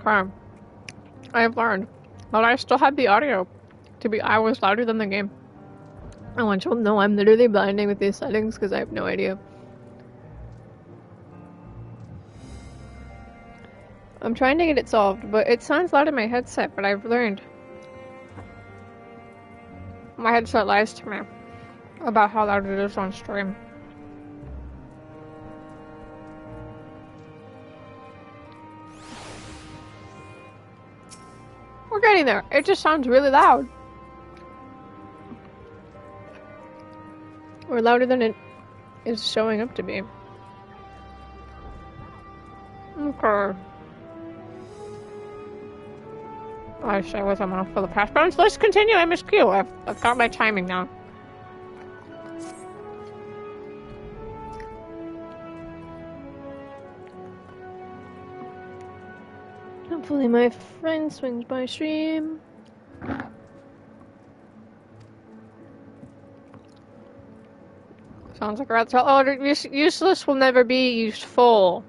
Okay. I've learned. But I still had the audio to be hours louder than the game. I want you to know I'm literally blinding with these settings because I have no idea. I'm trying to get it solved, but it sounds loud in my headset, but I've learned. My headset lies to me about how loud it is on stream. We're getting there. It just sounds really loud. Or louder than it is showing up to be. Okay. I say with I'm off for the past bounce. Let's continue MSQ. I've got my timing now. Hopefully my friend swings by stream. Sounds like we're at the oh, useless will never be useful.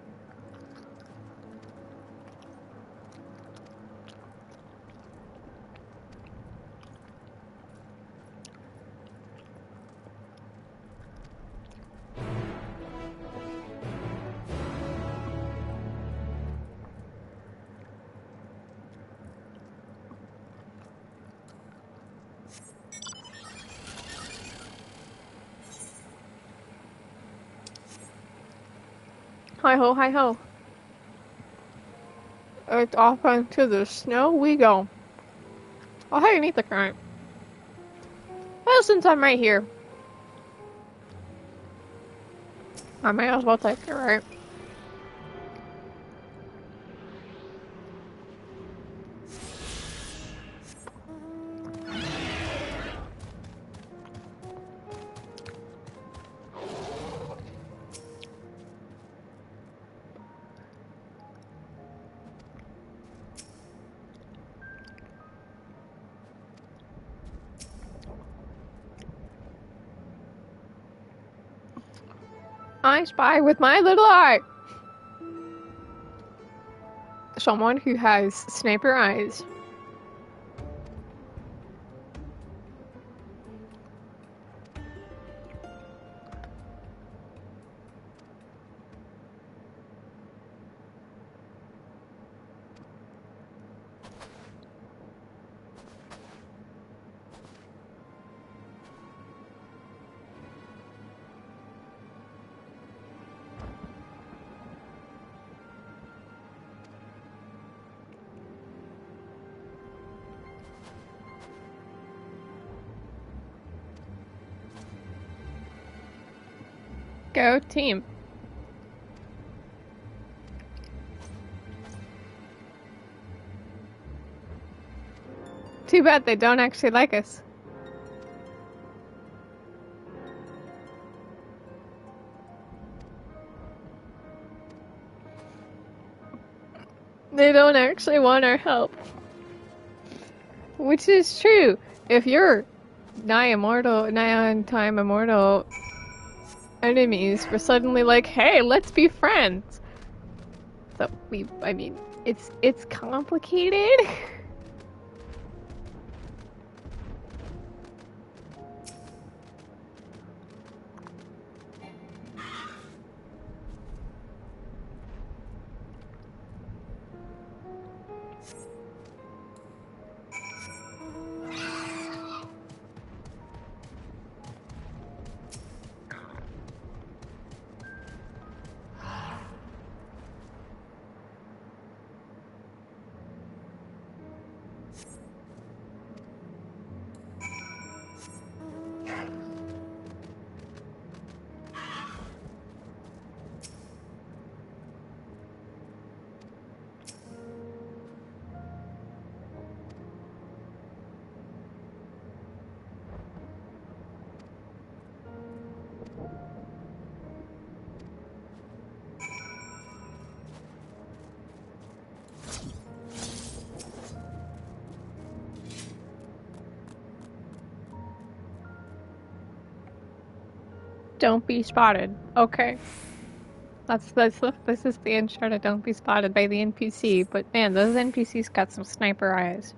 Hi ho, hi ho. It's off into the snow we go. Oh hey, meet the current. Well, since I'm right here, I may as well take it, right? I spy with my little eye someone who has sniper eyes. Go team. Too bad they don't actually like us. They don't actually want our help. Which is true. If you're nigh on time immortal enemies were suddenly like, hey, let's be friends. So I mean, it's complicated. Don't be spotted. Okay. This is the intro to Don't Be Spotted by the NPC, but man, those NPCs got some sniper eyes.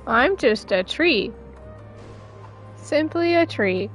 I'm just a tree. Simply a tree.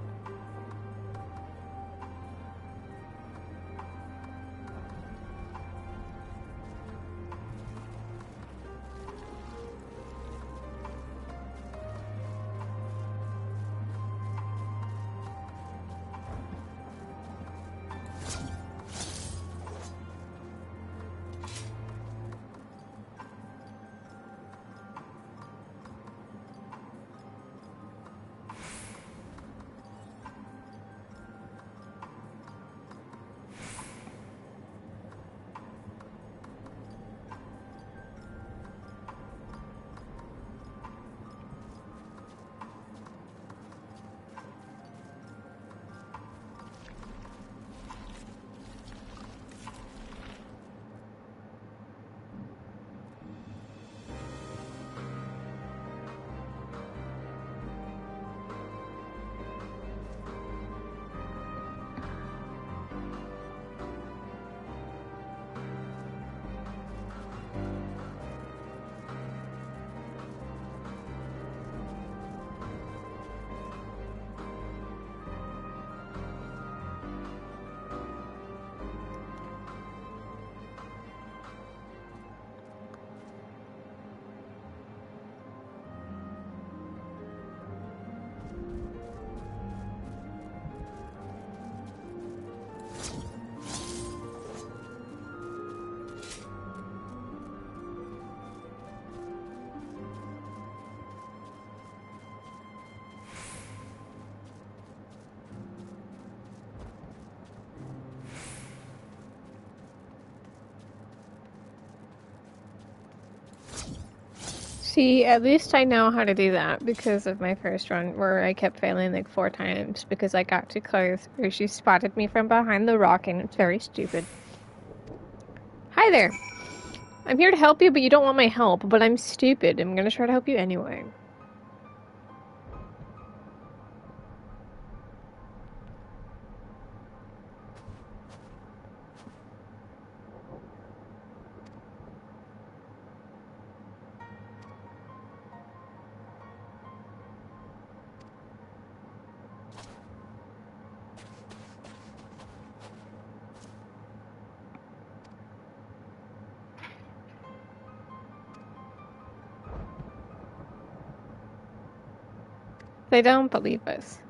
See, at least I know how to do that because of my first run where I kept failing like 4 times because I got too close or she spotted me from behind the rock and it's very stupid. Hi there. I'm here to help you, but you don't want my help, but I'm stupid. I'm gonna try to help you anyway. They don't believe us.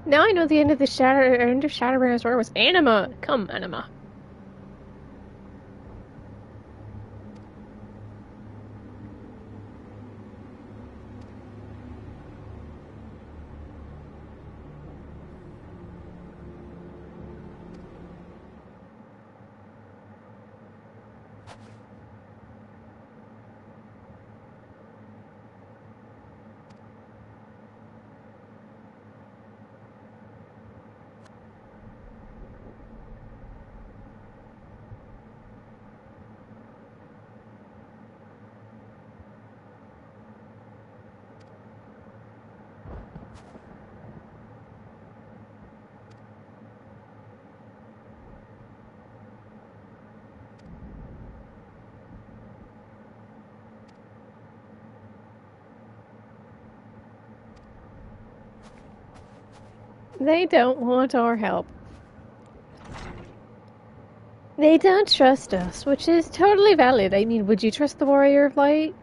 Now I know the end of the Shadowbringers war was Anima. Come, Anima. They don't want our help. They don't trust us, which is totally valid. I mean, would you trust the Warrior of Light?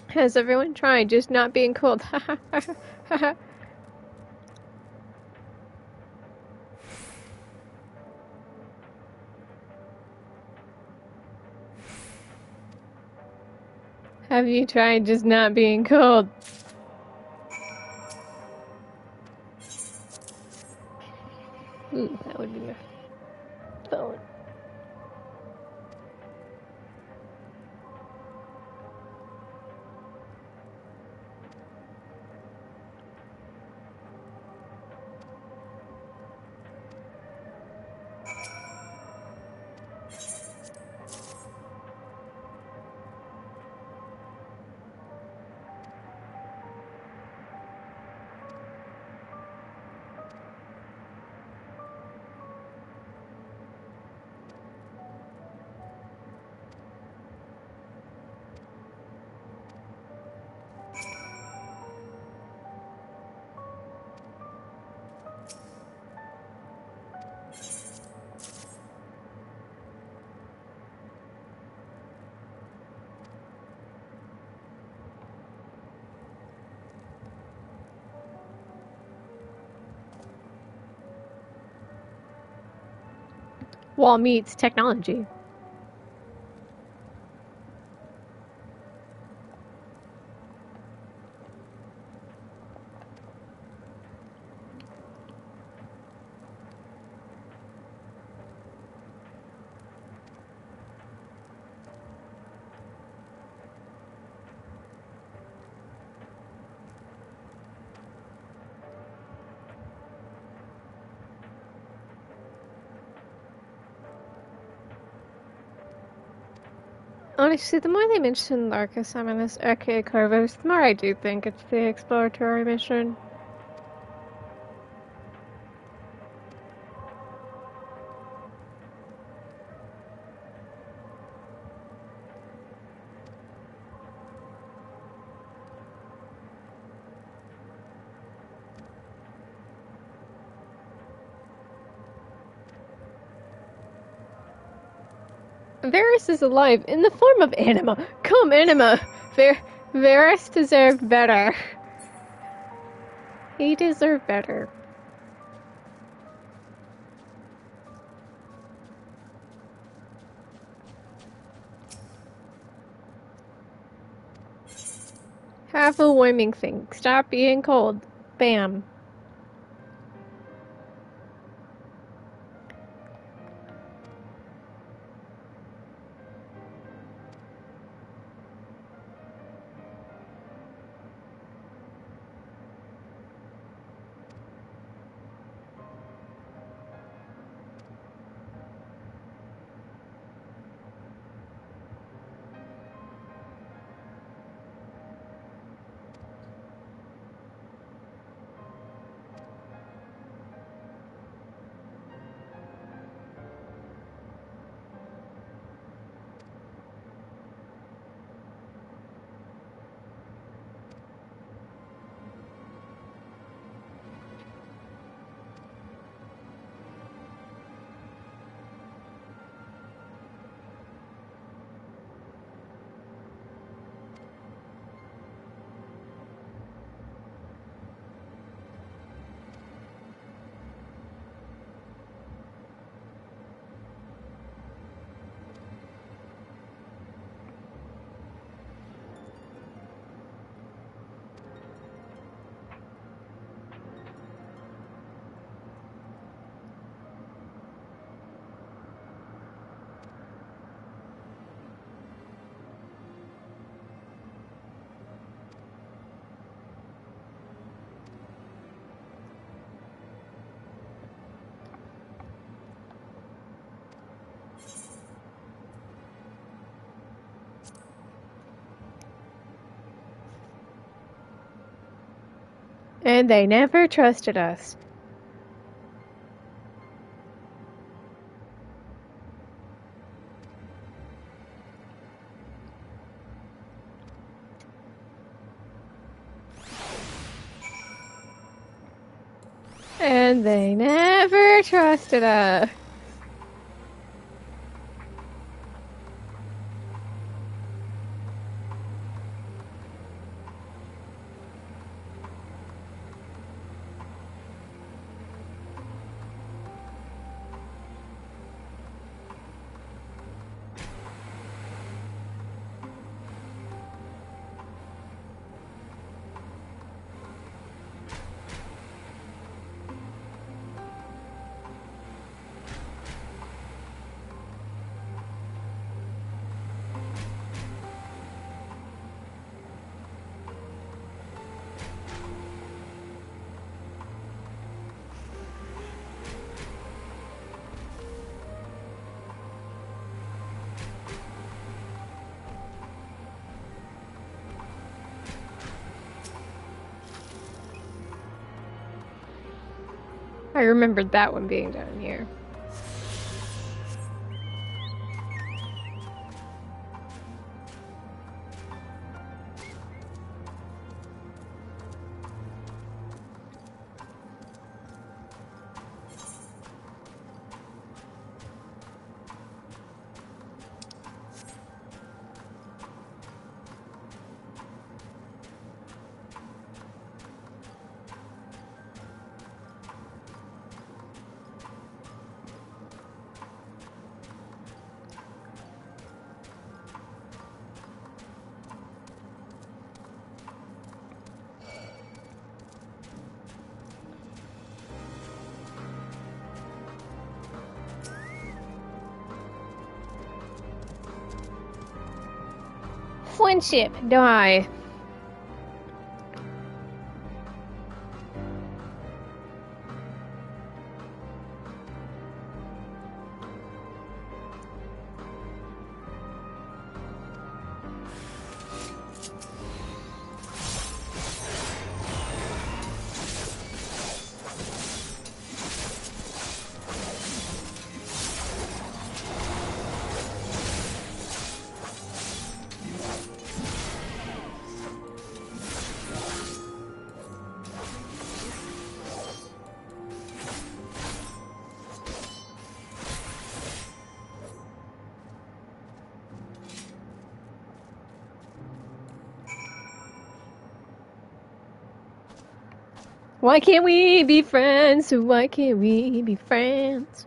Has everyone tried just not being cold? Have you tried just not being cold? Ooh, that would be my phone. Wall meets technology. Honestly, the more they mention Arcus Summonus, aka Corvus, the more I do think it's the exploratory mission. Varys is alive in the form of Anima. Come, Anima! Varys deserved better. He deserved better. Have a warming thing. Stop being cold. Bam. And they never trusted us. And they never trusted us. I remembered that one being down here. Friendship, die. Why can't we be friends? Why can't we be friends?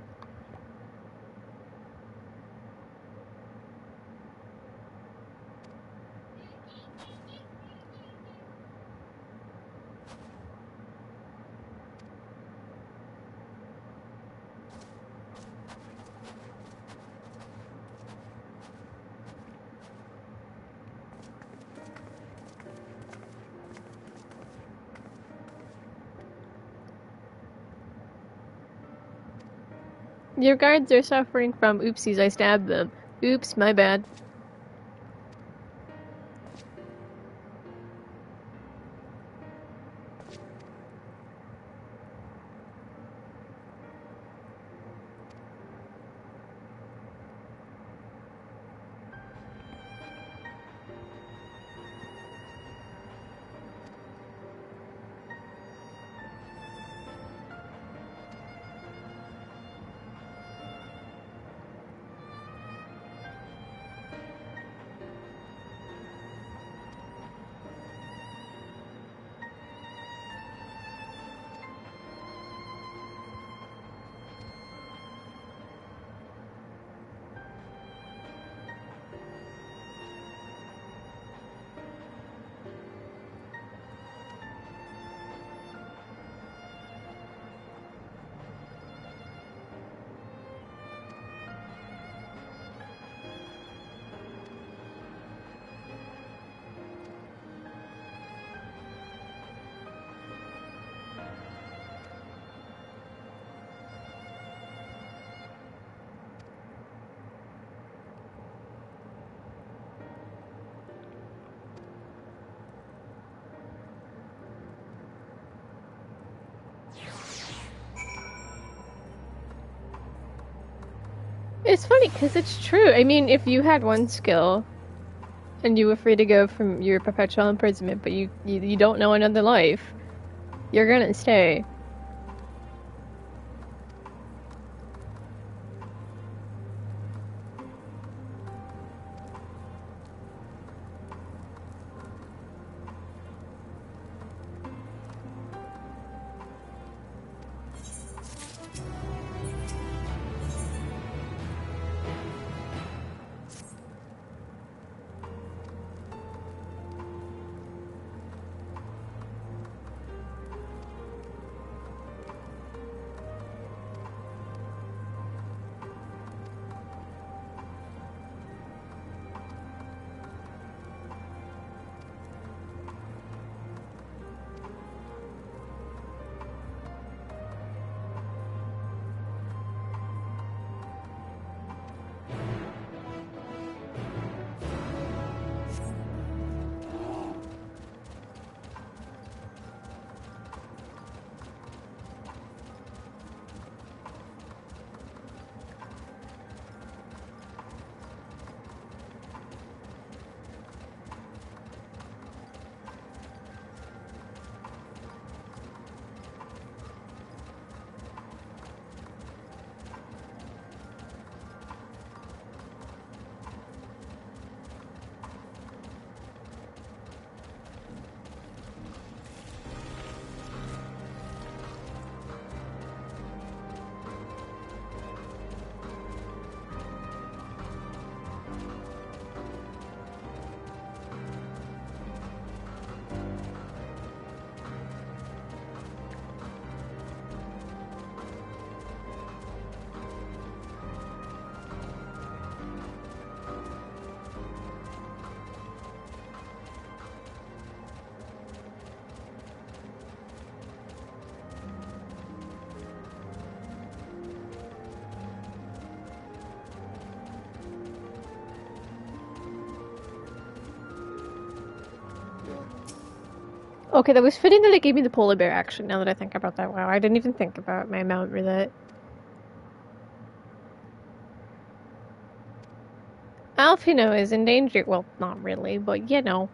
Your guards are suffering from oopsies, I stabbed them. Oops, my bad. It's funny because it's true. I mean, if you had one skill and you were free to go from your perpetual imprisonment, but you don't know another life, you're gonna stay. Okay, that was fitting that it gave me the polar bear action, now that I think about that. Wow, I didn't even think about my mount roulette. Alfino is in danger. Well, not really, but you know.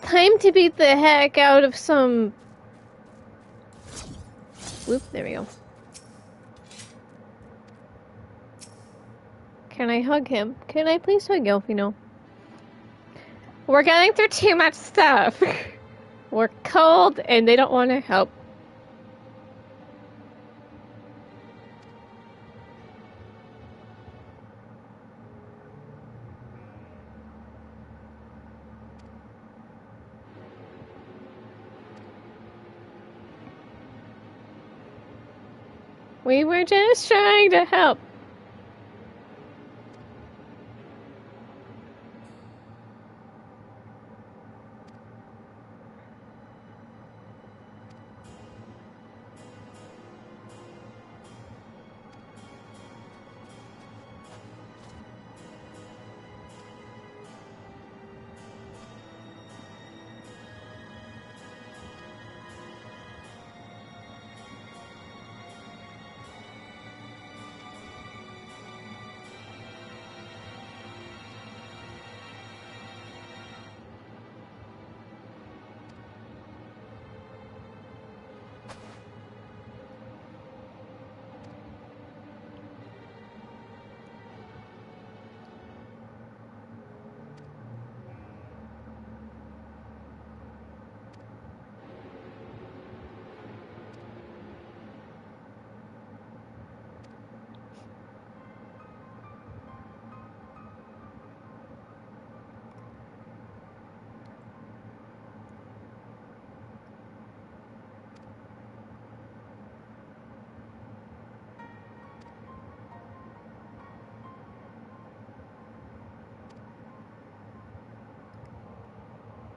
Time to beat the heck out of some... Whoop, there we go. Can I hug him? Can I please hug Alfino? We're getting through too much stuff. We're cold and they don't want to help. We were just trying to help.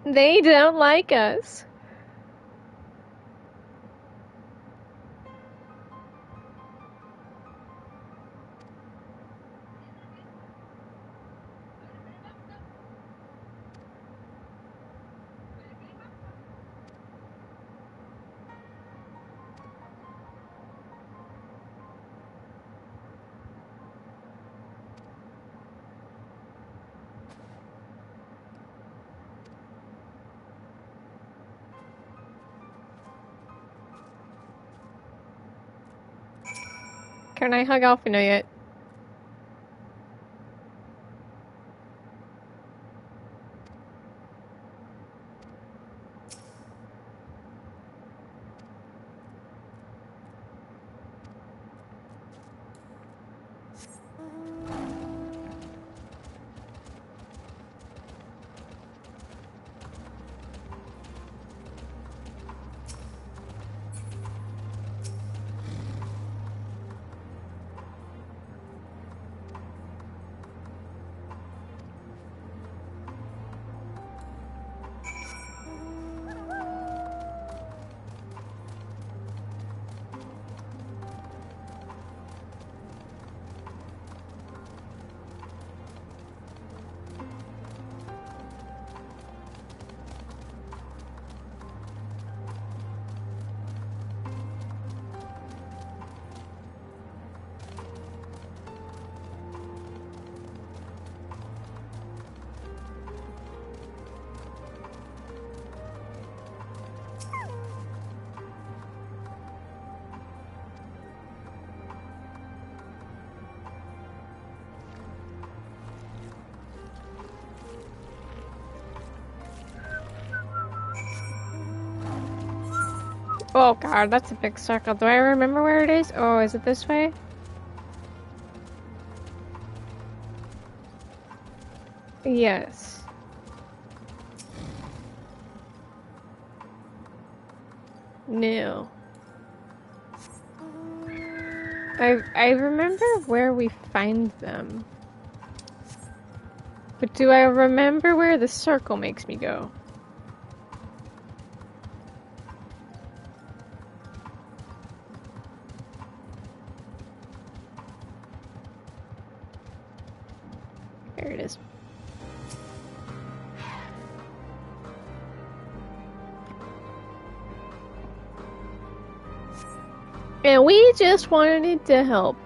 They don't like us. Can I hug Alfino yet? Oh god, that's a big circle. Do I remember where it is? Oh, is it this way? Yes. No. I remember where we find them. But do I remember where the circle makes me go? There it is. And we just wanted to help.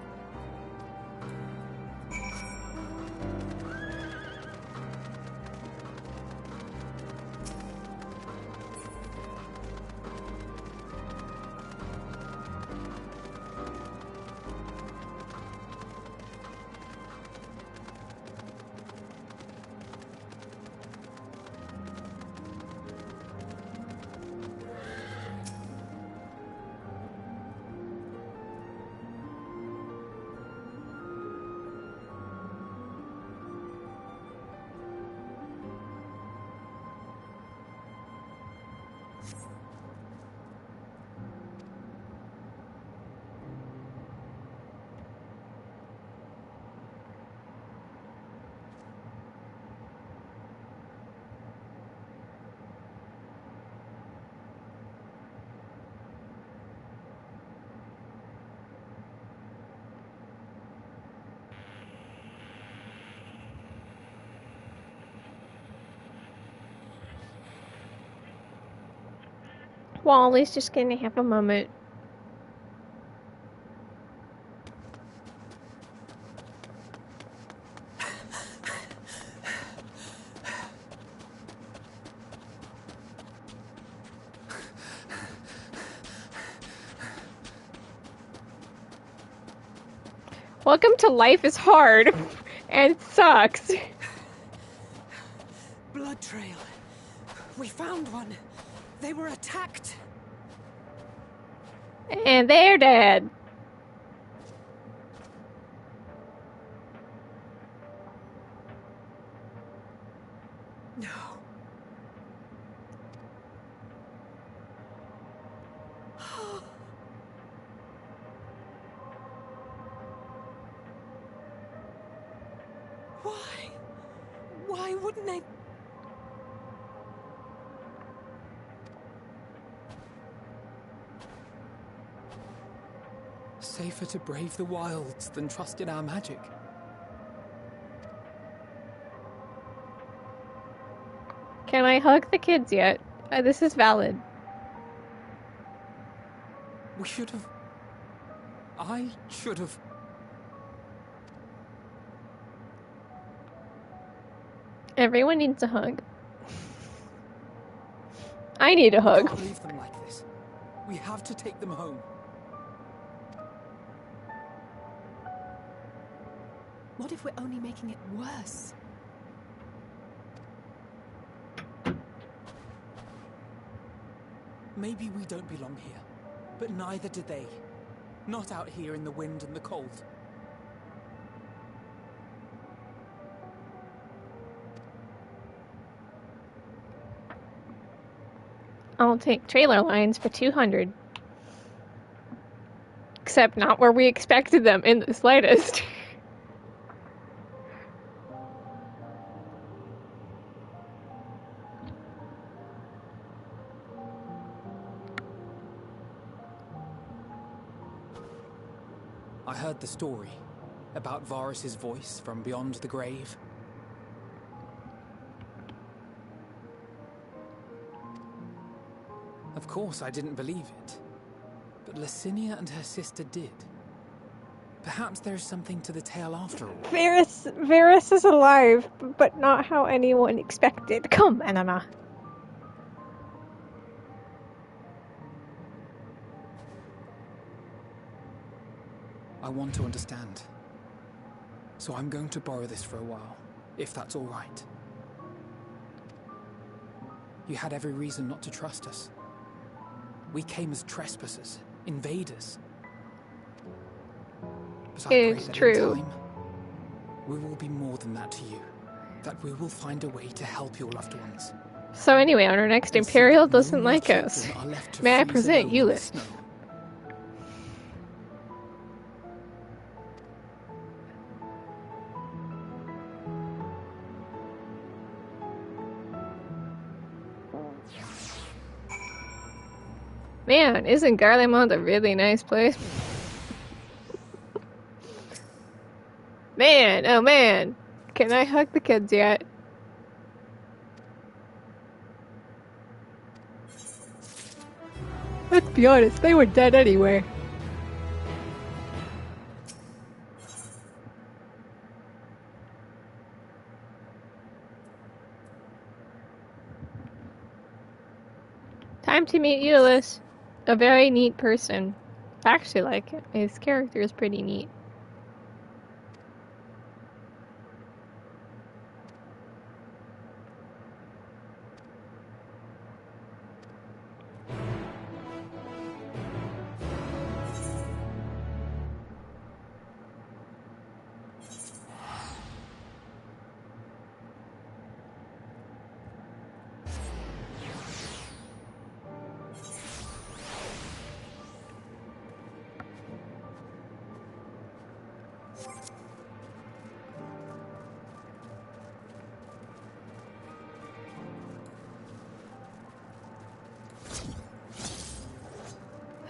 Wally's just gonna have a moment. Welcome to Life is Hard and sucks. Blood trail. We found one. They were attacked. And they're dead. No. Why? Why wouldn't they? Safer to brave the wilds than trust in our magic. Can I hug the kids yet? This is valid. We should have... I should have... Everyone needs a hug. I need a hug. Can't leave them like this. We have to take them home. What if we're only making it worse? Maybe we don't belong here, but neither do they. Not out here in the wind and the cold. I'll take trailer lines for 200. Except not where we expected them in the slightest. I heard the story about Varus's voice from beyond the grave. Of course, I didn't believe it, but Licinia and her sister did. Perhaps there's something to the tale after all. Varus is alive, but not how anyone expected. Come, Anima. I want to understand. So I'm going to borrow this for a while, if that's all right. You had every reason not to trust us. We came as trespassers, invaders. But I pray that true. in time, we will be more than that to you. That we will find a way to help your loved ones. So anyway, our next And see Imperial that no doesn't more like us. children are left to May I freeze present alone in the Eulist? snow. Man, isn't Garlemald a really nice place? Man, oh man. Can I hug the kids yet? Let's be honest, they were dead anyway. Time to meet Eulist. A very neat person. I actually like it. His character is pretty neat.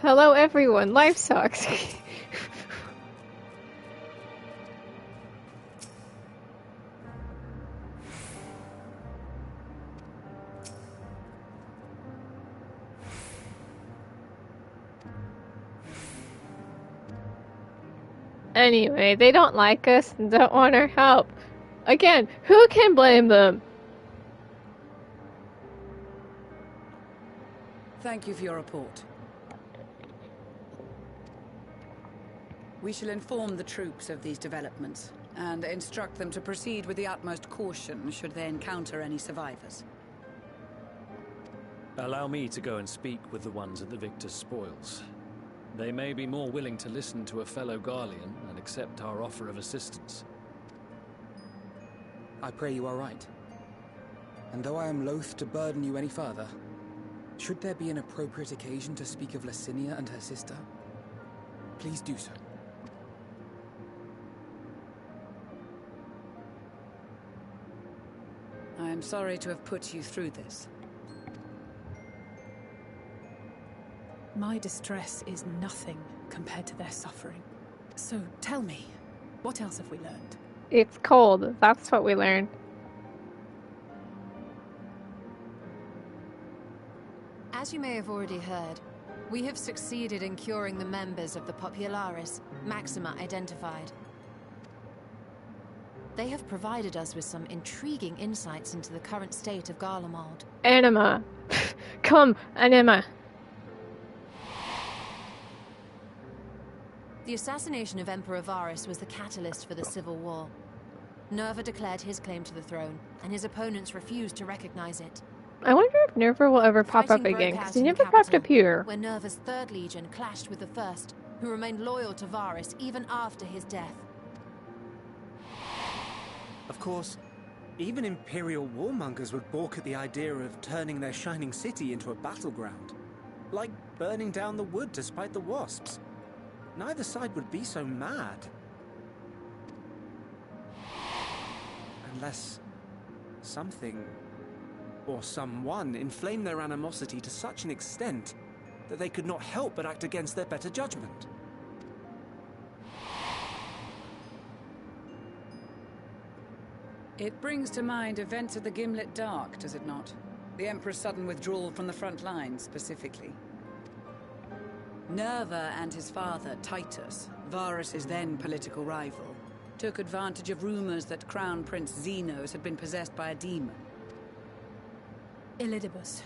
Hello everyone, life sucks. Anyway, they don't like us and don't want our help. Again, who can blame them? Thank you for your report. We shall inform the troops of these developments and instruct them to proceed with the utmost caution should they encounter any survivors. Allow me to go and speak with the ones at the victor's spoils. They may be more willing to listen to a fellow Garlean and accept our offer of assistance. I pray you are right. And though I am loath to burden you any further, should there be an appropriate occasion to speak of Licinia and her sister, please do so. I am sorry to have put you through this. My distress is nothing compared to their suffering. So tell me, what else have we learned? It's cold. That's what we learned. As you may have already heard, we have succeeded in curing the members of the Popularis, Maxima identified. They have provided us with some intriguing insights into the current state of Garlemald. Anima. Come, Anima. The assassination of Emperor Varus was the catalyst for the civil war. Nerva declared his claim to the throne, and his opponents refused to recognize it. I wonder if Nerva will ever pop up Fighting again, broke because out he in the never popped capital, up here. where Nerva's 3rd Legion clashed with the 1st, who remained loyal to Varus even after his death. Of course, even Imperial warmongers would balk at the idea of turning their shining city into a battleground. Like burning down the wood to spite the wasps. Neither side would be so mad. Unless something or someone inflamed their animosity to such an extent that they could not help but act against their better judgment. It brings to mind events of the Gimlet Dark, does it not? The Emperor's sudden withdrawal from the front lines, specifically. Nerva and his father, Titus, Varus's then political rival, took advantage of rumors that Crown Prince Xenos had been possessed by a demon. Elidibus,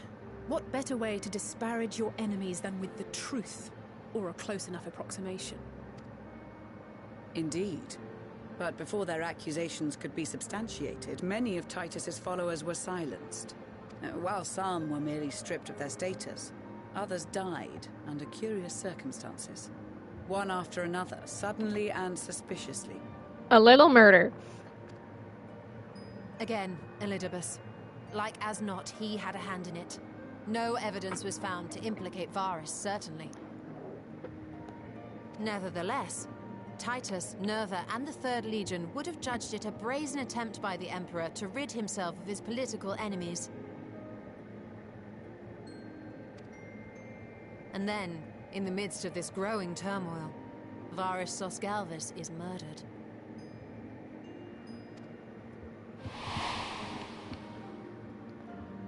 what better way to disparage your enemies than with the truth, or a close enough approximation? Indeed. But before their accusations could be substantiated, many of Titus's followers were silenced. While some were merely stripped of their status, others died under curious circumstances. One after another, suddenly and suspiciously. A little murder. Again, Elidibus. Like as not, he had a hand in it. No evidence was found to implicate Varus, certainly. Nevertheless, Titus, Nerva, and the 3rd Legion would have judged it a brazen attempt by the Emperor to rid himself of his political enemies. And then, in the midst of this growing turmoil, Varus Sosgalvis is murdered.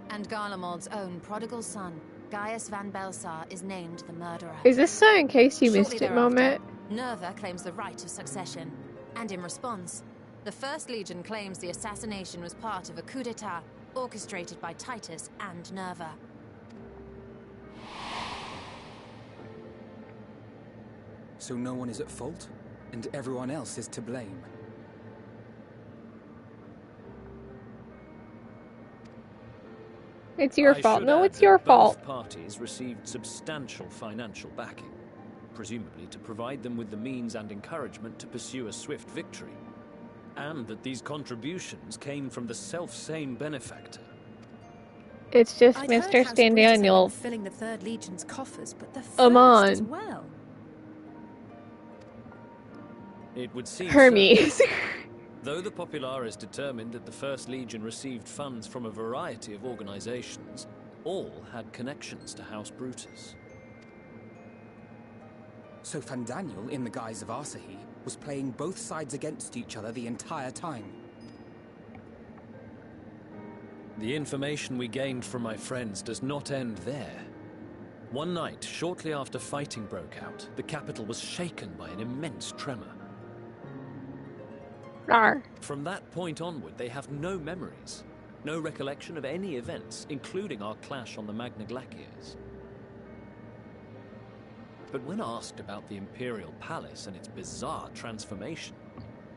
And Garlemald's own prodigal son, Gaius van Belsar, is named the murderer. Is this so in case you missed Shortly it moment? Nerva claims the right of succession, and in response, the 1st Legion claims the assassination was part of a coup d'etat orchestrated by Titus and Nerva. So no one is at fault, and everyone else is to blame. It's your I fault. should No, add it's that your fault. Both parties received substantial financial backing, presumably to provide them with the means and encouragement to pursue a swift victory, and that these contributions came from the self-same benefactor. It's just I'd Mr. heard House Stan Brutus had been Daniel. filling the 3rd Legion's coffers, but the 1st Amon. as well. It would seem so. Hermes. Though the Popularis determined that the 1st Legion received funds from a variety of organizations, all had connections to House Brutus. So Fandaniel, in the guise of Asahi, was playing both sides against each other the entire time. The information we gained from my friends does not end there. One night, shortly after fighting broke out, the capital was shaken by an immense tremor. Rar. From that point onward, they have no memories, no recollection of any events, including our clash on the Magna Glaciers. But when asked about the Imperial Palace and its bizarre transformation,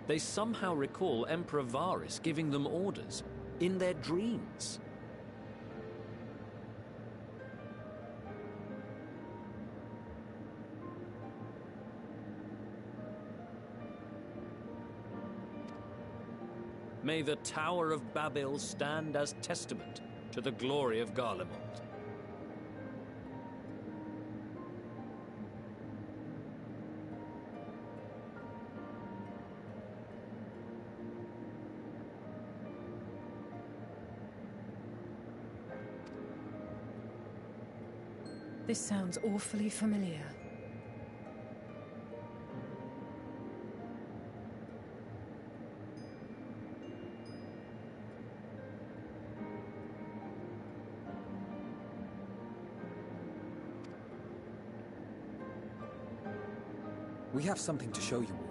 they somehow recall Emperor Varys giving them orders in their dreams. May the Tower of Babel stand as testament to the glory of Garlemald. This sounds awfully familiar. We have something to show you all.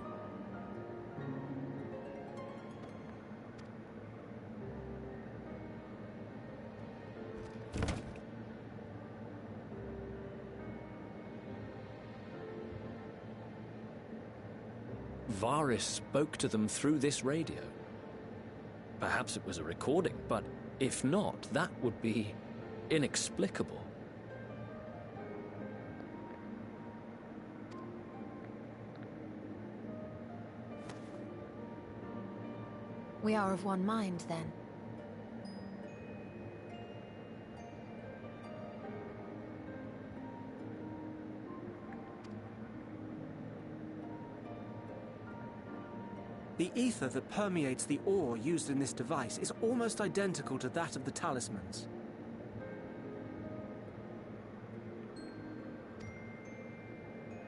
Varys spoke to them through this radio. Perhaps it was a recording, but if not, that would be inexplicable. We are of one mind, then. The ether that permeates the ore used in this device is almost identical to that of the talismans.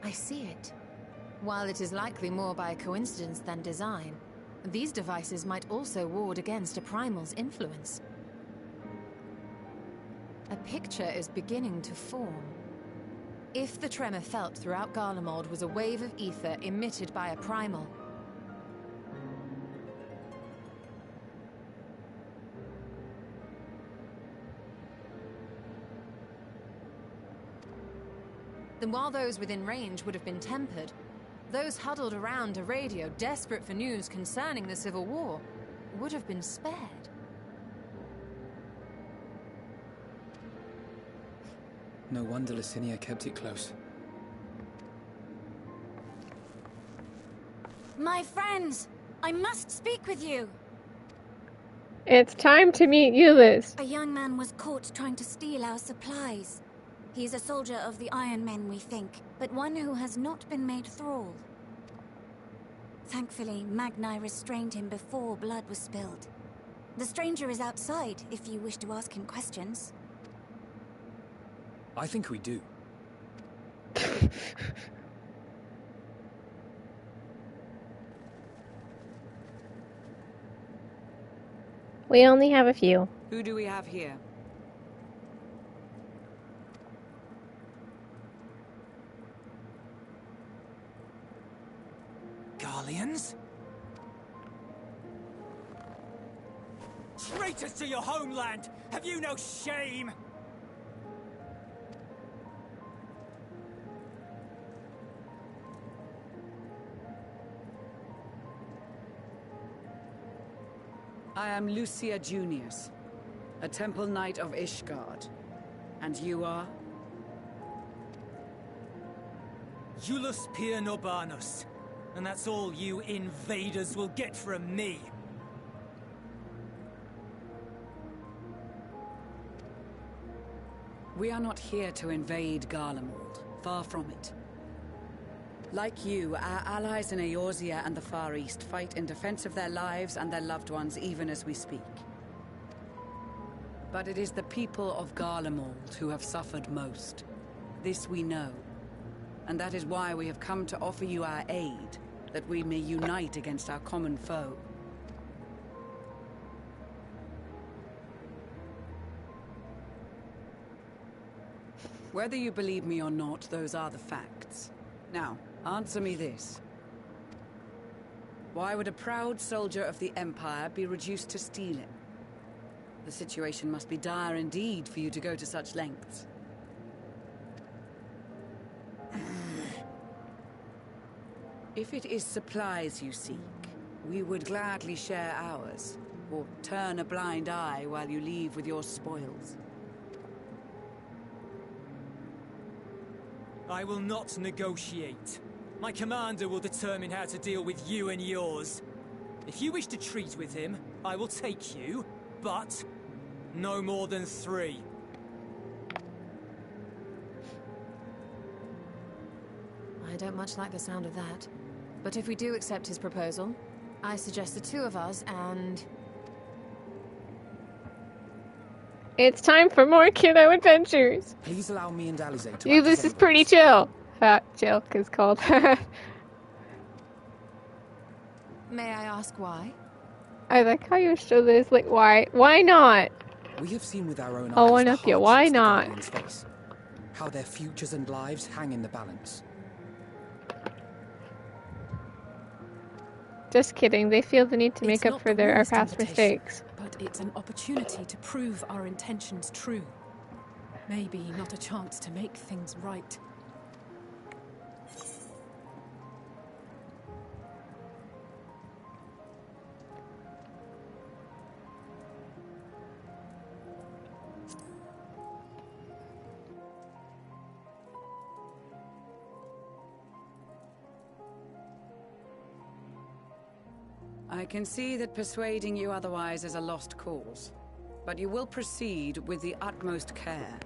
I see it. While it is likely more by coincidence than design, these devices might also ward against a Primal's influence. A picture is beginning to form. If the tremor felt throughout Garlemald was a wave of ether emitted by a Primal, then while those within range would have been tempered, those huddled around a radio desperate for news concerning the Civil War would have been spared. No wonder Licinia kept it close. My friends, I must speak with you. It's time to meet Ulyss. A young man was caught trying to steal our supplies. He's a soldier of the Iron Men, we think, but one who has not been made thrall. Thankfully, Magni restrained him before blood was spilled. The stranger is outside, if you wish to ask him questions. I think we do. We only have a few. Who do we have here? Garleans? Traitors to your homeland! Have you no shame? I am Lucia Junius, a Temple Knight of Ishgard. And you are? Iulus Pier Norbanus. And that's all you invaders will get from me. We are not here to invade Garlemald. Far from it. Like you, our allies in Eorzea and the Far East fight in defense of their lives and their loved ones even as we speak. But it is the people of Garlemald who have suffered most. This we know. And that is why we have come to offer you our aid, that we may unite against our common foe. Whether you believe me or not, those are the facts. Now, answer me this. Why would a proud soldier of the Empire be reduced to stealing? The situation must be dire indeed for you to go to such lengths. If it is supplies you seek, we would gladly share ours, or turn a blind eye while you leave with your spoils. I will not negotiate. My commander will determine how to deal with you and yours. If you wish to treat with him, I will take you, but no more than 3. I don't much like the sound of that. But if we do accept his proposal, I suggest the 2 of us and... It's time for more kiddo adventures. Please allow me and Alize to You, act this as is pretty envoys. chill. Chill is called. May I ask why? I like how you show this. Like, why? Why not? We have seen with our own I'll eyes one the up you. Why hardships the not? Guardians face, how their futures and lives hang in the balance. Just kidding. They feel the need to make It's up not for the their warmest past invitation, mistakes. but it's an opportunity to prove our intentions true. Maybe not a chance to make things right. I can see that persuading you otherwise is a lost cause, but you will proceed with the utmost care.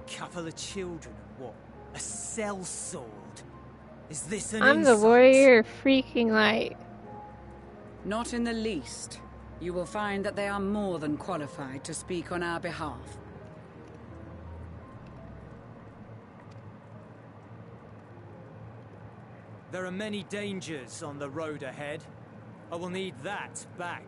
Couple of children and what? A sellsword? Is this an I'm the insult? warrior of freaking light. Not in the least. You will find that they are more than qualified to speak on our behalf. There are many dangers on the road ahead. I will need that back.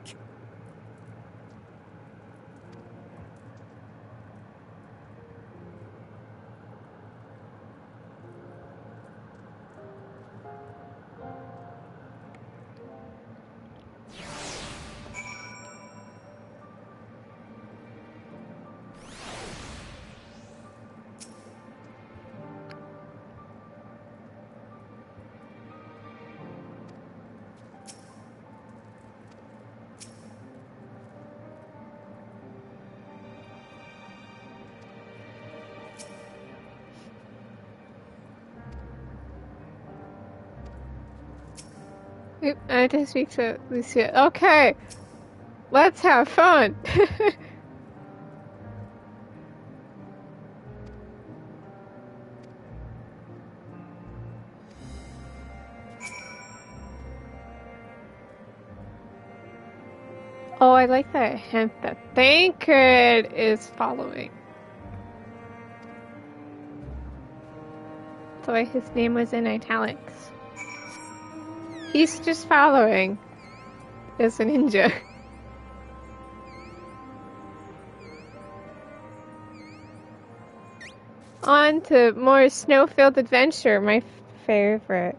Oop, I had to speak to Lucia. Okay, let's have fun. Oh, I like that hint that Thancred is following. That's why his name was in italics. He's just following as a ninja. On to more snow-filled adventure, my favorite.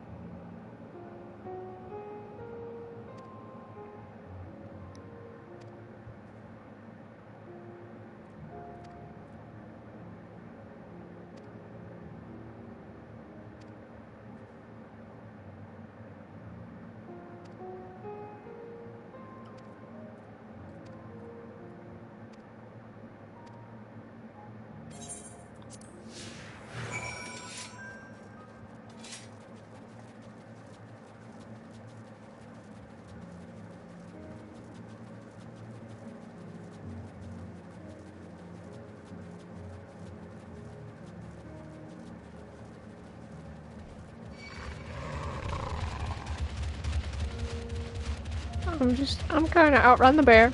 I'm gonna outrun the bear.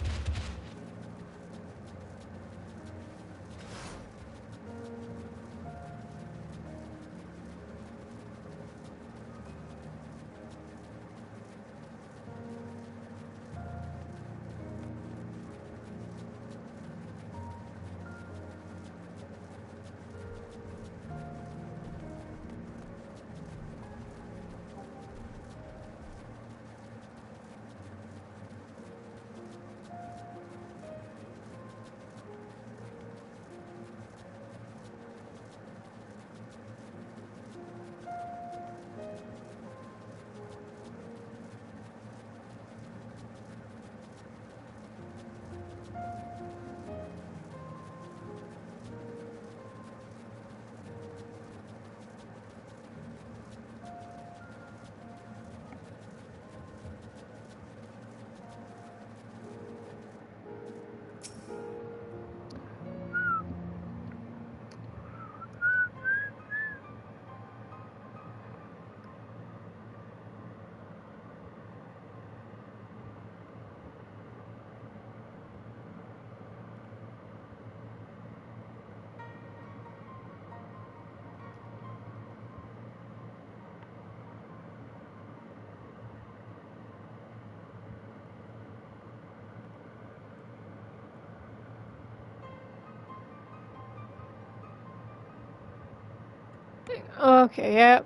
Okay, yep.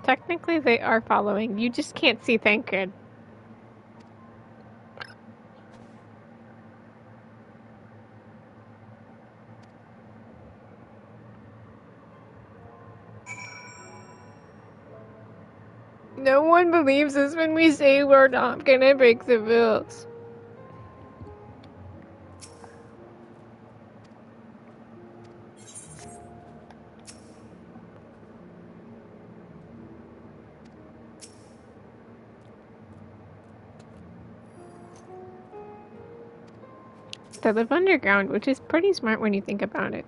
Technically, they are following. You just can't see Thancred. No one believes us when we say we're not gonna break the rules. They live underground, which is pretty smart when you think about it.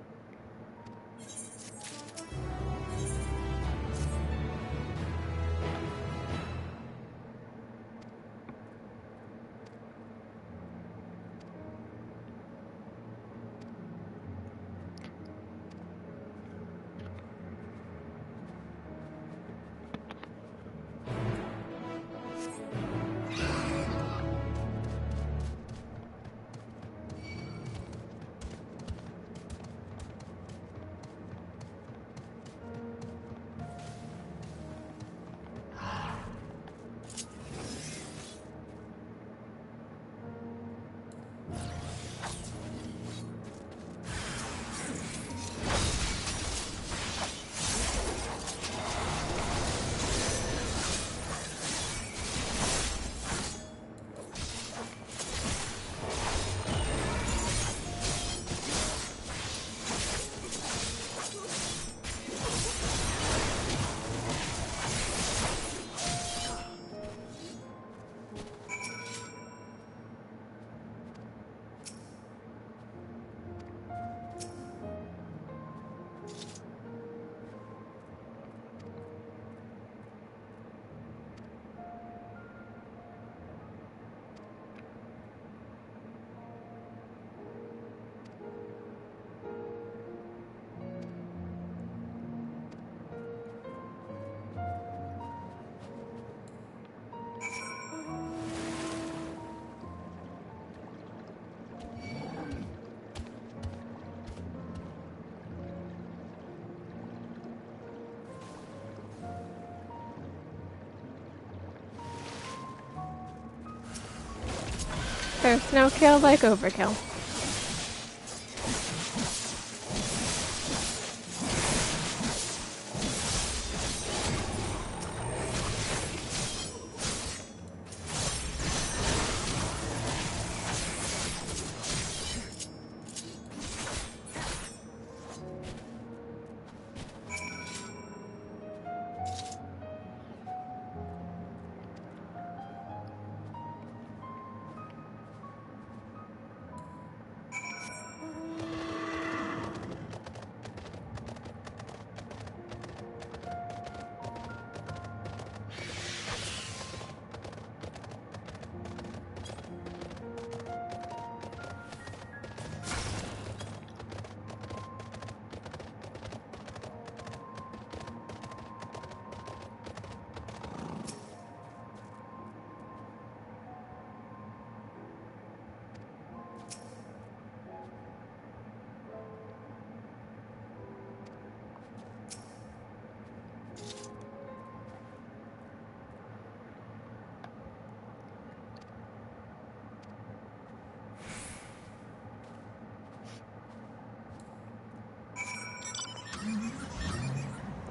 There's no kill like overkill.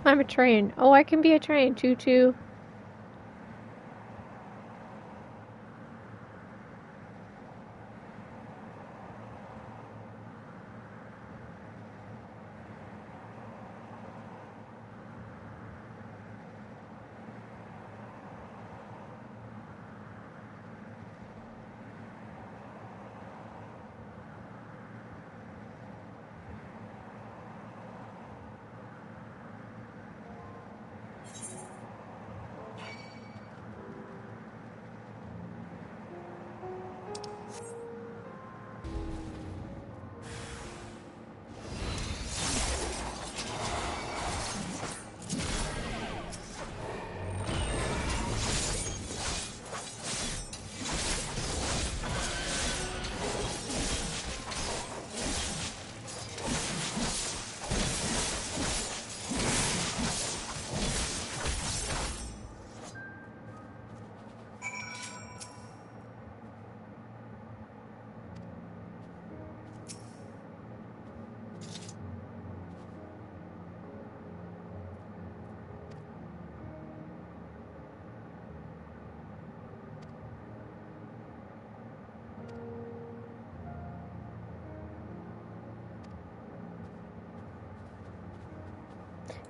I'm a train. Oh, I can be a train. Choo choo.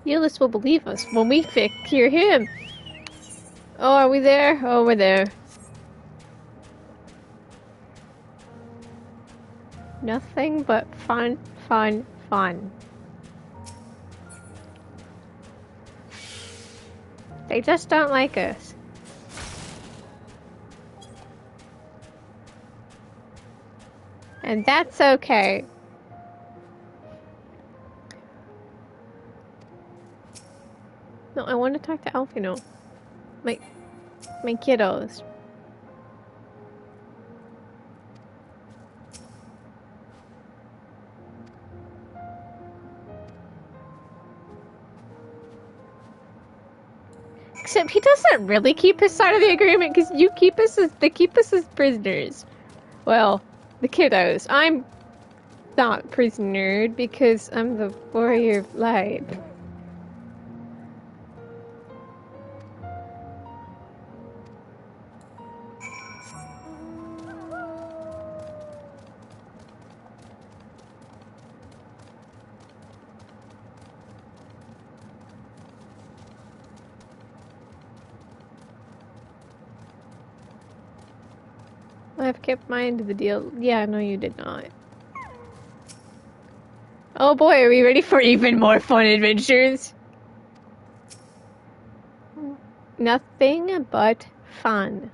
Euless will believe us when we hear him. Oh, are we there? Oh, we're there. Nothing but fun, fun, fun. They just don't like us. And that's okay. No, I want to talk to Alfino. My kiddos. Except he doesn't really keep his side of the agreement because they keep us as prisoners. Well, the kiddos. I'm not prisonered because I'm the warrior of light. I've kept my end of the deal. Yeah, no, you did not. Oh boy, are we ready for even more fun adventures? Nothing but fun.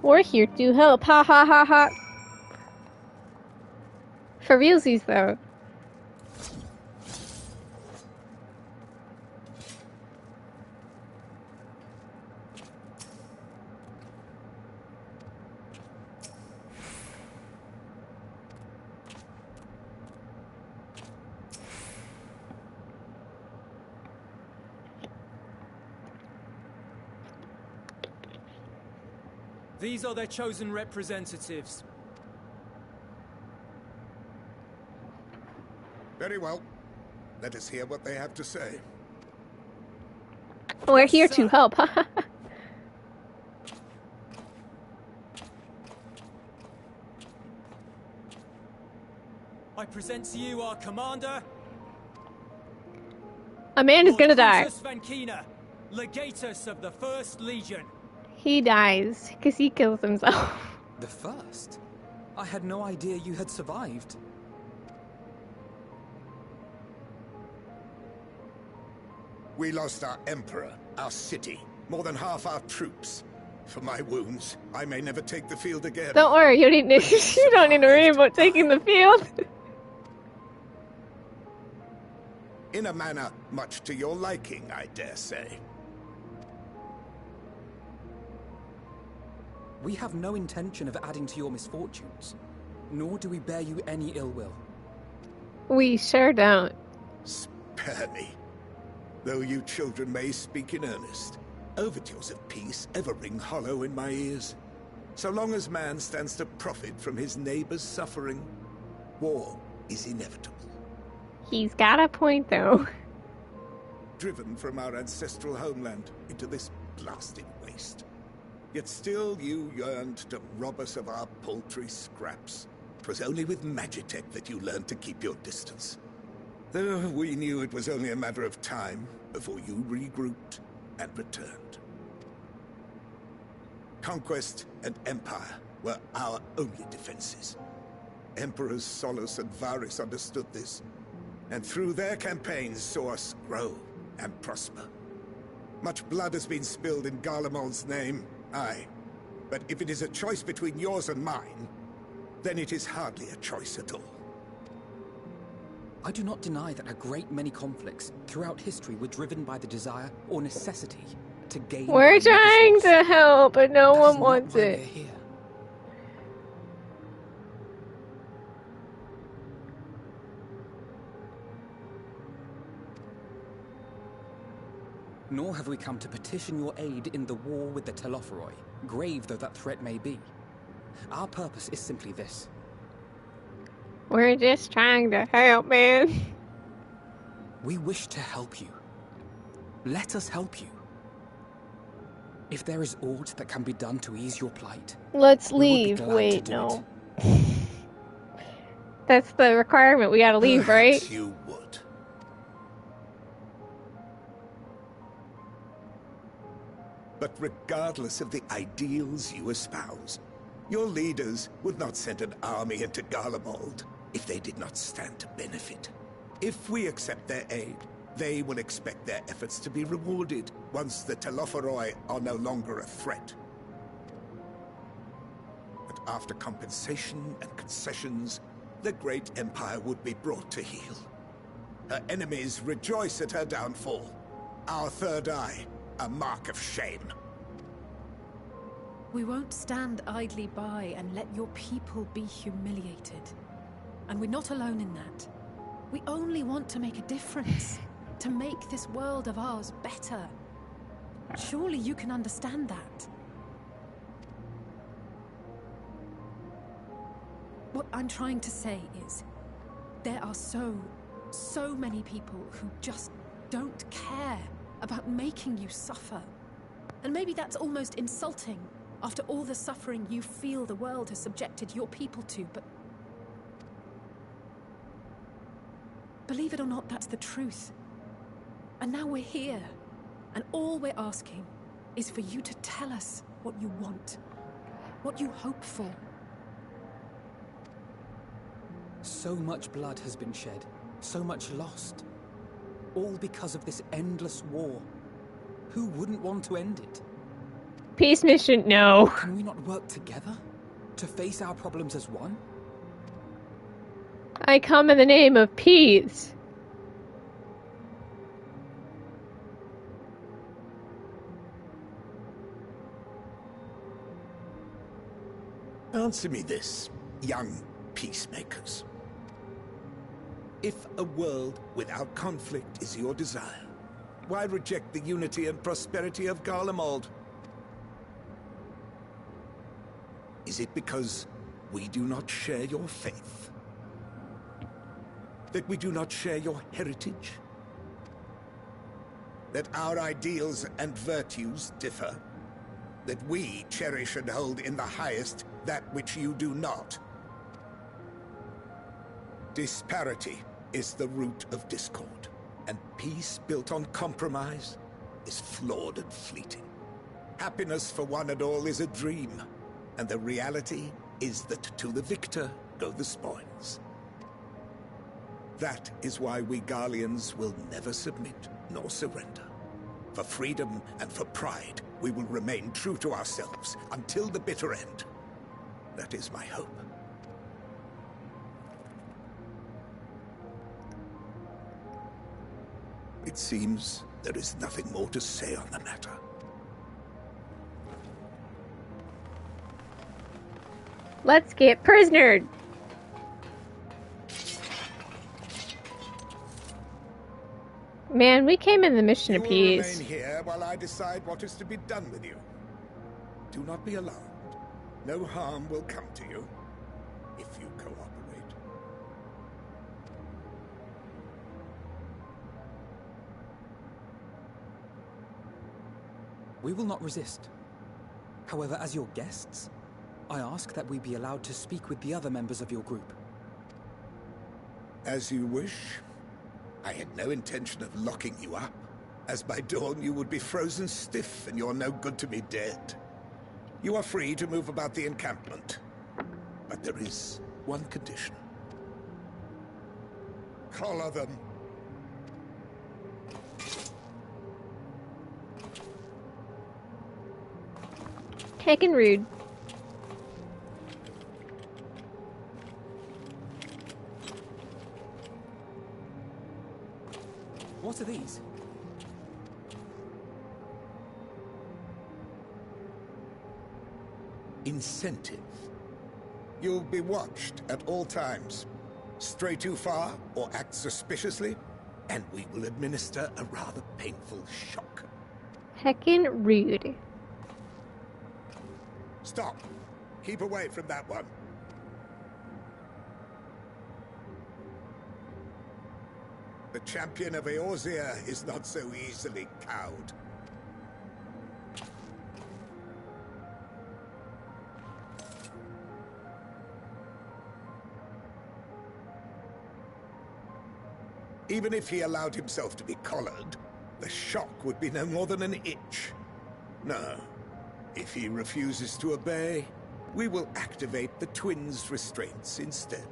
We're here to help, ha ha ha ha. For realsies though. These are their chosen representatives. Very well. Let us hear what they have to say. We're here to help. I present to you our commander. A man is gonna die. Brutus Vankina, legatus of the First Legion. He dies because he kills himself. The first? I had no idea you had survived. We lost our emperor, our city, more than half our troops. For my wounds, I may never take the field again. Don't worry, you don't need to worry about taking the field. In a manner much to your liking, I dare say. We have no intention of adding to your misfortunes, nor do we bear you any ill will. We sure don't. Spare me. Though you children may speak in earnest, overtures of peace ever ring hollow in my ears. So long as man stands to profit from his neighbor's suffering, war is inevitable. He's got a point, though. Driven from our ancestral homeland into this blasted waste. Yet still you yearned to rob us of our paltry scraps. 'Twas only with Magitech that you learned to keep your distance. Though we knew it was only a matter of time before you regrouped and returned. Conquest and empire were our only defenses. Emperors Solus and Varys understood this, and through their campaigns saw us grow and prosper. Much blood has been spilled in Garlemald's name, aye. But if it is a choice between yours and mine, then it is hardly a choice at all. I do not deny that a great many conflicts throughout history were driven by the desire or necessity to gain... We're trying to help, but no one wants it. Here. Nor have we come to petition your aid in the war with the Telophoroi, grave though that threat may be. Our purpose is simply this. We're just trying to help, man. We wish to help you. Let us help you. If there is aught that can be done to ease your plight... Let's leave. Wait, no. That's the requirement. We gotta leave, right? Perhaps you would. But regardless of the ideals you espouse, your leaders would not send an army into Garlemald if they did not stand to benefit. If we accept their aid, they will expect their efforts to be rewarded once the Telophoroi are no longer a threat. But after compensation and concessions, the great empire would be brought to heel. Her enemies rejoice at her downfall. Our third eye, a mark of shame. We won't stand idly by and let your people be humiliated. And we're not alone in that. We only want to make a difference. To make this world of ours better. Surely you can understand that. What I'm trying to say is, there are so many people who just don't care about making you suffer. And maybe that's almost insulting after all the suffering you feel the world has subjected your people to, but believe it or not, that's the truth. And now we're here, and all we're asking is for you to tell us what you want, what you hope for. So much blood has been shed, so much lost. All because of this endless war. Who wouldn't want to end it? Peace mission, no. Can we not work together to face our problems as one? I come in the name of peace. Answer me this, young peacemakers. If a world without conflict is your desire, why reject the unity and prosperity of Garlemald? Is it because we do not share your faith? That we do not share your heritage? That our ideals and virtues differ? That we cherish and hold in the highest that which you do not? Disparity is the root of discord, and peace built on compromise is flawed and fleeting. Happiness for one and all is a dream, and the reality is that to the victor go the spoils. That is why we Garleans will never submit nor surrender. For freedom and for pride, we will remain true to ourselves until the bitter end. That is my hope. It seems there is nothing more to say on the matter. Let's get prisonered. Man, we came in the mission of peace. Remain here while I decide what is to be done with you. Do not be alarmed. No harm will come to you if you cooperate. We will not resist. However, as your guests, I ask that we be allowed to speak with the other members of your group. As you wish. I had no intention of locking you up, as by dawn you would be frozen stiff and you're no good to me dead. You are free to move about the encampment, but there is one condition. Collar them. Heckin' rude. What are these? Incentive. You'll be watched at all times. Stray too far or act suspiciously, and we will administer a rather painful shock. Heckin' rude. Stop. Keep away from that one. The champion of Eorzea is not so easily cowed. Even if he allowed himself to be collared, the shock would be no more than an itch. No. If he refuses to obey, we will activate the twins' restraints instead.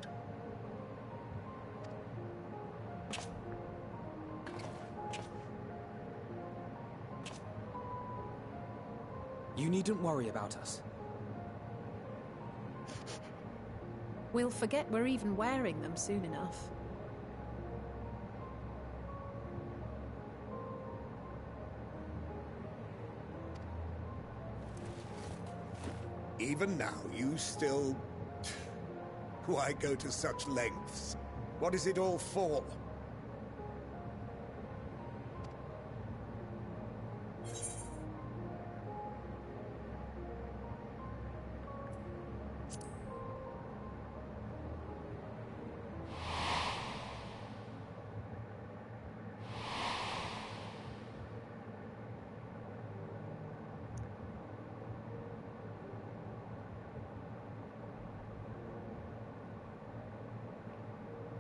You needn't worry about us. We'll forget we're even wearing them soon enough. Even now, you still... Why go to such lengths? What is it all for?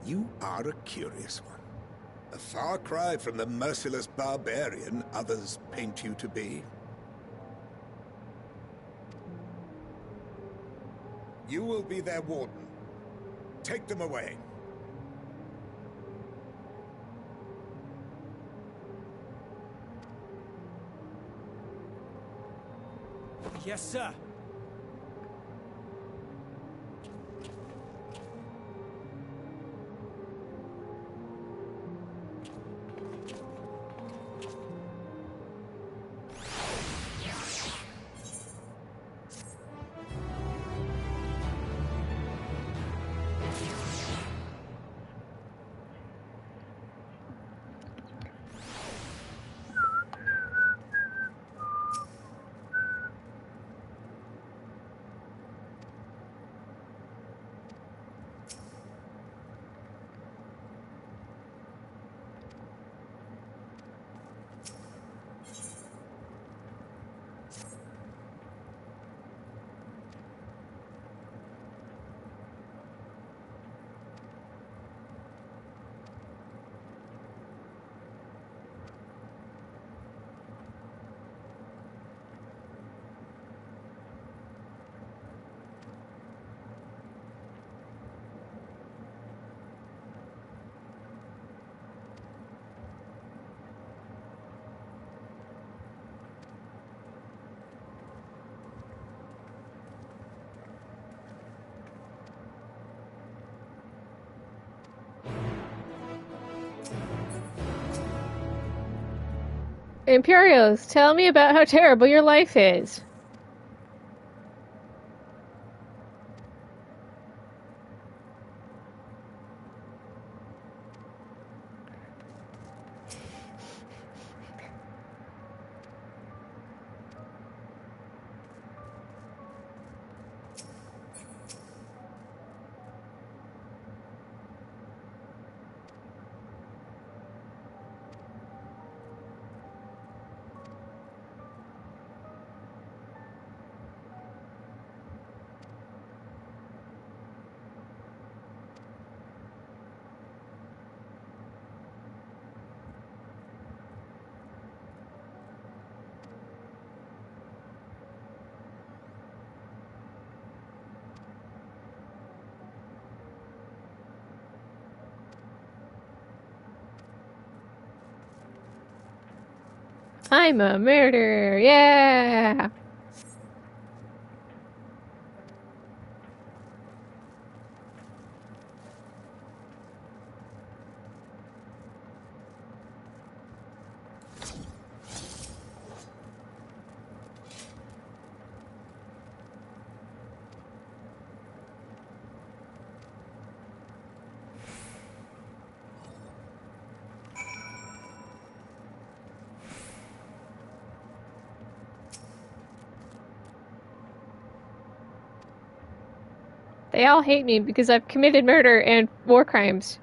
You are a curious one. A far cry from the merciless barbarian others paint you to be. You will be their warden. Take them away. Yes, sir. Imperials, tell me about how terrible your life is. I'm a murderer, yeah! They all hate me because I've committed murder and war crimes.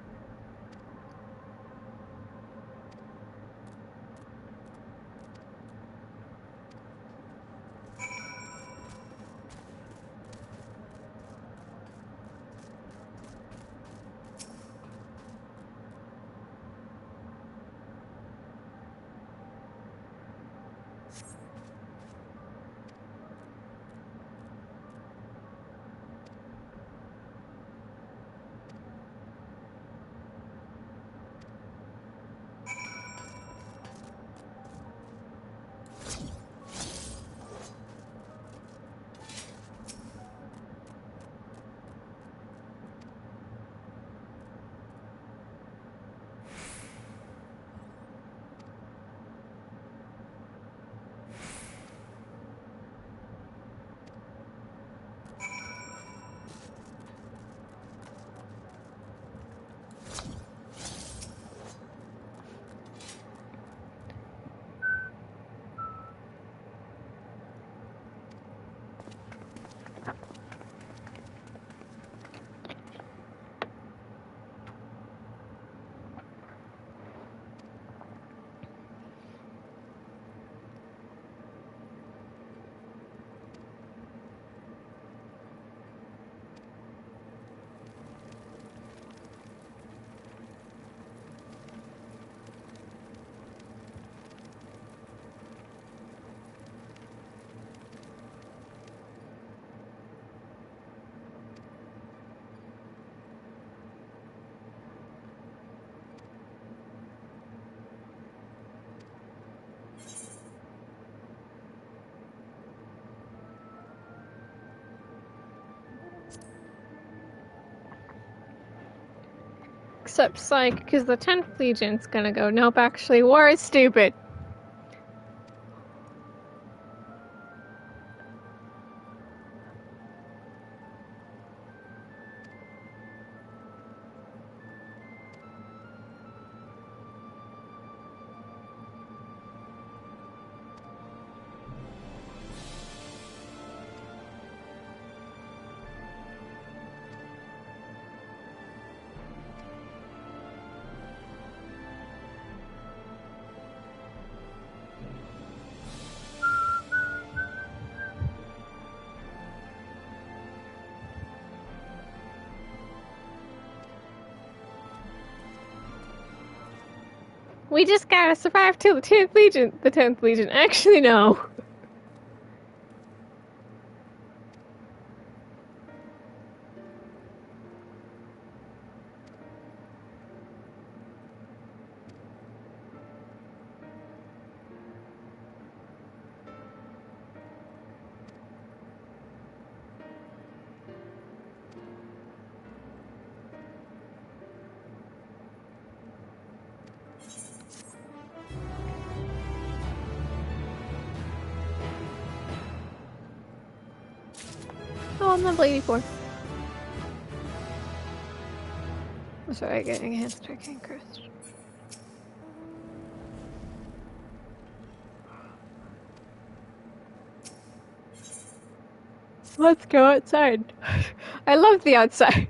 Except psych, because the 10th Legion's gonna go, nope, actually, war is stupid. We just gotta survive till the 10th Legion. The 10th Legion. Actually, no. Oh, I'm level 84. I'm sorry, getting enhanced tracking cursed. Let's go outside. I love the outside.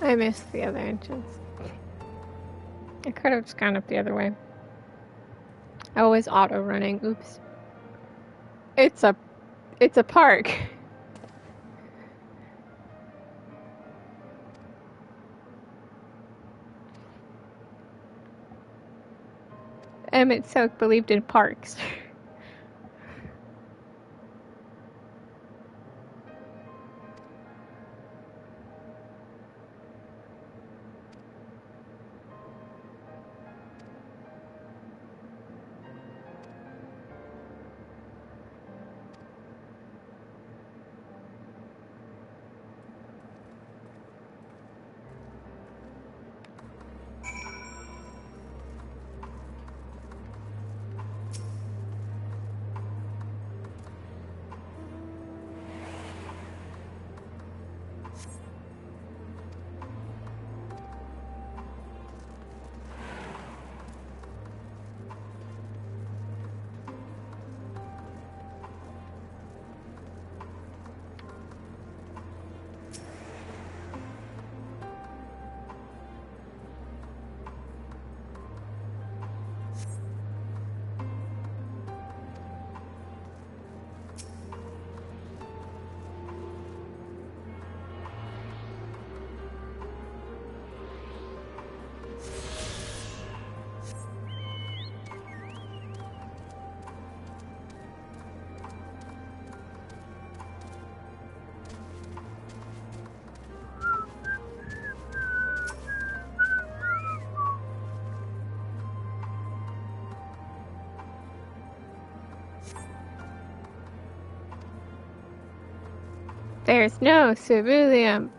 I missed the other entrance. I could have just gone up the other way. I was auto running. Oops. It's a park. Emmett Silk believed in parks. There's no ceruleum.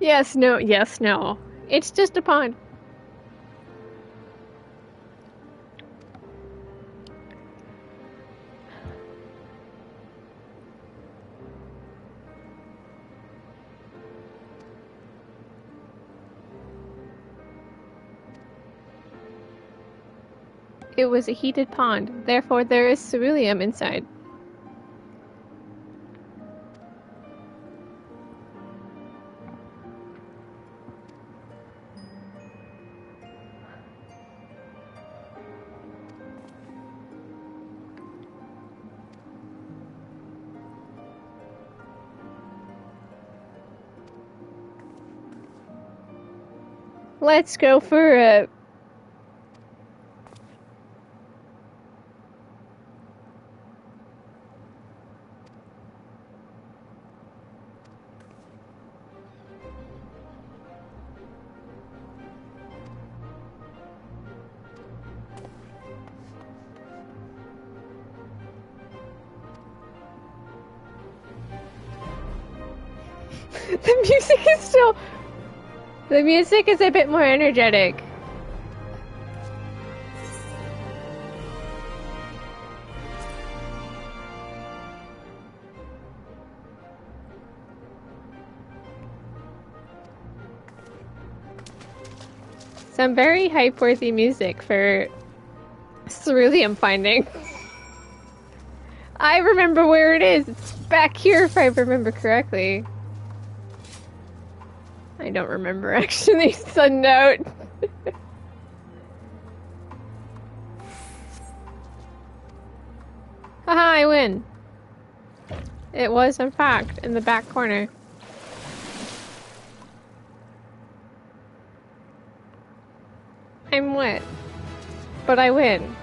Yes, no, yes, no. It's just a pond. It was a heated pond, therefore there is ceruleum inside. Let's go for a... The music is still... The music is a bit more energetic. Some very hype-worthy music for ceruleum finding. I remember where it is. It's back here if I remember correctly. I don't remember actually, Sun Note. Haha, I win. It was, in fact, in the back corner. I'm wet, but I win.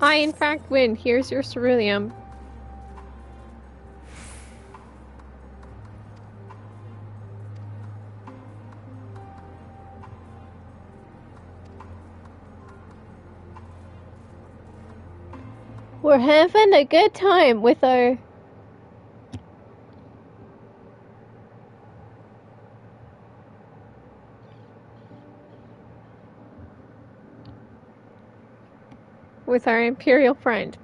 I, in fact, win. Here's your ceruleum. We're having a good time with our... with our Imperial friend.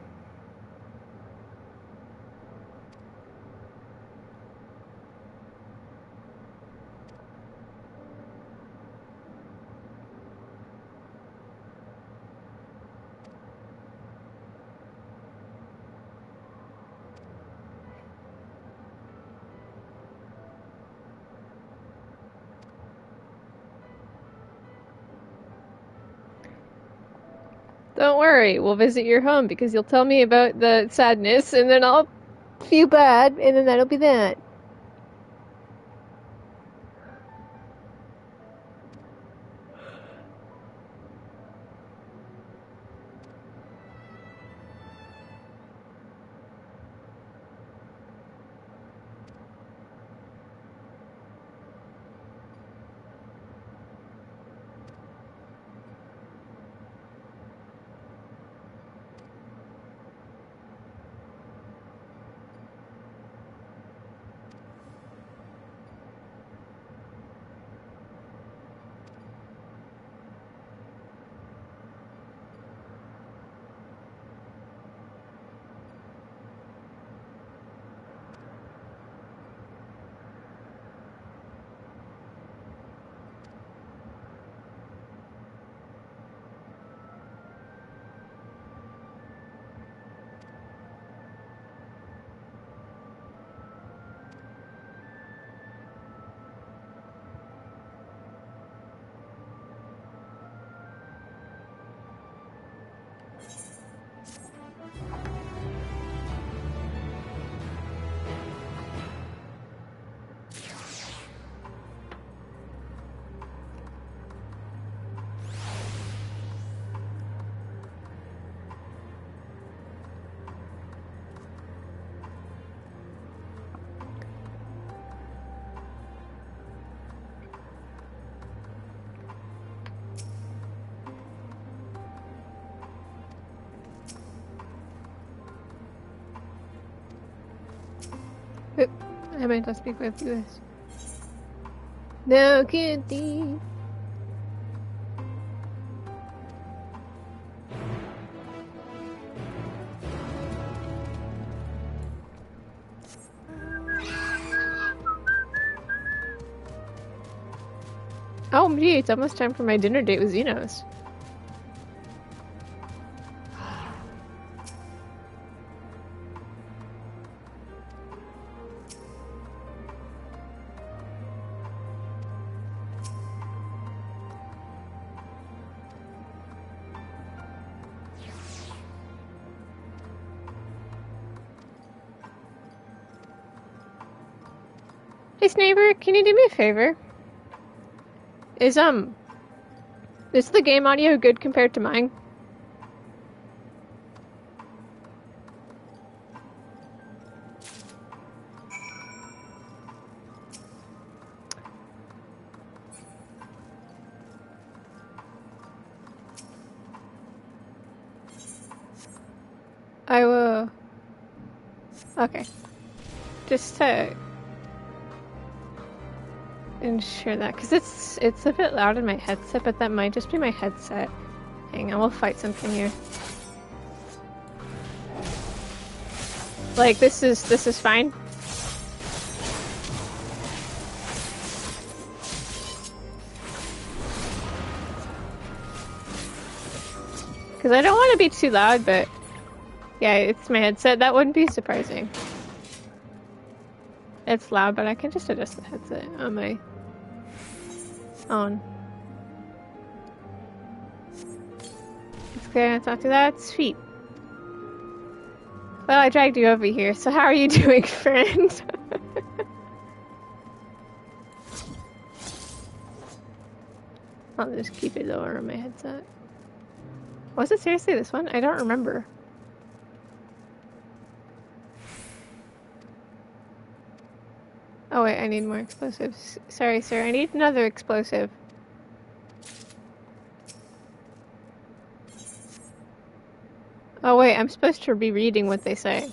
Don't worry, we'll visit your home because you'll tell me about the sadness and then I'll feel bad and then that'll be that. I might not speak with you guys. No kitty. Oh, gee, it's almost time for my dinner date with Xenos. Hey, Sniper, can you do me a favor? Is the game audio good compared to mine? I will... Okay. Just to ensure that, because it's a bit loud in my headset, but that might just be my headset. Hang on, we'll fight something here. Like, this is fine. Because I don't want to be too loud, but yeah, it's my headset. That wouldn't be surprising. It's loud, but I can just adjust the headset on my own. Let's go and talk to that. Sweet. Well, I dragged you over here, so how are you doing, friend? I'll just keep it lower on my headset. Was it seriously this one? I don't remember. Oh wait, I need more explosives. Sorry, sir, I need another explosive. Oh wait, I'm supposed to be reading what they say.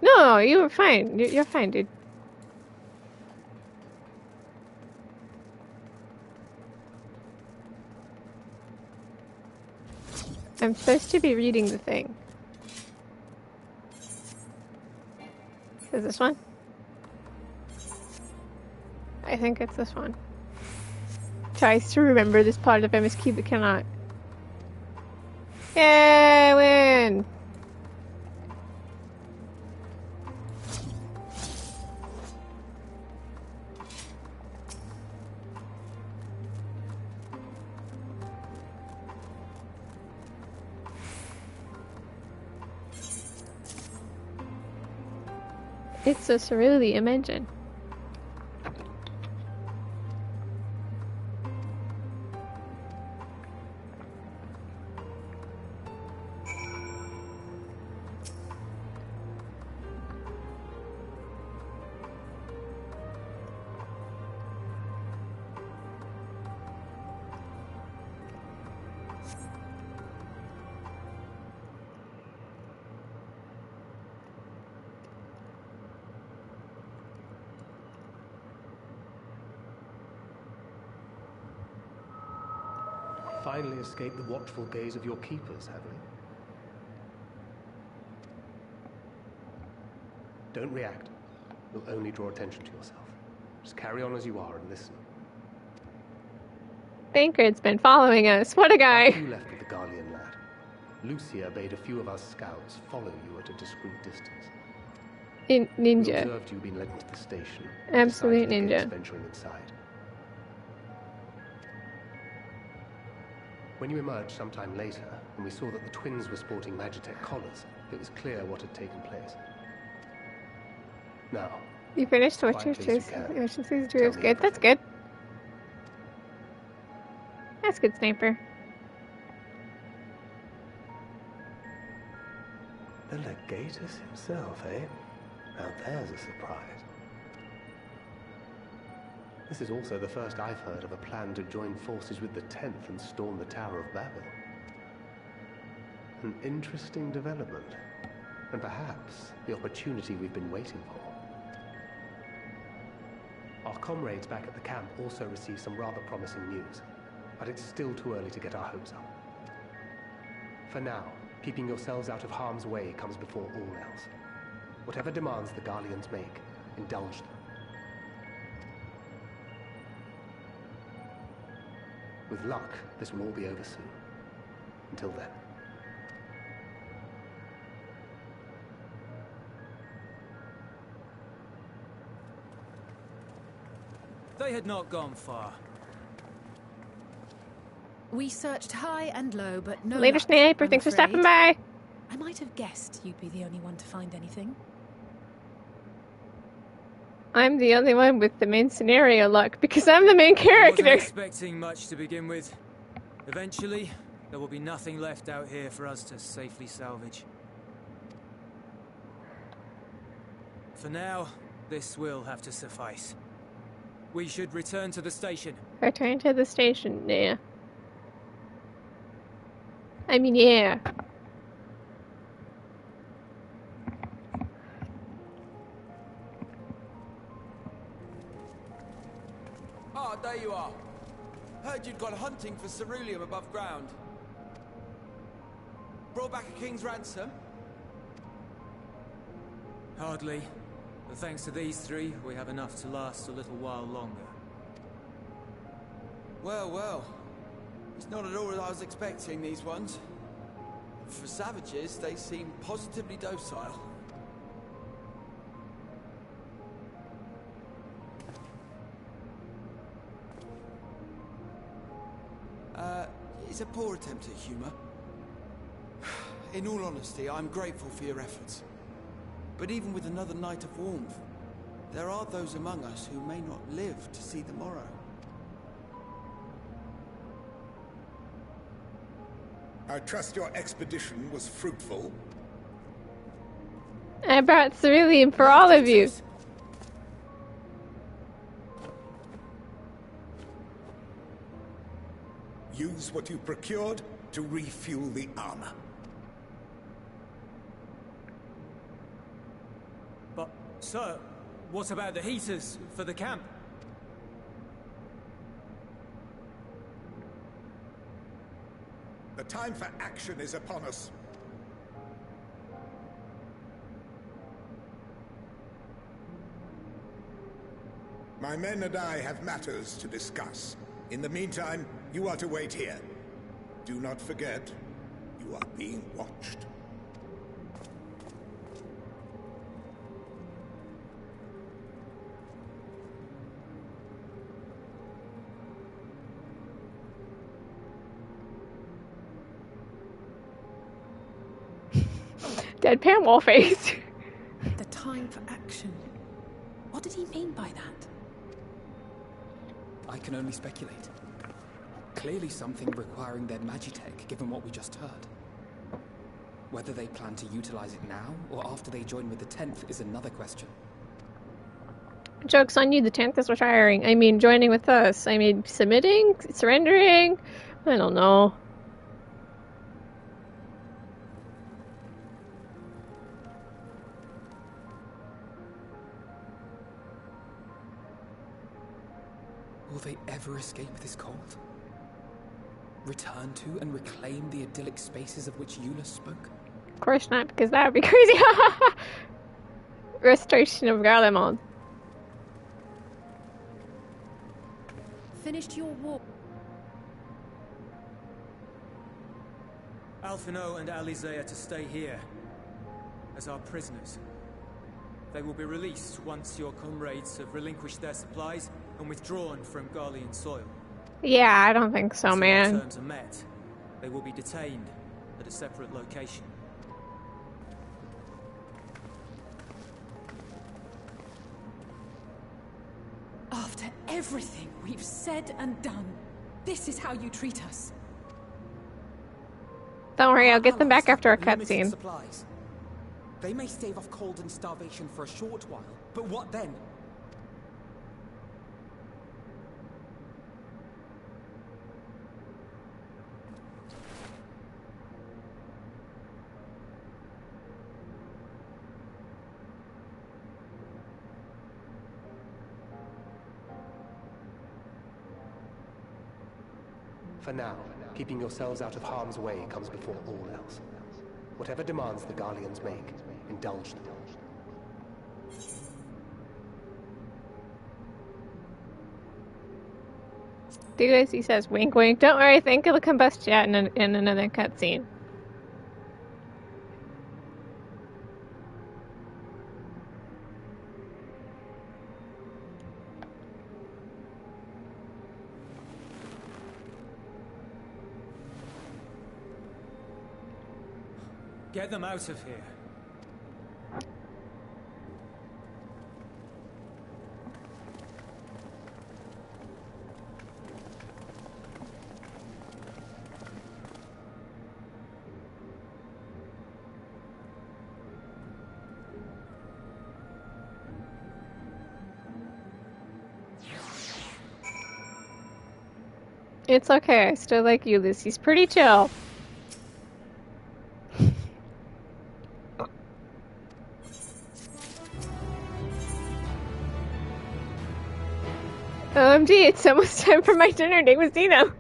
No, you were fine. You're fine, dude. I'm supposed to be reading the thing. Is this one? I think it's this one. Tries to remember this part of MSQ but cannot. Yay, win! It's a cerulean engine. Finally escaped the watchful gaze of your keepers, have we? Don't react. You'll only draw attention to yourself. Just carry on as you are and listen. Bankard's been following us. What a guy! After you left with the Guardian lad, Lucia bade a few of us scouts follow you at a discreet distance. Ninja. We observed you being led into the station. Absolute ninja. Venturing inside. When you emerged sometime later, and we saw that the twins were sporting Magitech collars, it was clear what had taken place. Now, you finished efficiency's drew. Good. That's good. That's good, sniper. The Legatus himself, eh? Now there's a surprise. This is also the first I've heard of a plan to join forces with the 10th and storm the Tower of Babel. An interesting development, and perhaps the opportunity we've been waiting for. Our comrades back at the camp also received some rather promising news, but it's still too early to get our hopes up. For now, keeping yourselves out of harm's way comes before all else. Whatever demands the Garleans make, indulge them. With luck, this will all be over soon. Until then. They had not gone far. We searched high and low, but no Later, luck, Sniper. I'm Thanks for afraid. stopping by. I might have guessed you'd be the only one to find anything. I'm the only one with the main scenario luck because I'm the main character. I wasn't expecting much to begin with. Eventually, there will be nothing left out here for us to safely salvage. For now, this will have to suffice. We should return to the station. Return to the station, yeah. I mean, yeah. Ah, there you are. Heard you'd gone hunting for ceruleum above ground. brought back a king's ransom? Hardly. But thanks to these three, we have enough to last a little while longer. Well, well. It's not at all as I was expecting, these ones. For savages, they seem positively docile. It's a poor attempt at humor. In all honesty, I'm grateful for your efforts. But even with another night of warmth, there are those among us who may not live to see the morrow. I trust your expedition was fruitful. I brought cerulean for all of you. Use what you procured to refuel the armor. But, sir, what about the heaters for the camp? The time for action is upon us. My men and I have matters to discuss. In the meantime, you are to wait here. Do not forget, you are being watched. Deadpan wall face. The time for action. What did he mean by that? I can only speculate. Clearly something requiring their magitech, given what we just heard. Whether they plan to utilize it now, or after they join with the 10th, is another question. Joke's on you, the 10th is retiring. I mean, joining with us. I mean, submitting? Surrendering? I don't know. Will they ever escape this cold? Return to and reclaim the idyllic spaces of which Eula spoke? Of course not, because that would be crazy. Restoration of Garlemald. Finished your war. Alphino and Alizé are to stay here as our prisoners. They will be released once your comrades have relinquished their supplies and withdrawn from Garlean soil. Yeah, I don't think so, Until man. our terms are met, they will be detained at a separate location. After everything we've said and done, this is how you treat us. Don't worry, I'll get them back after a Limited cutscene. supplies. They may stave off cold and starvation for a short while, but what then? For now, keeping yourselves out of harm's way comes before all else. Whatever demands the Garleans make, indulge them. Do as he says, wink wink. Don't worry, think it'll combust yet in another cutscene. Get them out of here. It's okay, I still like Ulysses. He's pretty chill. OMG, it's almost time for my dinner date with Zeno.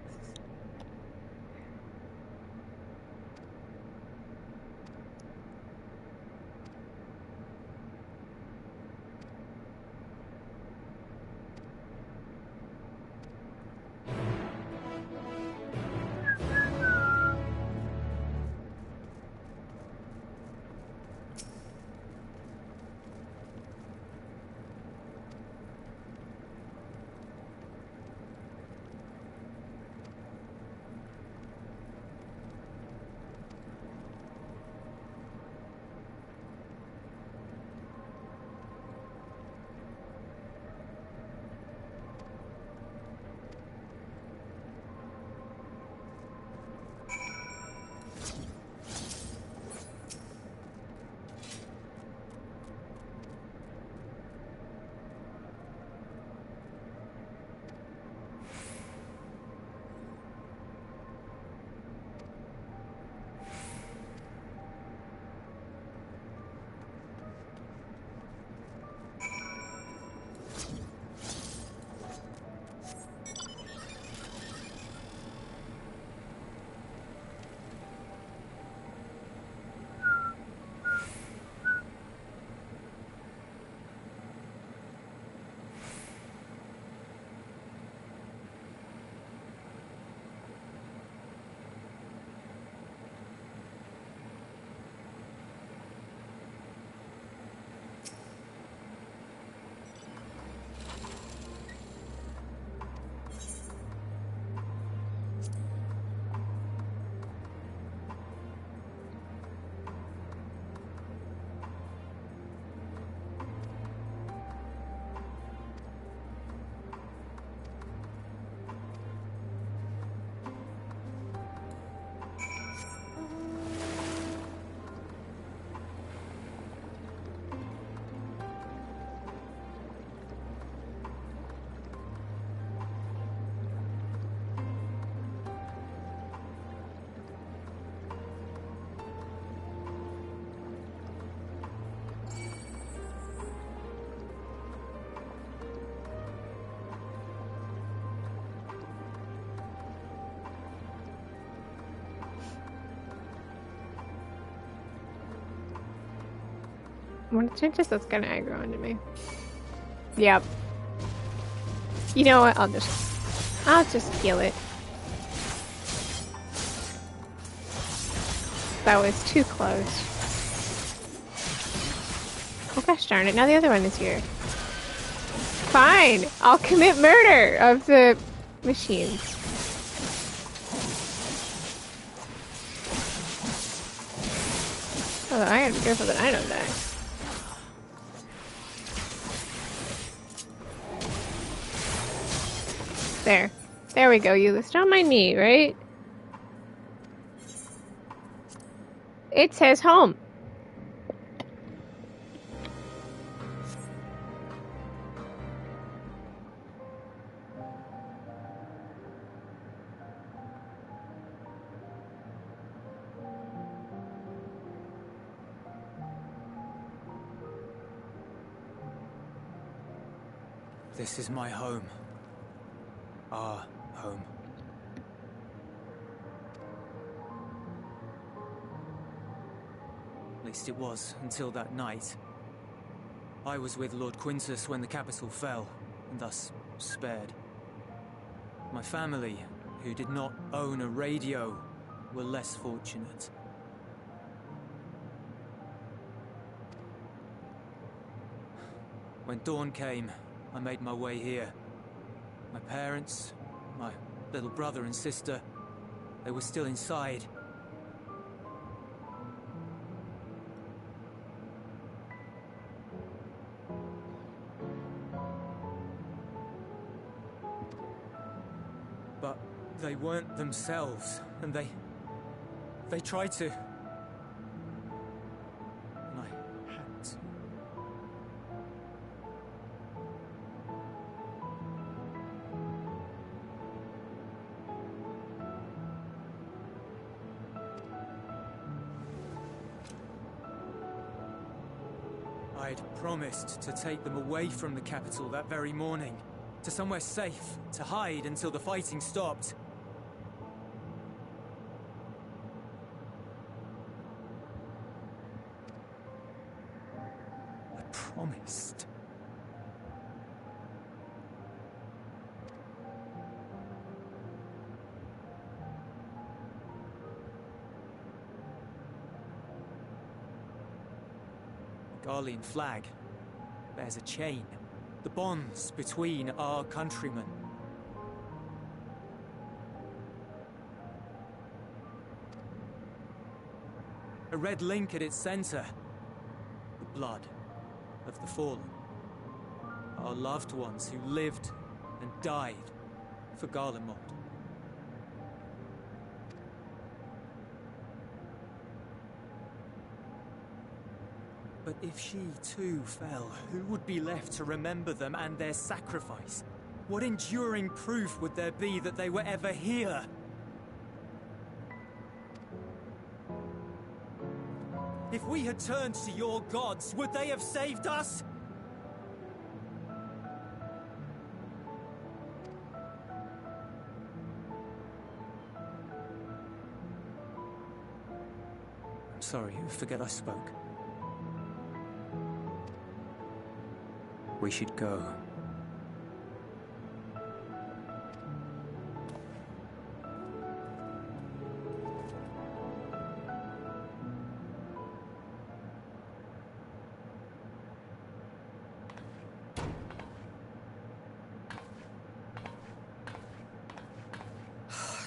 When it changes, that's gonna aggro into me. Yep. You know what? I'll just heal it. That was too close. Oh gosh darn it, now the other one is here. Fine! I'll commit murder of the machines. Oh, I gotta be careful that I don't die. There. There we go, Euless. Don't mind me, right? It says home. This is my home. Our home. At least it was, until that night. I was with Lord Quintus when the capital fell, and thus spared. My family, who did not own a radio, were less fortunate. When dawn came, I made my way here. My parents, my little brother and sister, they were still inside. But they weren't themselves, and they tried to. And I had to. I'd promised to take them away from the capital that very morning, to somewhere safe, to hide until the fighting stopped. I promised. Garlean flag bears a chain, the bonds between our countrymen. A red link at its center, the blood of the fallen. Our loved ones who lived and died for Garlemald. But if she too fell, who would be left to remember them and their sacrifice? What enduring proof would there be that they were ever here? If we had turned to your gods, would they have saved us? I'm sorry, I forget I spoke. We should go.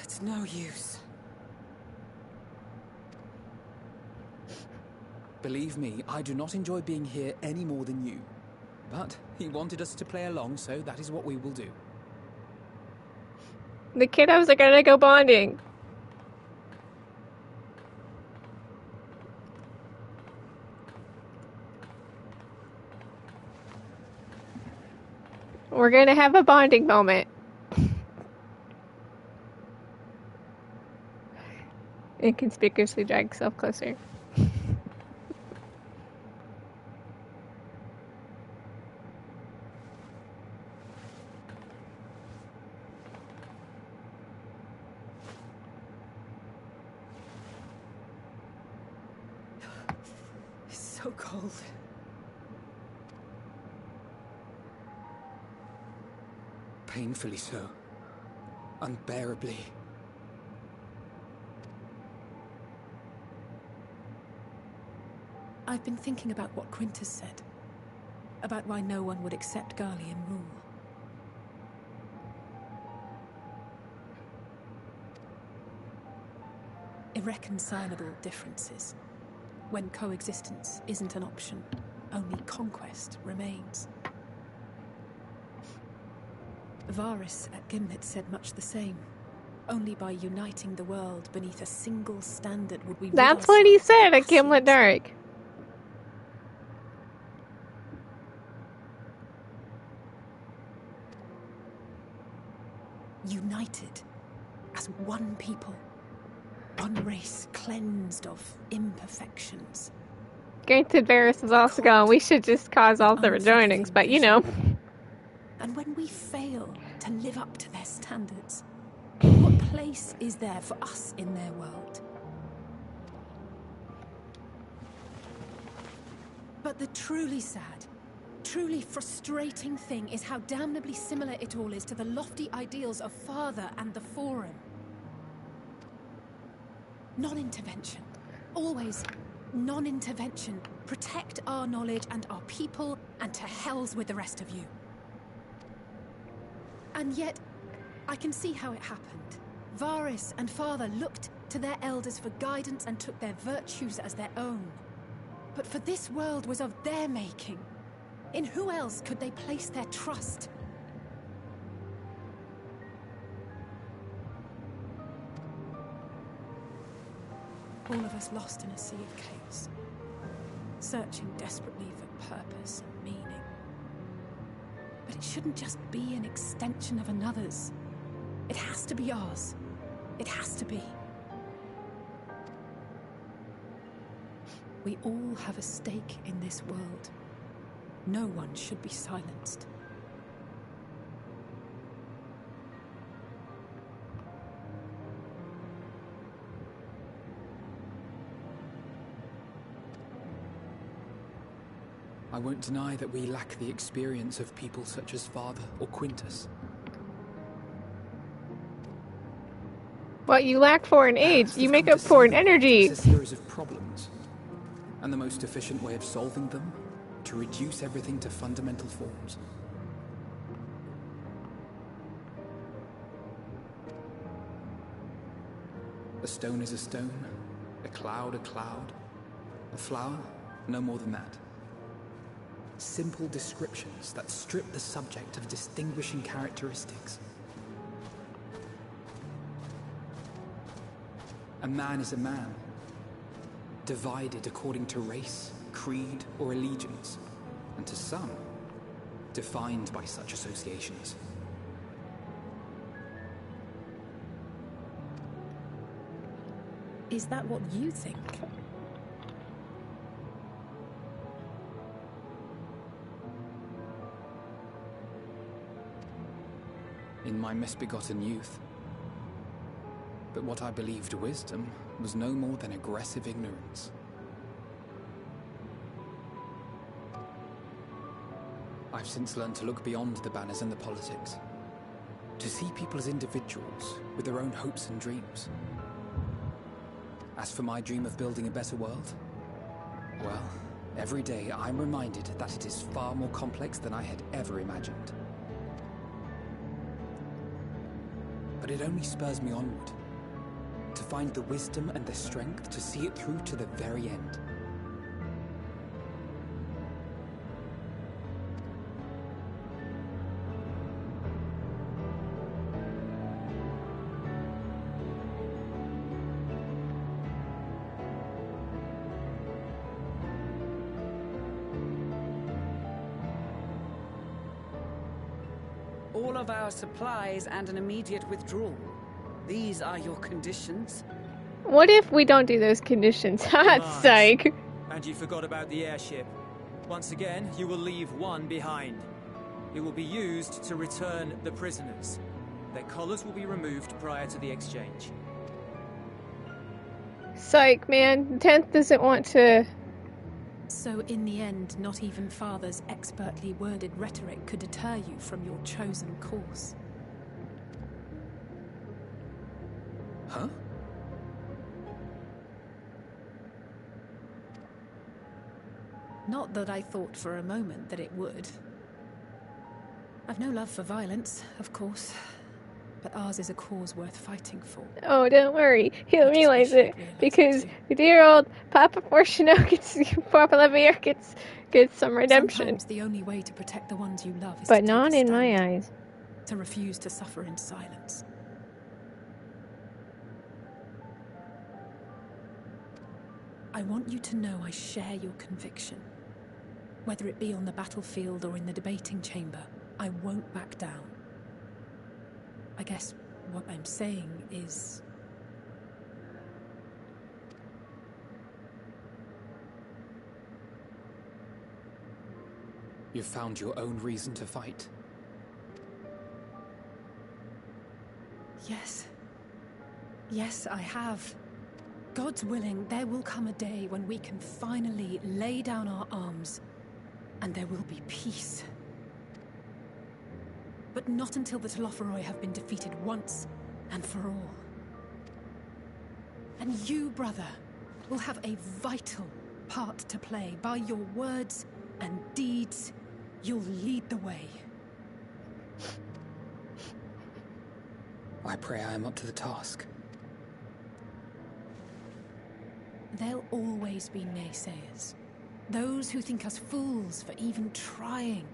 It's no use. Believe me, I do not enjoy being here any more than you. But he wanted us to play along, so that is what we will do. The kiddos are gonna go bonding. We're gonna have a bonding moment. Inconspicuously drag yourself closer. It's so cold. Painfully so. Unbearably. I've been thinking about what Quintus said. About why no one would accept Garlean rule. Irreconcilable differences. When coexistence isn't an option, only conquest remains. Varys at Gimlet said much the same. Only by uniting the world beneath a single standard would we rid That's what he ourselves of said the at Gimlet Ascians. Dark. United as one people. One race cleansed of imperfections. Granted, Varys is also gone. We should just cause all the rejoinings, but you know. And when we fail to live up to their standards, what place is there for us in their world? But the truly sad, truly frustrating thing is how damnably similar it all is to the lofty ideals of Father and the Forum. Non-intervention. Always non-intervention. Protect our knowledge and our people, and to hells with the rest of you. And yet, I can see how it happened. Varys and Father looked to their elders for guidance and took their virtues as their own. But for this world was of their making. In who else could they place their trust? All of us lost in a sea of chaos, searching desperately for purpose and meaning. But it shouldn't just be an extension of another's. It has to be ours. It has to be. We all have a stake in this world. No one should be silenced. I won't deny that we lack the experience of people such as Father or Quintus. What you lack for in age, you make up for in energy. It's a series of problems. And the most efficient way of solving them, to reduce everything to fundamental forms. A stone is a stone, a cloud, a flower, no more than that. Simple descriptions that strip the subject of distinguishing characteristics. A man is a man, divided according to race, creed, or allegiance, and to some, defined by such associations. Is that what you think? In my misbegotten youth. But what I believed wisdom was no more than aggressive ignorance. I've since learned to look beyond the banners and the politics, to see people as individuals with their own hopes and dreams. As for my dream of building a better world, well, every day I'm reminded that it is far more complex than I had ever imagined. But it only spurs me onward, to find the wisdom and the strength to see it through to the very end. All of our supplies and an immediate withdrawal. These are your conditions? What if we don't do those conditions? Hot psych. And you forgot about the airship. Once again, you will leave one behind. It will be used to return the prisoners. Their collars will be removed prior to the exchange. Psych, man. The 10th doesn't want to... So in the end, not even Father's expertly worded rhetoric could deter you from your chosen course. Huh? Not that I thought for a moment that it would. I've no love for violence, of course, but ours is a cause worth fighting for. Oh, don't worry. He'll realize it because dear old Papa Fortunato Papa Lavier gets some redemption. Sometimes the only way to protect the ones you love is But to take not a in stand, my eyes. to refuse to suffer in silence. I want you to know I share your conviction. Whether it be on the battlefield or in the debating chamber, I won't back down. I guess what I'm saying is... You've found your own reason to fight. Yes. Yes, I have. God's willing, there will come a day when we can finally lay down our arms, and there will be peace. But not until the Telophoroi have been defeated once and for all. And you, brother, will have a vital part to play. By your words and deeds, you'll lead the way. I pray I am up to the task. There'll always be naysayers. Those who think us fools for even trying.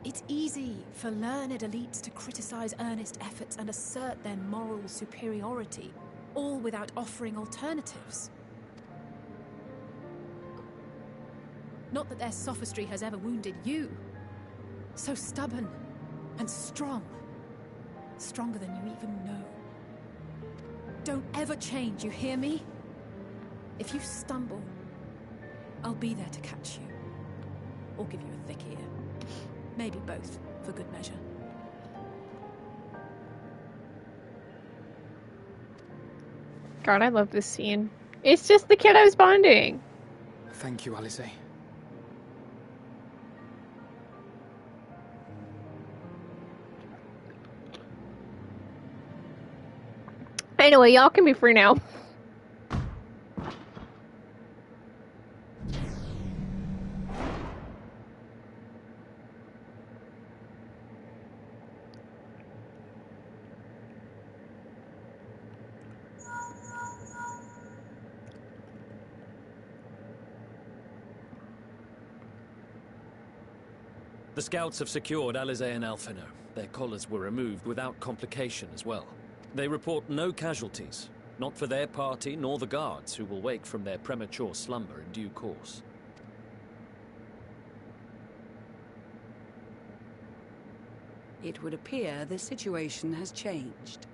It's easy for learned elites to criticize earnest efforts and assert their moral superiority, all without offering alternatives. Not that their sophistry has ever wounded you. So stubborn and strong. Stronger than you even know. Don't ever change, you hear me? If you stumble, I'll be there to catch you. Or give you a thick ear. Maybe both, for good measure. God, I love this scene. It's just the kiddos bonding. Thank you, Alice. Anyway, y'all can be free now. The scouts have secured Alizé and Alphino. Their collars were removed without complication as well. They report no casualties, not for their party nor the guards, who will wake from their premature slumber in due course. It would appear the situation has changed.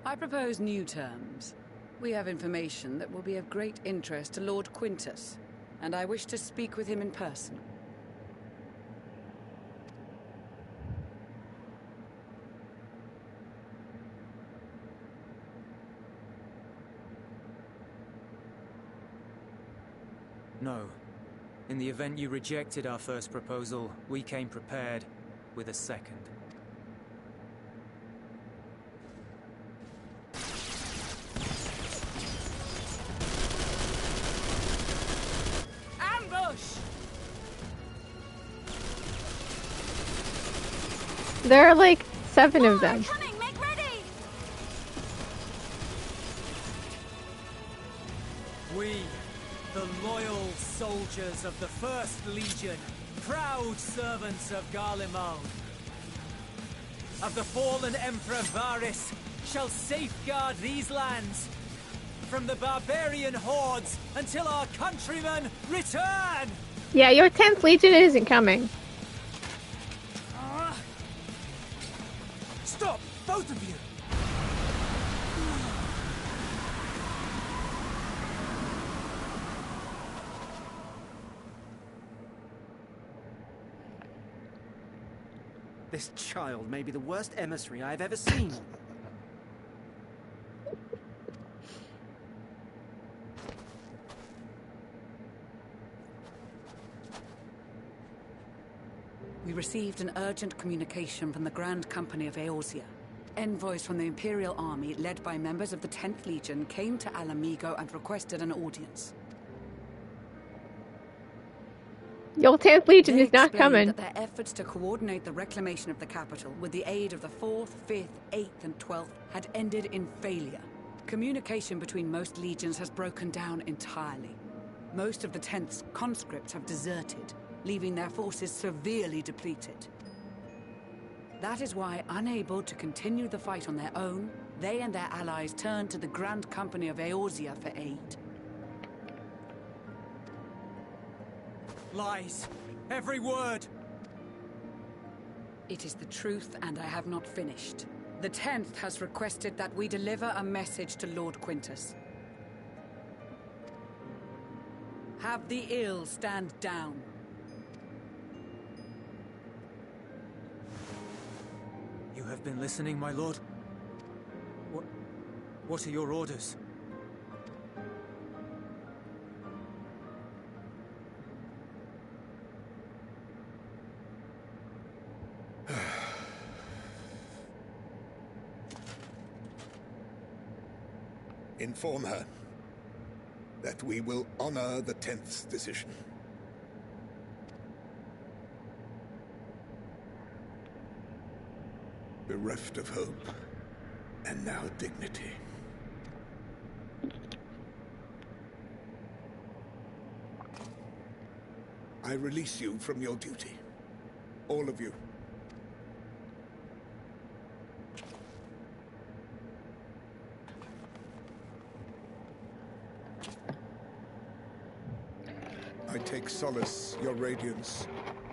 I propose new terms. We have information that will be of great interest to Lord Quintus, and I wish to speak with him in person. No. In the event you rejected our first proposal, we came prepared with a second. Ambush! There are like 7 of them. Coming, make ready! We, the loyal soldiers of the First Legion, proud servants of Garlemald, of the fallen Emperor Varys, shall safeguard these lands from the barbarian hordes until our countrymen return! Yeah, your 10th Legion isn't coming. Stop, both of you! This child may be the worst emissary I've ever seen. We received an urgent communication from the Grand Company of Eorzea. Envoys from the Imperial Army, led by members of the 10th Legion, came to Alamigo and requested an audience. Your 10th Legion They is not explained coming. that their efforts to coordinate the reclamation of the capital with the aid of the 4th, 5th, 8th, and 12th had ended in failure. Communication between most legions has broken down entirely. Most of the 10th's conscripts have deserted, leaving their forces severely depleted. That is why, unable to continue the fight on their own, they and their allies turned to the Grand Company of Eorzea for aid. Lies. Every word. It is the truth, and I have not finished. The 10th has requested that we deliver a message to Lord Quintus. Have the ill stand down. You have been listening, my lord? What are your orders? Inform her that we will honor the 10th's decision. Bereft of hope, and now dignity. I release you from your duty. All of you. I take solace, your radiance,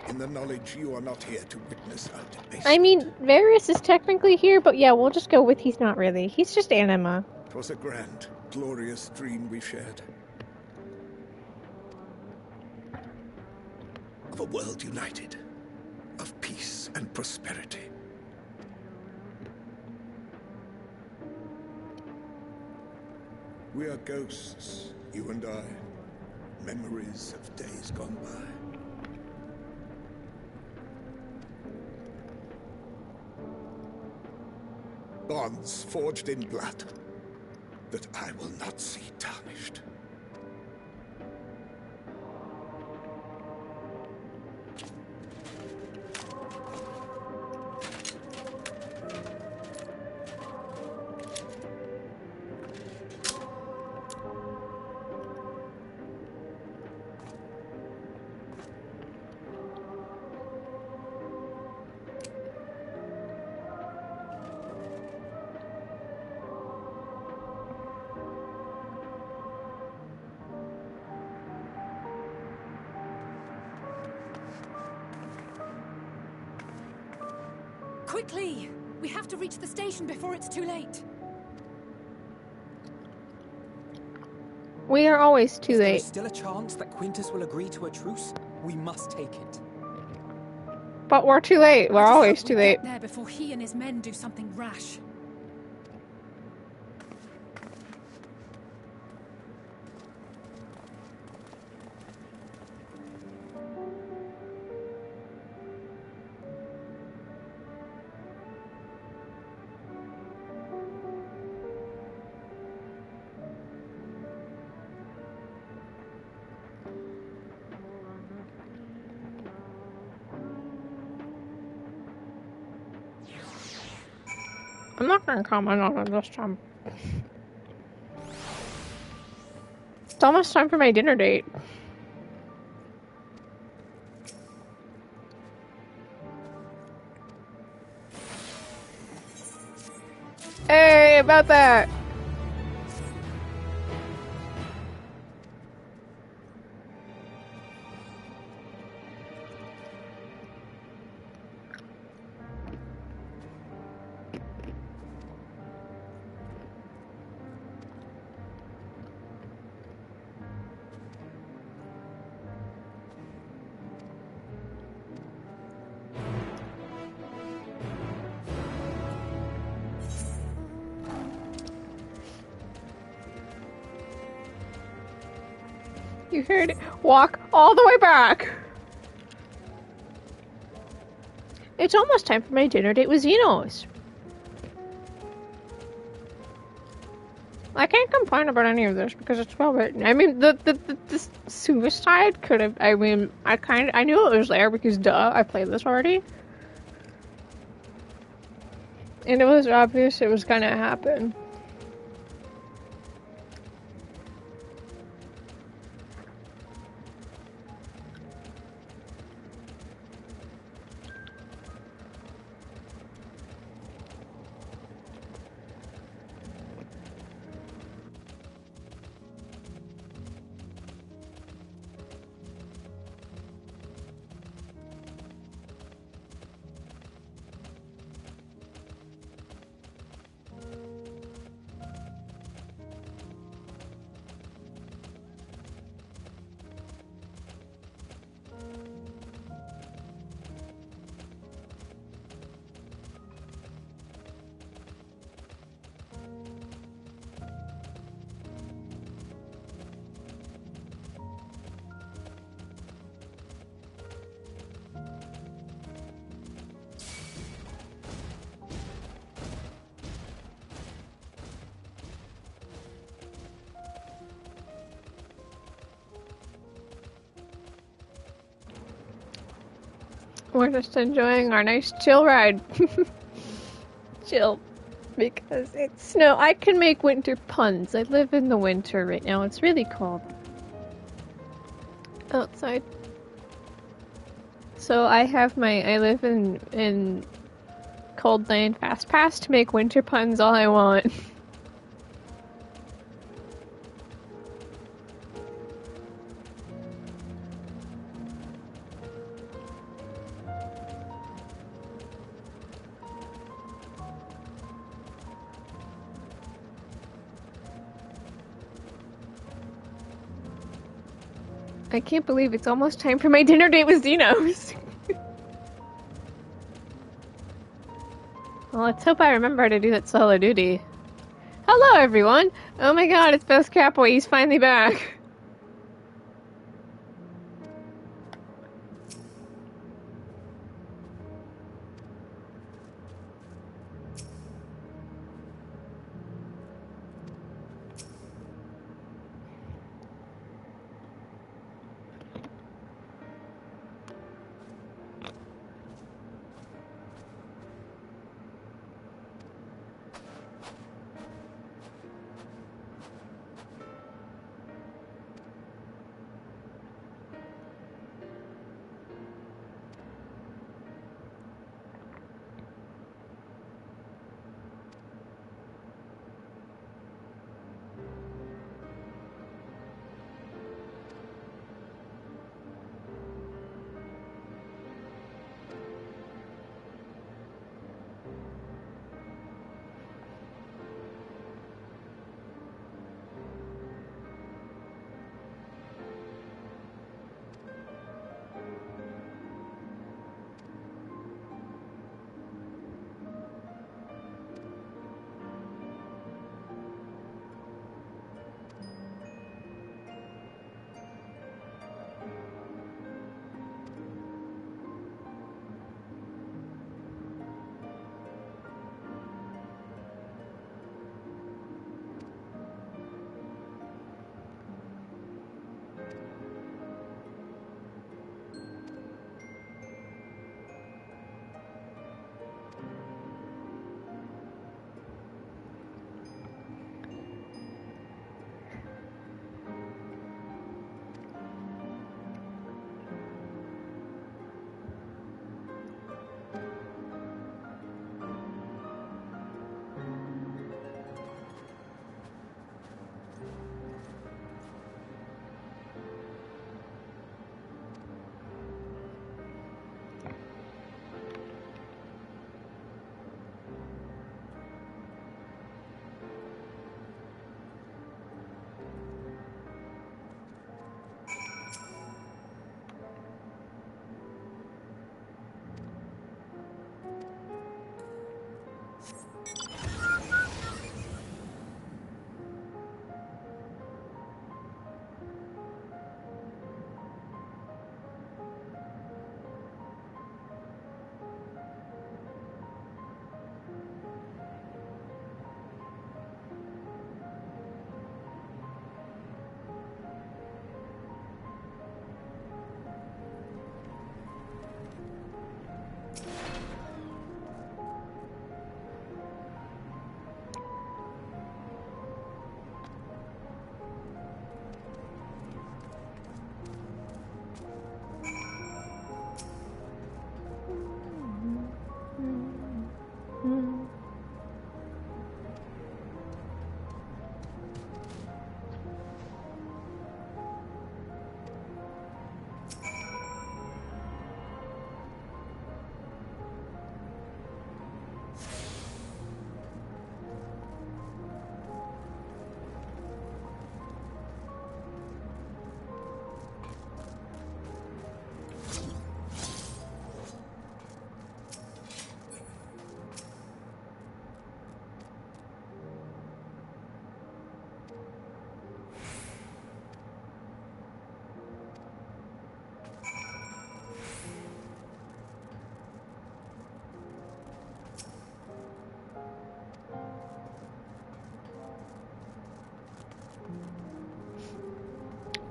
in the knowledge you are not here to witness our debasement. I mean, Various is technically here, but yeah, we'll just go with he's not really. He's just Anima. 'Twas a grand, glorious dream we shared. Of a world united, of peace and prosperity. We are ghosts, you and I. Memories of days gone by. Bonds forged in blood that I will not see tarnished. Quickly! We have to reach the station before it's too late. We are always too There late. is still a chance that Quintus will agree to a truce. We must take it. But we're too late. We're always too late. Get there before he and his men do something rash. I'm not gonna comment on it this time. It's almost time for my dinner date. Hey, about that! You heard it. Walk all the way back. It's almost time for my dinner date with Xenos. I can't complain about any of this because it's well written. I mean, the suicide could have. I mean, I knew it was there because duh, I played this already, and it was obvious it was gonna happen. We're just enjoying our nice chill ride. Chill. Because it's snow. I can make winter puns. I live in the winter right now. It's really cold outside. So I live in Cold Lane Fast Pass to make winter puns all I want. I can't believe it's almost time for my dinner date with Xenos. Well, let's hope I remember to do that solo duty. Hello, everyone! Oh my god, it's Best Catboy. He's finally back.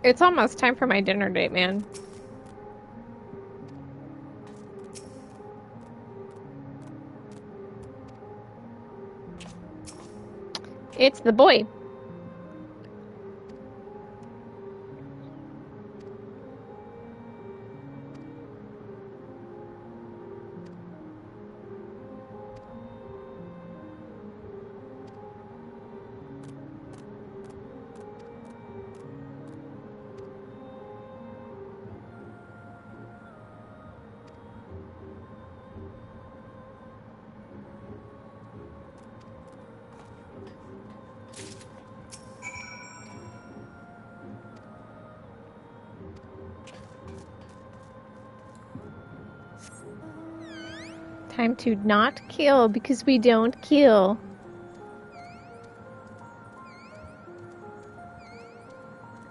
It's almost time for my dinner date, man. It's the boy. Time to not kill because we don't kill.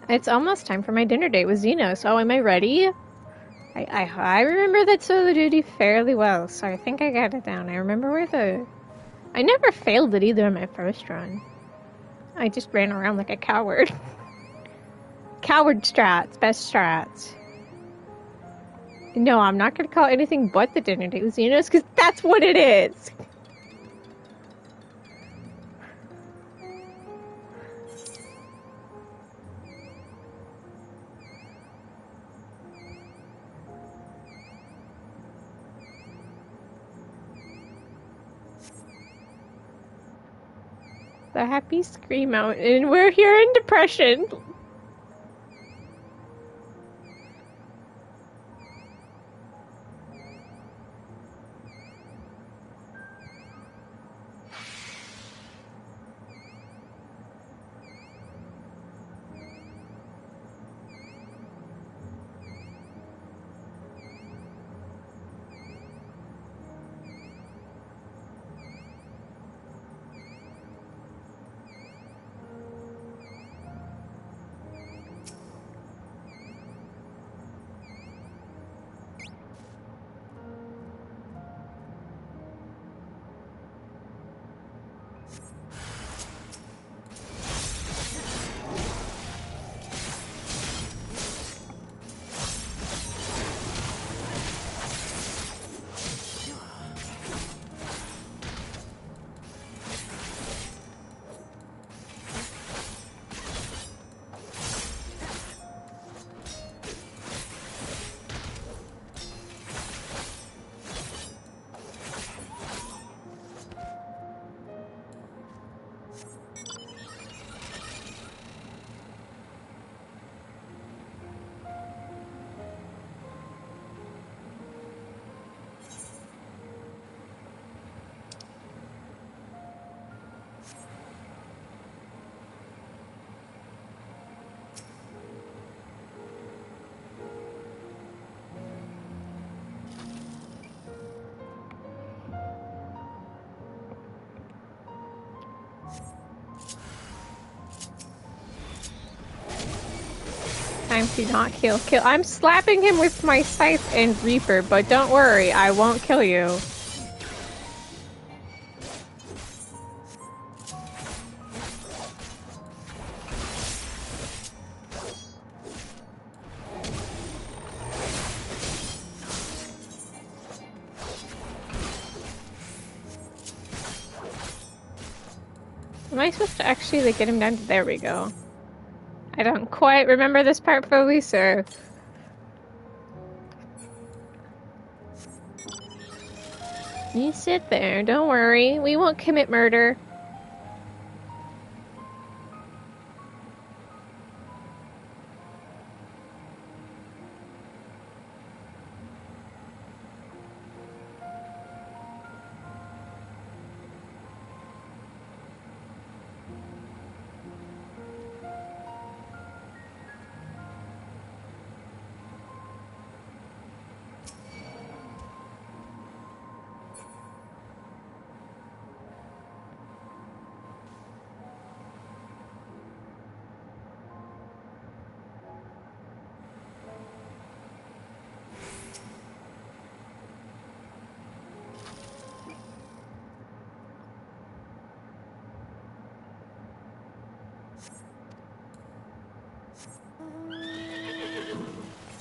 It's almost time for my dinner date with Xeno, so am I ready? I remember that solo duty fairly well, so I think I got it down. I remember where the... I never failed it either in my first run. I just ran around like a coward. Coward strats, best strats. No, I'm not gonna call it anything but the dinner date with Xenos, because that's what it is! The happy scream out, and we're here in depression. Time to not kill. I'm slapping him with my scythe and reaper, but don't worry, I won't kill you. Am I supposed to actually like, get him down? There we go. I don't quite remember this part fully, so... You sit there, don't worry. We won't commit murder.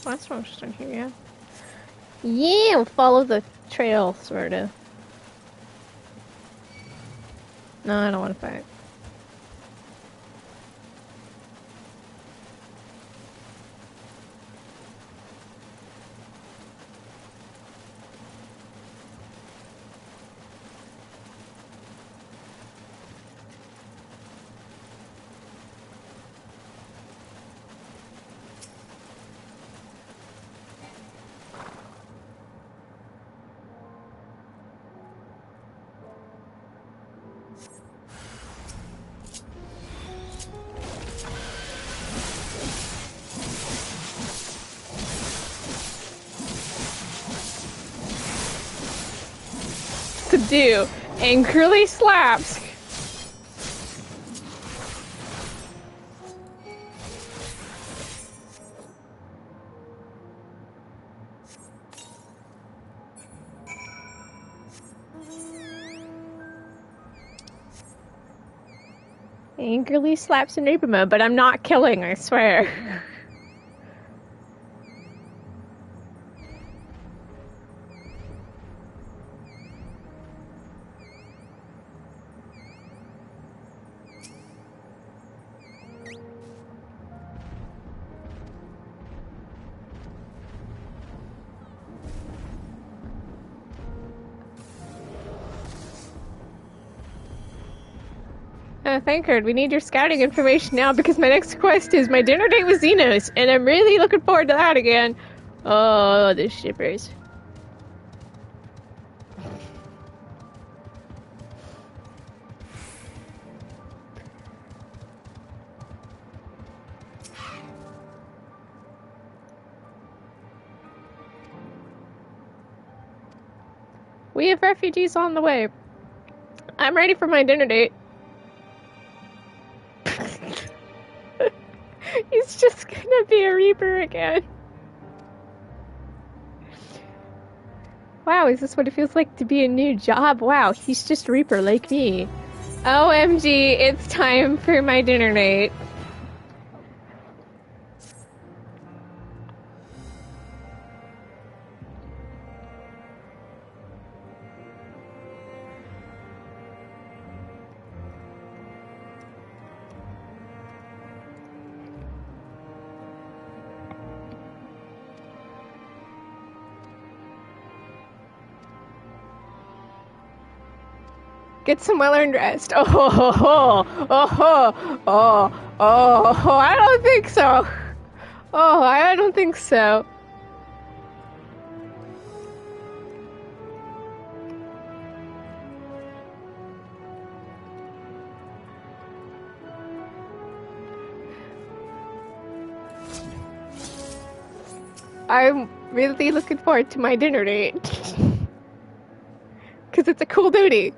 Last one was just in here, yeah. Yeah, we'll follow the trail, sorta. No, I don't want to fight. Subdue. Angrily slaps. Angrily slaps an Ibrima, but I'm not killing, I swear. Thankard, we need your scouting information now because my next quest is my dinner date with Xenos, and I'm really looking forward to that again. Oh, the shippers. We have refugees on the way. I'm ready for my dinner date. He's just gonna be a Reaper again. Wow, is this what it feels like to be a new job? Wow, he's just a Reaper like me. OMG, it's time for my dinner date. Get some well-earned rest. Oh, ho, ho, oh, I don't think so. Oh, I don't think so. I'm really looking forward to my dinner date. Because it's a cool duty.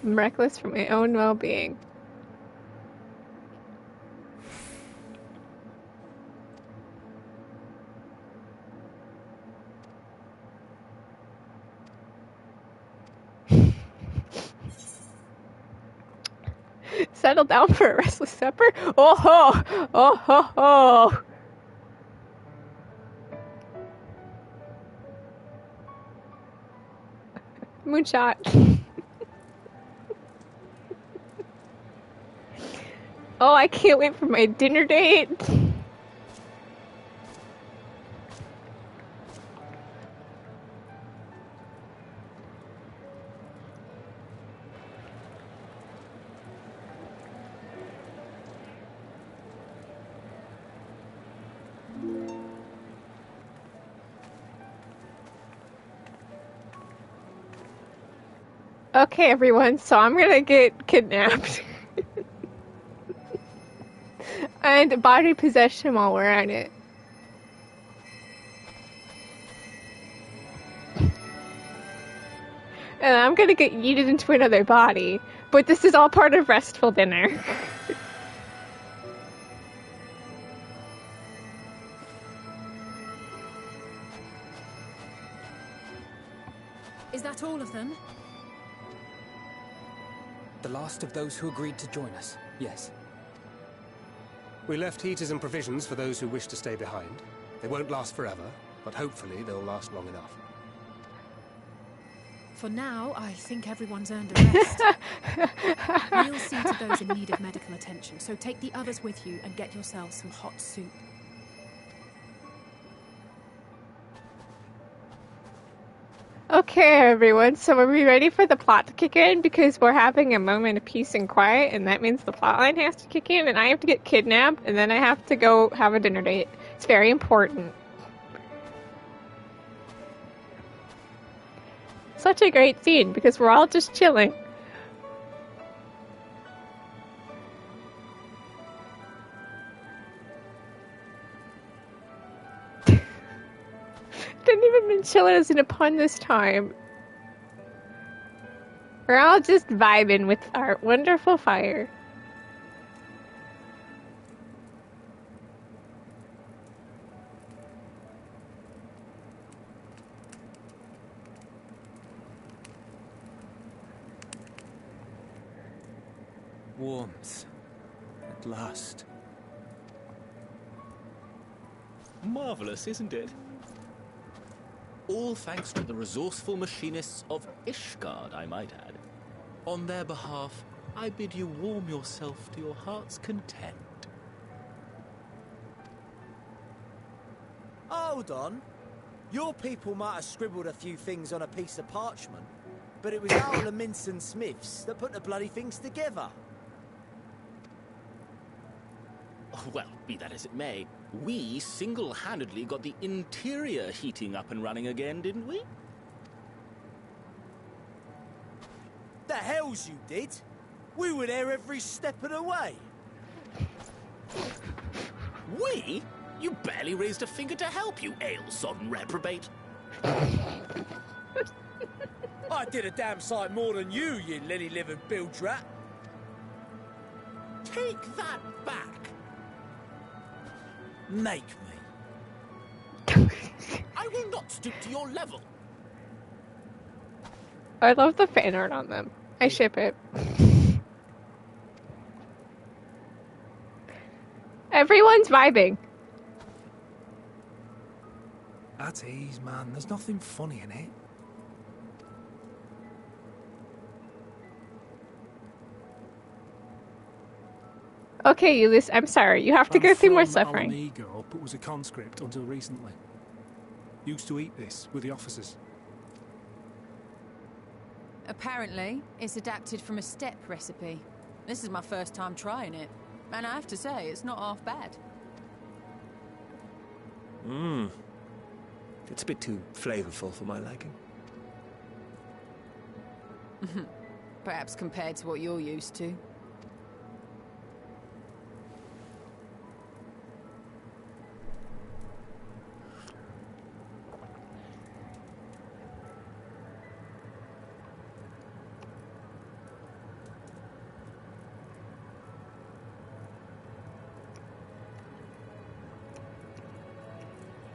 I'm reckless for my own well-being. Settle down for a restless supper? Oh ho! Oh ho ho! Moonshot. Oh, I can't wait for my dinner date. Okay, everyone, so I'm gonna get kidnapped. And body possession while we're at it. And I'm gonna get yeeted into another body. But this is all part of restful dinner. Is that all of them? The last of those who agreed to join us, yes. We left heaters and provisions for those who wish to stay behind. They won't last forever, but hopefully they'll last long enough. For now, I think everyone's earned a rest. We'll see to those in need of medical attention, so take the others with you and get yourselves some hot soup. Okay, everyone, so are we ready for the plot to kick in? Because we're having a moment of peace and quiet, and that means the plotline has to kick in, and I have to get kidnapped, and then I have to go have a dinner date. It's very important. Such a great scene, because we're all just chilling. Didn't even mean chilling as in a pun this time. We're all just vibing with our wonderful fire. Warmth. At last. Marvelous, isn't it? All thanks to the resourceful machinists of Ishgard, I might add. On their behalf, I bid you warm yourself to your heart's content. Hold on. Your people might have scribbled a few things on a piece of parchment, but it was our Minson Smiths that put the bloody things together. Well, be that as it may, we single-handedly got the interior heating up and running again, didn't we? The hells you did! We were there every step of the way. We? You barely raised a finger to help, you ale-sodden reprobate. I did a damn sight more than you, you lily-livered bilge rat. Take that back. Make me. I will not stoop to your level. I love the fan art on them. I ship it. Everyone's vibing. At ease, man. There's nothing funny in it. Okay, Ulysses, I'm sorry. You have to go through more suffering. Amigo, but was a conscript until recently. Used to eat this with the officers. Apparently, it's adapted from a steppe recipe. This is my first time trying it, and I have to say, it's not half bad. It's a bit too flavorful for my liking. Perhaps compared to what you're used to.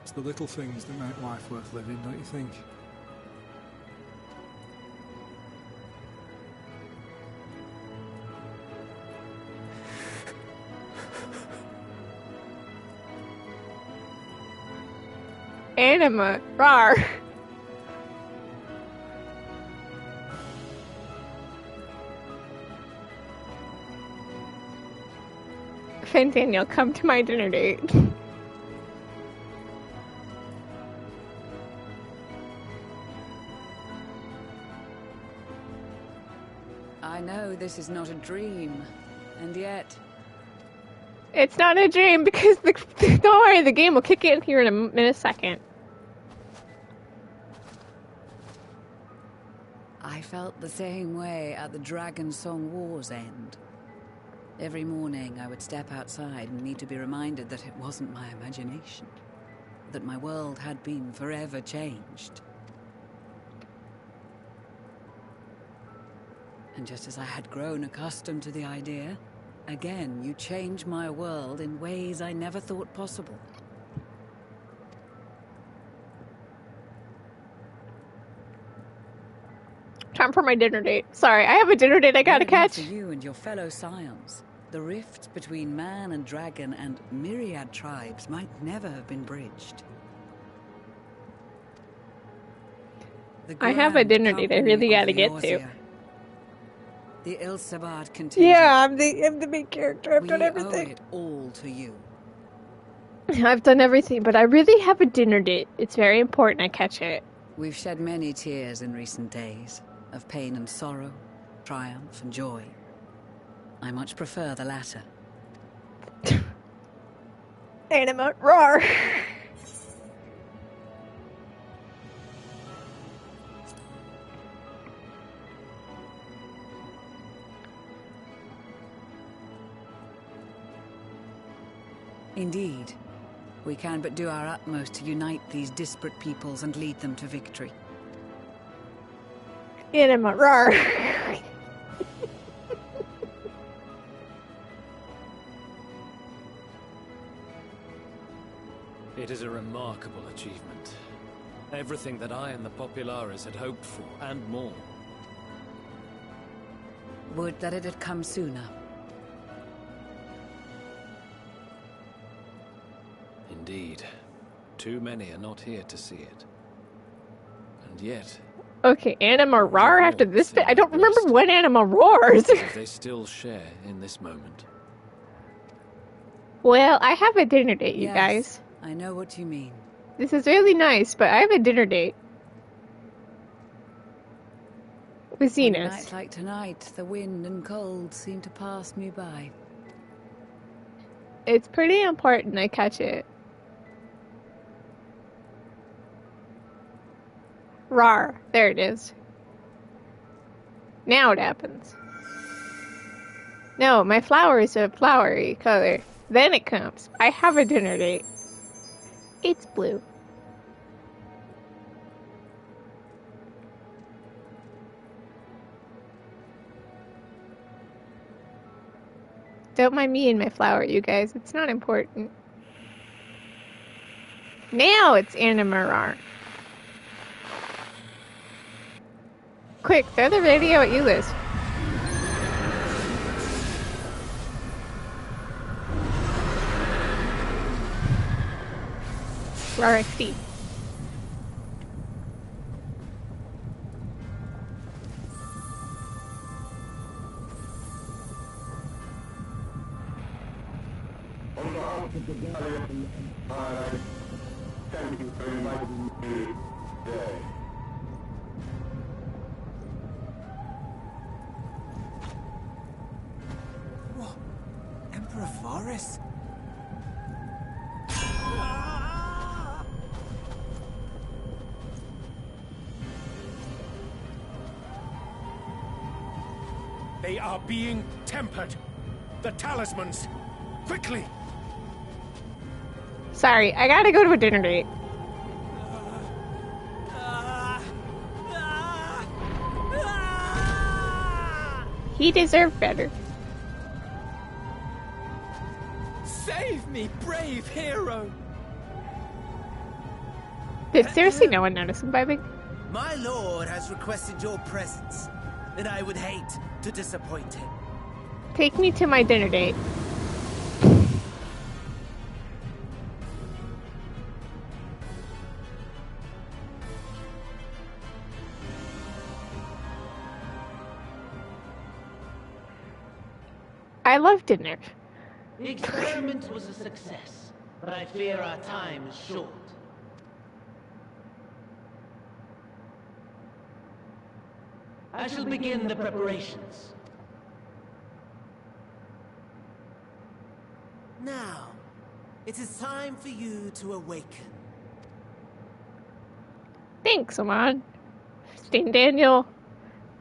It's the little things that make life worth living, don't you think? Anima. Rar. Daniel, come to my dinner date. I know this is not a dream, and yet... It's not a dream because don't worry, the game will kick in here in a second. I felt the same way at the Dragon Song War's end. Every morning I would step outside and need to be reminded that it wasn't my imagination, that my world had been forever changed. And just as I had grown accustomed to the idea, again you change my world in ways I never thought possible. Time for my dinner date. Sorry, I have a dinner date I gotta catch. For you and your fellow scions. The rift between man and dragon and myriad tribes might never have been bridged. I have a dinner date I really gotta get to. The Ilsabard contingent. Yeah, I'm the main character. I've done everything. We owe it all to you. I've done everything, but I really have a dinner date. It's very important I catch it. We've shed many tears in recent days, of pain and sorrow, triumph and joy. I much prefer the latter. Anima, roar! Indeed. We can but do our utmost to unite these disparate peoples and lead them to victory. Anima, roar! It is a remarkable achievement. Everything that I and the Populares had hoped for, and more. Would that it had come sooner. Indeed. Too many are not here to see it. And yet... Okay, Anima roar after this bit? I don't remember when Anima roars! they still share in this moment. Well, I have a dinner date, you guys. I know what you mean. This is really nice, but I have a dinner date. With Zenas. On a night like tonight, the wind and cold seem to pass me by. It's pretty important I catch it. Rar. There it is. Now it happens. No, my flower is a flowery color. Then it comes. I have a dinner date. It's blue. Don't mind me and my flower, you guys. It's not important. Now it's Animarar. Quick, throw the radio at Euless. RXD. On behalf of the Valiant Empire, thank you for inviting me today. What? Emperor Varys? They are being tempered. The talismans. Quickly! Sorry, I gotta go to a dinner date. He deserved better. Save me, brave hero! Did seriously no one notice him vibing? My lord has requested your presence, and I would hate to disappoint him. Take me to my dinner date. I love dinner. The experiment was a success, but I fear our time is short. I shall begin the preparations. Now, it is time for you to awaken. Thanks, Amon. Stain Daniel.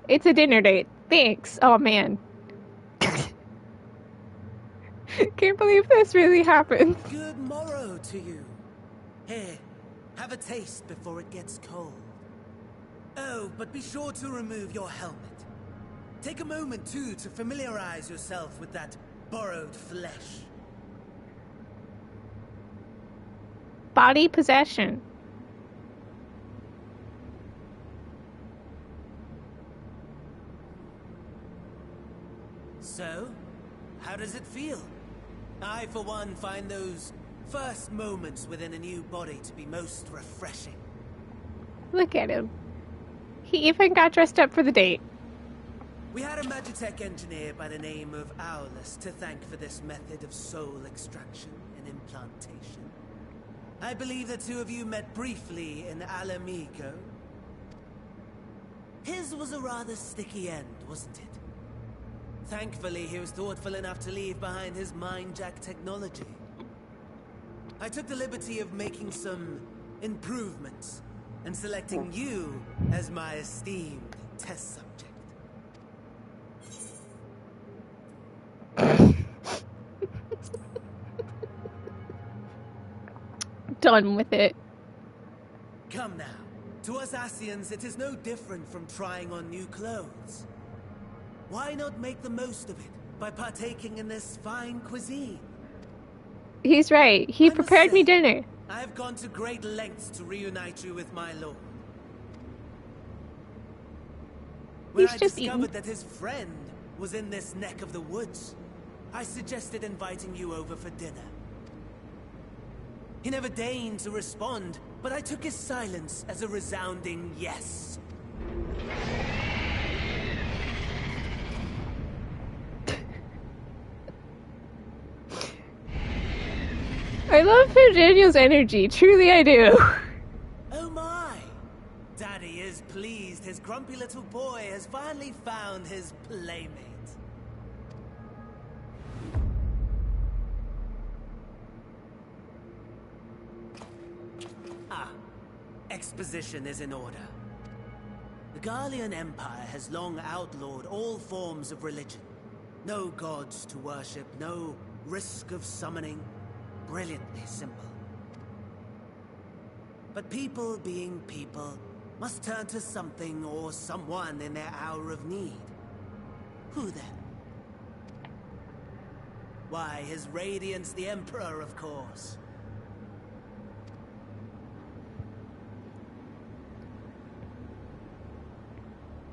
It's a dinner date. Thanks. Oh, man. Can't believe this really happened. Good morrow to you. Here, have a taste before it gets cold. Oh, but be sure to remove your helmet. Take a moment, too, to familiarize yourself with that borrowed flesh. Body possession. So, How does it feel? I, for one, find those first moments within a new body to be most refreshing. Look at him. He even got dressed up for the date. We had a Magitech engineer by the name of Owlus to thank for this method of soul extraction and implantation. I believe the two of you met briefly in Alamigo. His was a rather sticky end, wasn't it? Thankfully, he was thoughtful enough to leave behind his mind-jack technology. I took the liberty of making some improvements and selecting you as my esteemed test subject. Done with it. Come now. To us Asians, it is no different from trying on new clothes. Why not make the most of it by partaking in this fine cuisine? He's right. He prepared me dinner. I have gone to great lengths to reunite you with my lord. When I discovered that his friend was in this neck of the woods, I suggested inviting you over for dinner. He never deigned to respond, but I took his silence as a resounding yes. I love Daniel's energy. Truly, I do. Oh my! Daddy is pleased his grumpy little boy has finally found his playmate. Exposition is in order. The Garlean Empire has long outlawed all forms of religion. No gods to worship, no risk of summoning. Brilliantly simple. But people being people must turn to something or someone in their hour of need. Who then? Why, His Radiance the Emperor, of course.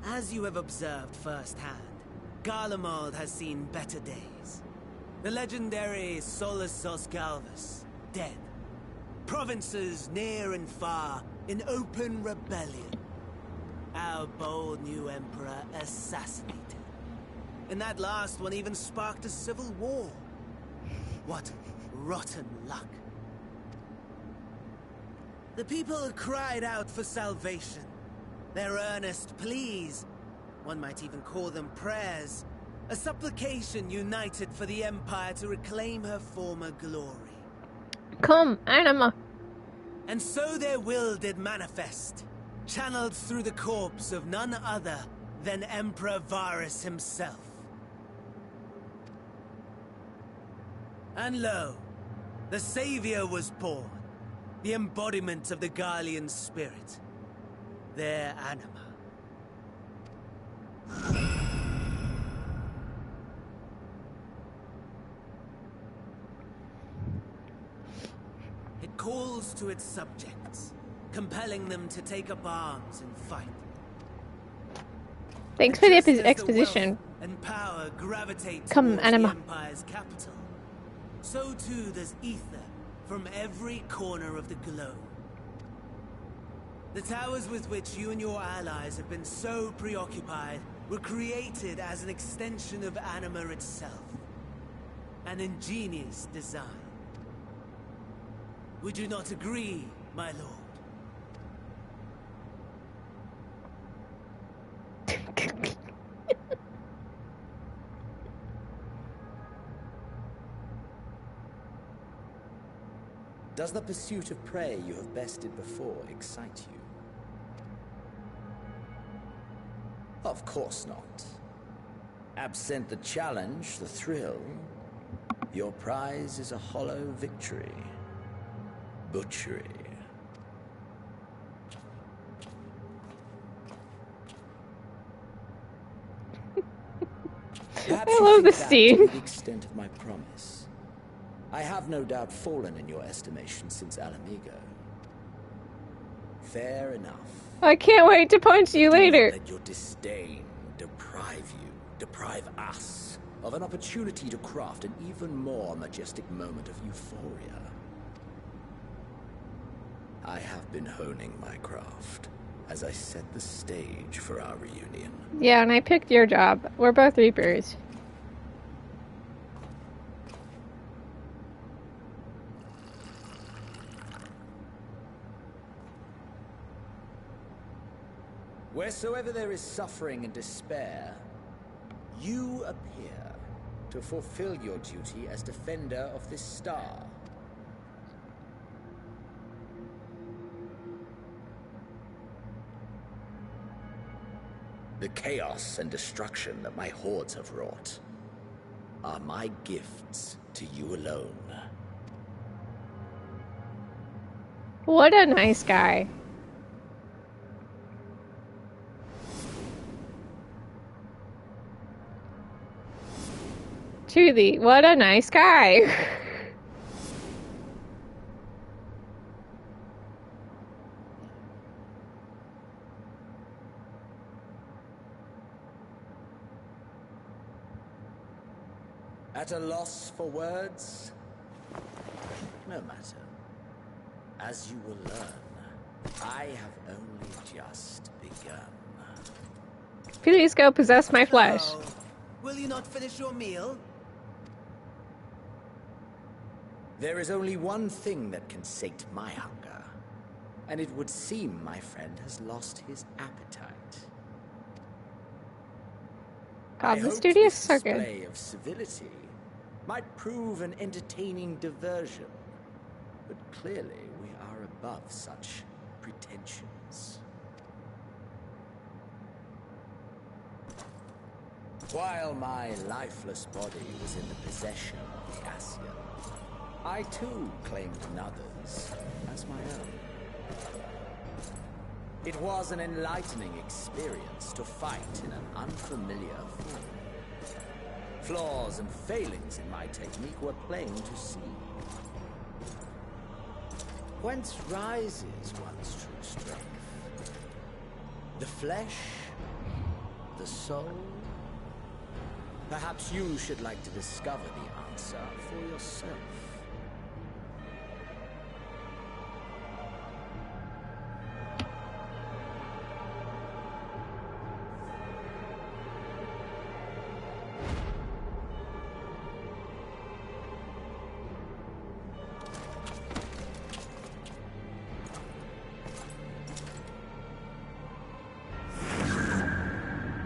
As you have observed firsthand, Garlemald has seen better days. The legendary Solus Galvus, dead. Provinces near and far in open rebellion. Our bold new emperor assassinated. And that last one even sparked a civil war. What rotten luck. The people cried out for salvation. Their earnest pleas, one might even call them prayers, a supplication united for the Empire to reclaim her former glory. Come, Anima. And so their will did manifest, channeled through the corpse of none other than Emperor Varus himself. And lo, the Savior was born, the embodiment of the Garlean spirit. Their anima. It calls to its subjects, compelling them to take up arms and fight. Thanks for the exposition. And power gravitate Come, towards Anima. the Empire's capital. So too does ether from every corner of the globe. The towers with which you and your allies have been so preoccupied were created as an extension of Anima itself. An ingenious design. Would you not agree, my lord? Does the pursuit of prey you have bested before excite you? Of course not. Absent the challenge, the thrill, your prize is a hollow victory. Butchery. I love this scene. To the extent of my promise. I have no doubt fallen in your estimation since Alamigo. Fair enough. I can't wait to punch you later. Let your disdain deprive us of an opportunity to craft an even more majestic moment of euphoria. I have been honing my craft as I set the stage for our reunion. Yeah, and I picked your job. We're both Reapers. Wheresoever there is suffering and despair, you appear to fulfill your duty as defender of this star. The chaos and destruction that my hordes have wrought are my gifts to you alone. What a nice guy. Truly, what a nice guy. At a loss for words? No matter. As you will learn, I have only just begun. Please go possess my flesh. Oh, will you not finish your meal? There is only one thing that can sate my hunger, and it would seem my friend has lost his appetite. God, I the hoped studio is this so good. display of civility might prove an entertaining diversion, but clearly we are above such pretensions. While my lifeless body was in the possession of the Ascian, I too claimed another's as my own. It was an enlightening experience to fight in an unfamiliar form. Flaws and failings in my technique were plain to see. Whence rises one's true strength? The flesh? The soul? Perhaps you should like to discover the answer for yourself.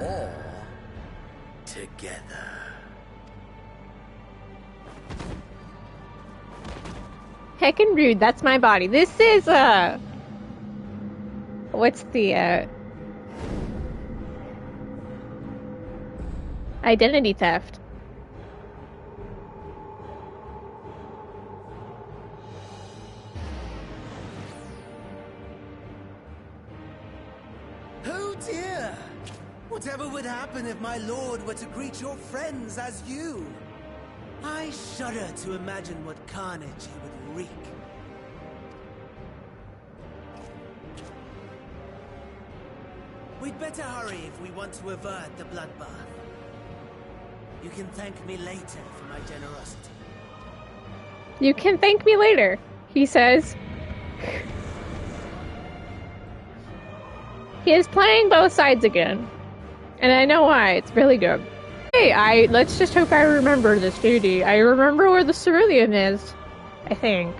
Or together. Heckin' rude, that's my body. This is, what's the, identity theft. Oh dear! Whatever would happen if my lord were to greet your friends as you? I shudder to imagine what carnage he would wreak. We'd better hurry if we want to avert the bloodbath. You can thank me later for my generosity. You can thank me later, he says. He is playing both sides again. And I know why, it's really good. Hey, let's just hope I remember this duty. I remember where the cerulean is, I think.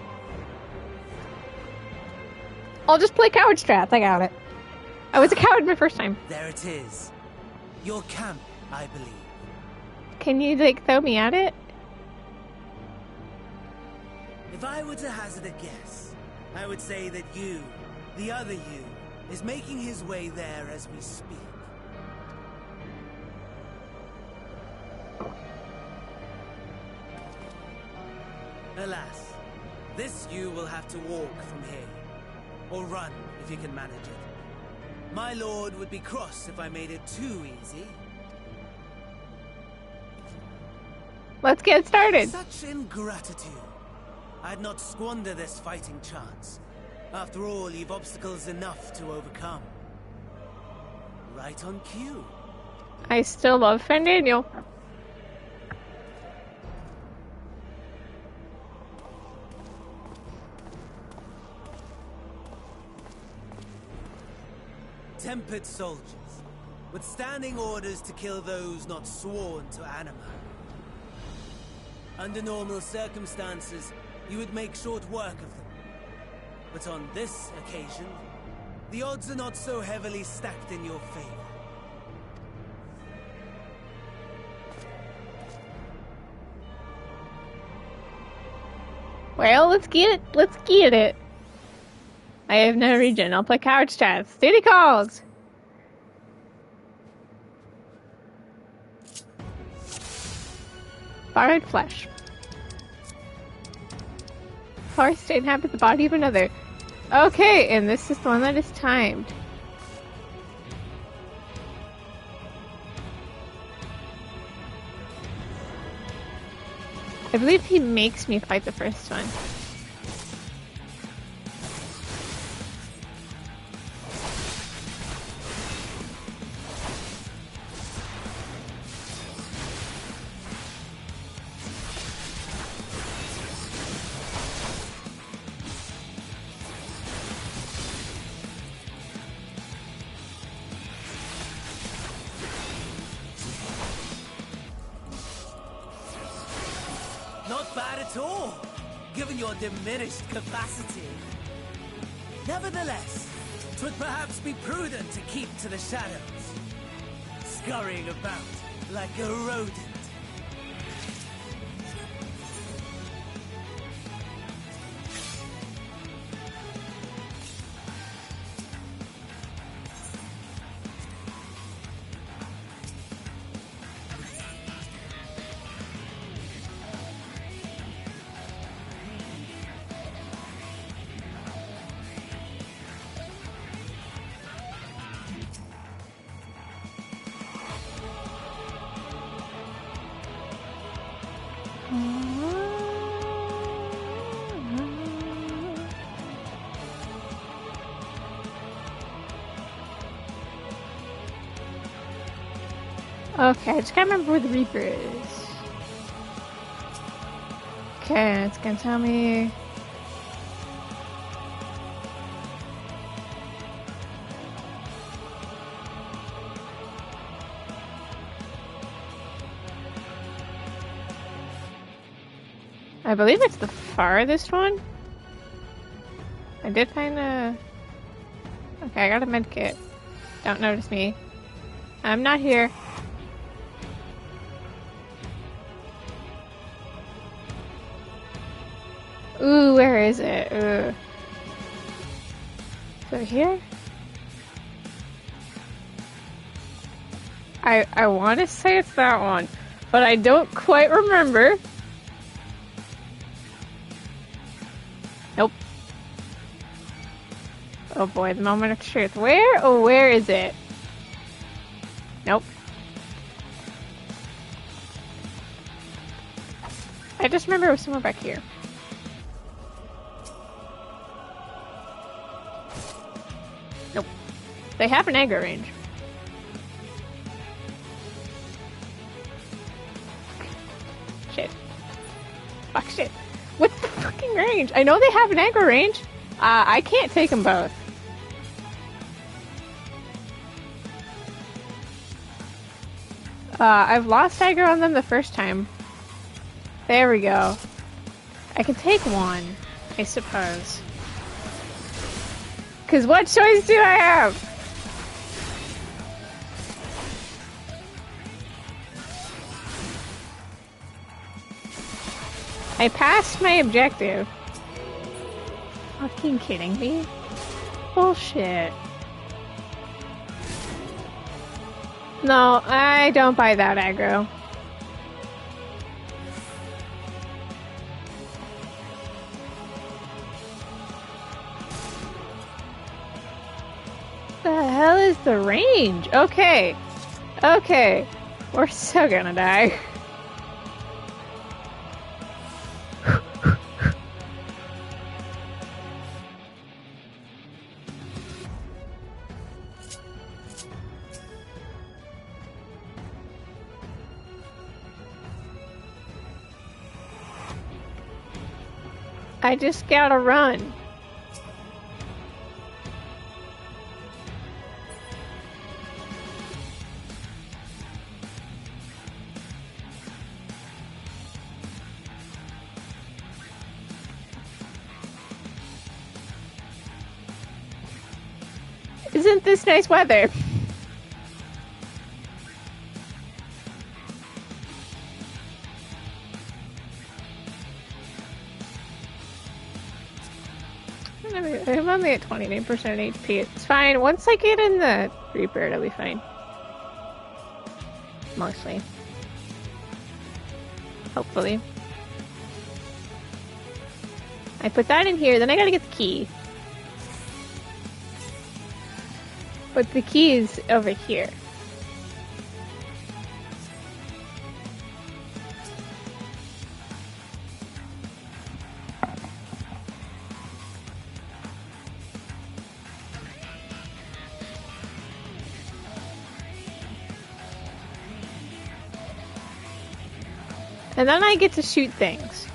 I'll just play Coward Strats, I got it. I was a coward my first time. There it is. Your camp, I believe. Can you, like, throw me at it? If I were to hazard a guess, I would say that you, the other you, is making his way there as we speak. Alas, this you will have to walk from here. Or run, if you can manage it. My lord would be cross if I made it too easy. Let's get started. Such ingratitude. I'd not squander this fighting chance. After all, you've obstacles enough to overcome. Right on cue. I still love Fendaniel. tempered soldiers, withstanding orders to kill those not sworn to anima. Under normal circumstances, you would make short work of them. But on this occasion, the odds are not so heavily stacked in your favor. Well, let's get it. Let's get it. I have no region. I'll play couch chat. City calls. Borrowed flesh. Forest to inhabit the body of another. Okay, and this is the one that is timed. I believe he makes me fight the first one. Not bad at all, given your diminished capacity. Nevertheless, 'twould perhaps be prudent to keep to the shadows, scurrying about like a rodent. Okay, I just can't remember where the Reaper is. Okay, it's gonna tell me. I believe it's the farthest one. I did find a. Okay, I got a med kit. Don't notice me. I'm not here. Ooh, where is it? Ooh. So here? I want to say it's that one, but I don't quite remember. Nope. Oh boy, the moment of truth. Where? Oh, where is it? Nope. I just remember it was somewhere back here. Nope. They have an aggro range. Shit. Fuck shit. What's the fucking range? I know they have an aggro range. I can't take them both. I've lost aggro on them the first time. There we go. I can take one, I suppose. Cause what choice do I have? I passed my objective. Fucking kidding me? Bullshit. No, I don't buy that aggro. The hell is the range? Okay. Okay. We're so gonna die. I just gotta run. want this nice weather. I'm only at 29% HP. It's fine. Once I get in the Reaper, it'll be fine. Mostly. Hopefully. I put that in here, then I gotta get the key. But the key is over here. And then I get to shoot things.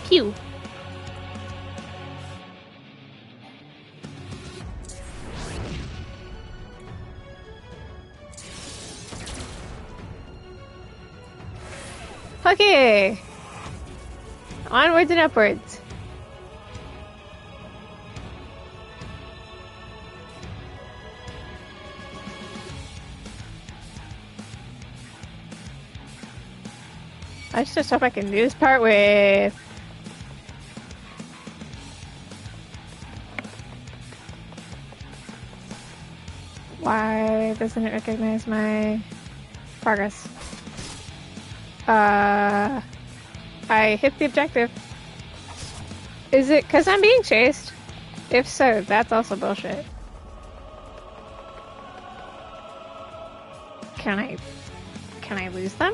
Pew. Okay. Onwards and upwards. I just hope I can do this part with... Why doesn't it recognize my progress? I hit the objective. Is it because I'm being chased? If so, that's also bullshit. Can I lose them?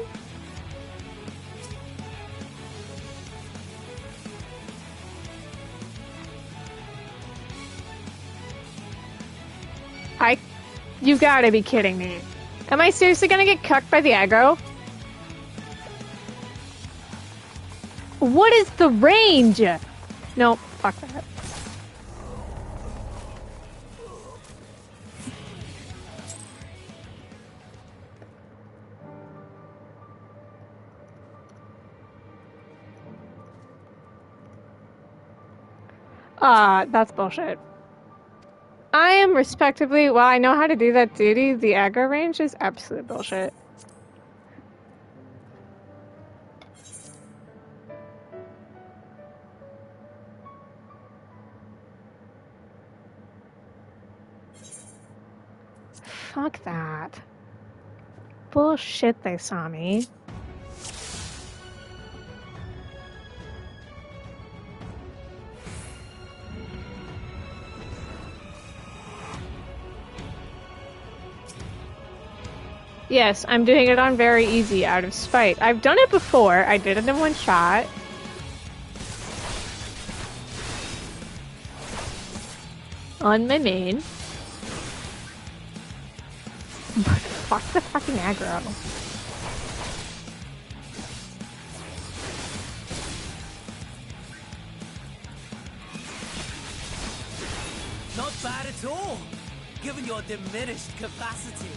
You gotta be kidding me. Am I seriously gonna get cucked by the aggro? What is the range? Nope, fuck that. That's bullshit. I am respectively, while I know how to do that duty, the aggro range is absolute bullshit. Fuck that. Bullshit, they saw me. Yes, I'm doing it on very easy out of spite. I've done it before. I did it in one shot. On my main. But fuck the fucking aggro. Not bad at all, given your diminished capacity.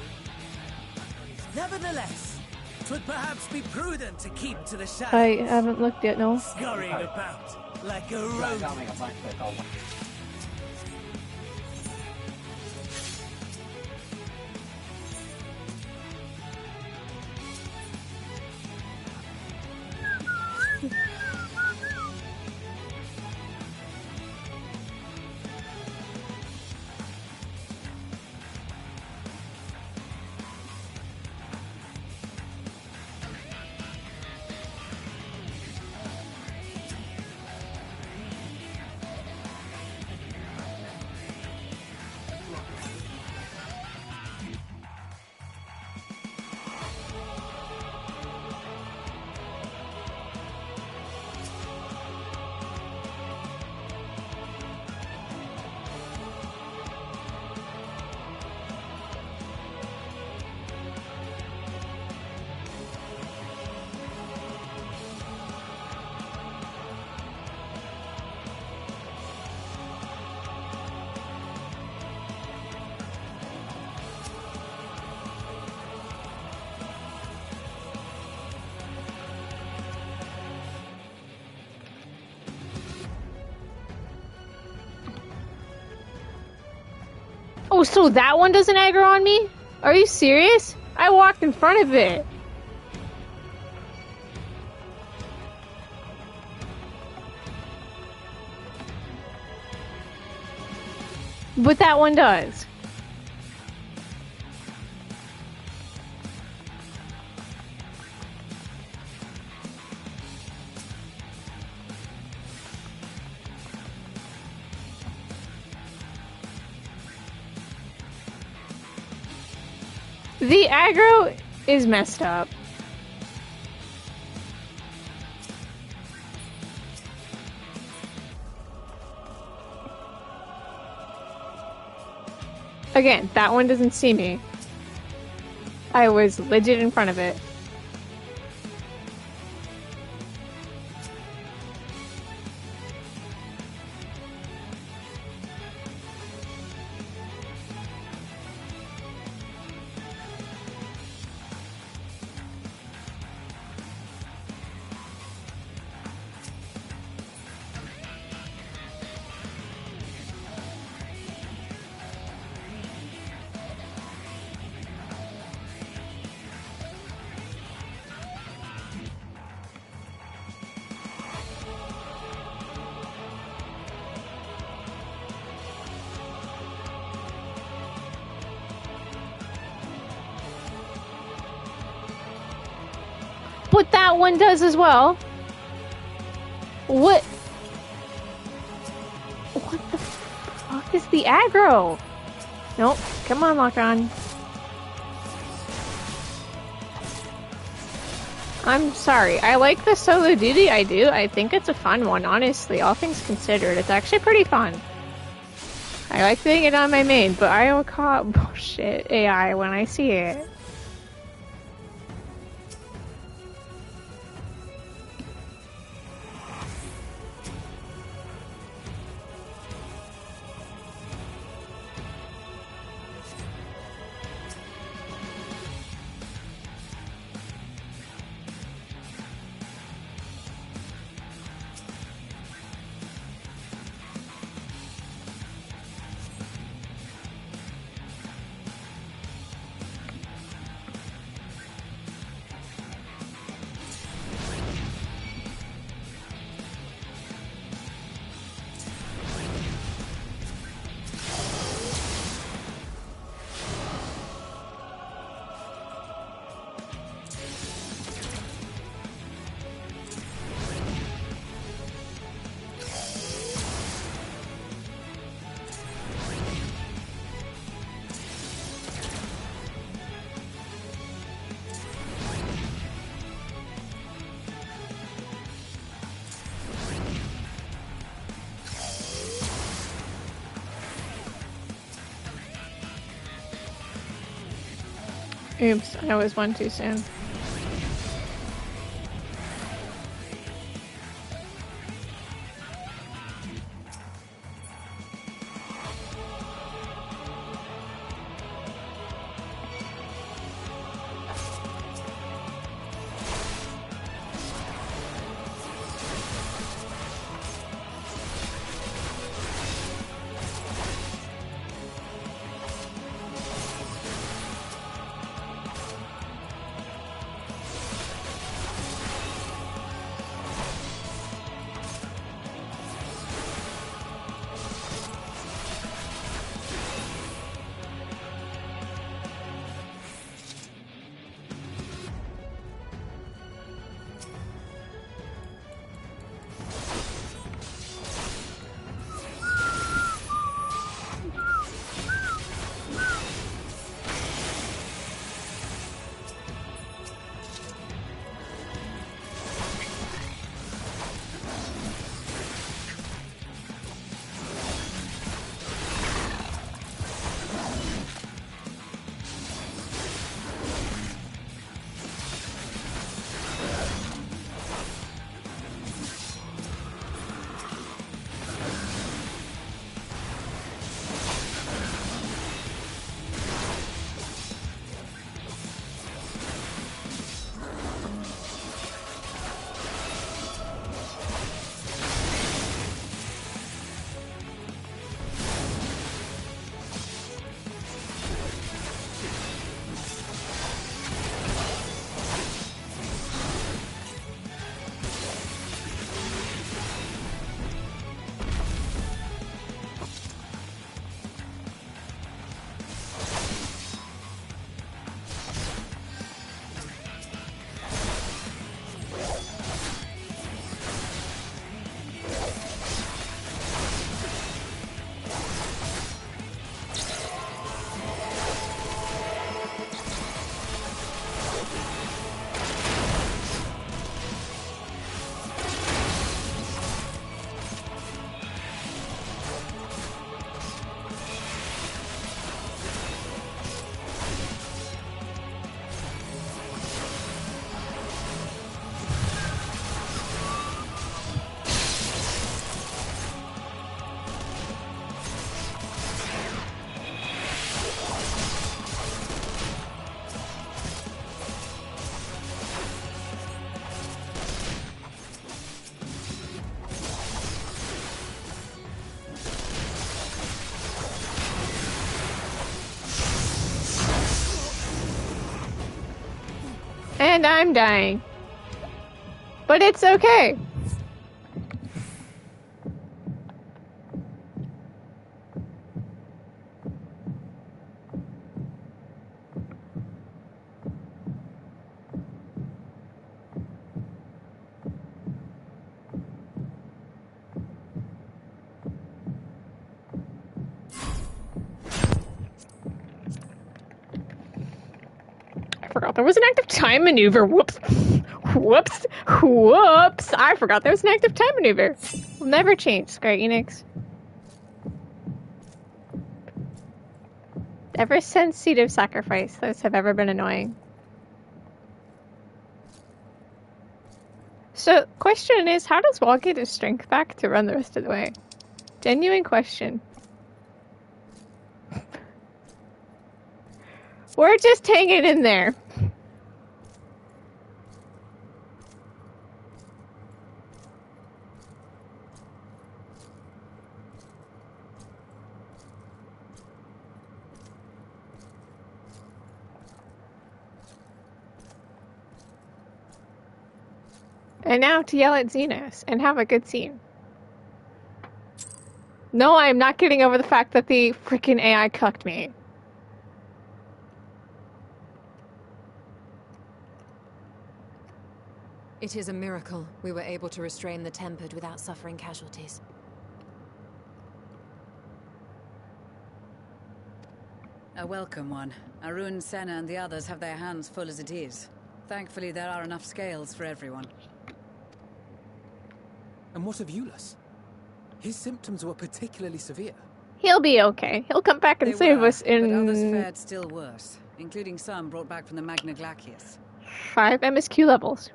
Nevertheless, 'twould perhaps be prudent to keep to the shadows. I haven't looked yet, no. Scurrying about like a rodent. Oh, so that one doesn't aggro on me? Are you serious? I walked in front of it. But that one does. The aggro is messed up. Again, that one doesn't see me. I was legit in front of it. But that one does as well. What? What the fuck is the aggro? Nope. Come on, lock on. I'm sorry. I like the solo duty. I do. I think it's a fun one, honestly. All things considered, it's actually pretty fun. I like doing it on my main, but I will call bullshit AI when I see it. Oops, I was one too soon. And I'm dying. But it's okay. I forgot there was an active time maneuver. Whoops. Whoops. Whoops. I forgot there was an active time maneuver. Will never change, Square Enix. Ever since Seed of Sacrifice, those have ever been annoying. So, question is, how does Wall get his strength back to run the rest of the way? Genuine question. We're just hanging in there. And now to yell at Xenos and have a good scene. No, I'm not getting over the fact that the freaking AI cucked me. It is a miracle we were able to restrain the Tempered without suffering casualties. A welcome one. Arun, Senna, and the others have their hands full as it is. Thankfully, there are enough scales for everyone. And what of Euless? His symptoms were particularly severe. He'll be okay. He'll come back and save us in... But others fared still worse, including some brought back from the Magna Glacius. 5 MSQ levels.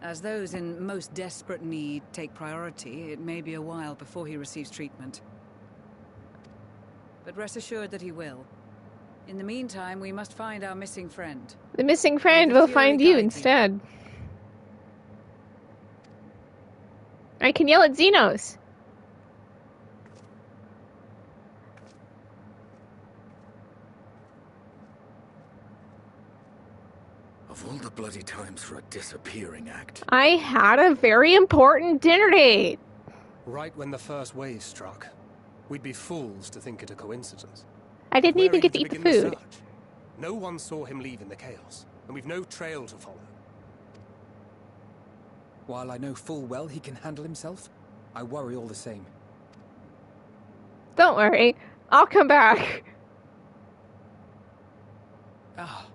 As those in most desperate need take priority, it may be a while before he receives treatment. But rest assured that he will. In the meantime, we must find our missing friend. The missing friend will find you instead. I can yell at Xenos. Of all the bloody times for a disappearing act. I had a very important dinner date. Right when the first wave struck, we'd be fools to think it a coincidence. I didn't even get to eat the food. No one saw him leave in the chaos, and we've no trail to follow. While I know full well he can handle himself, I worry all the same. Don't worry, I'll come back. Ah,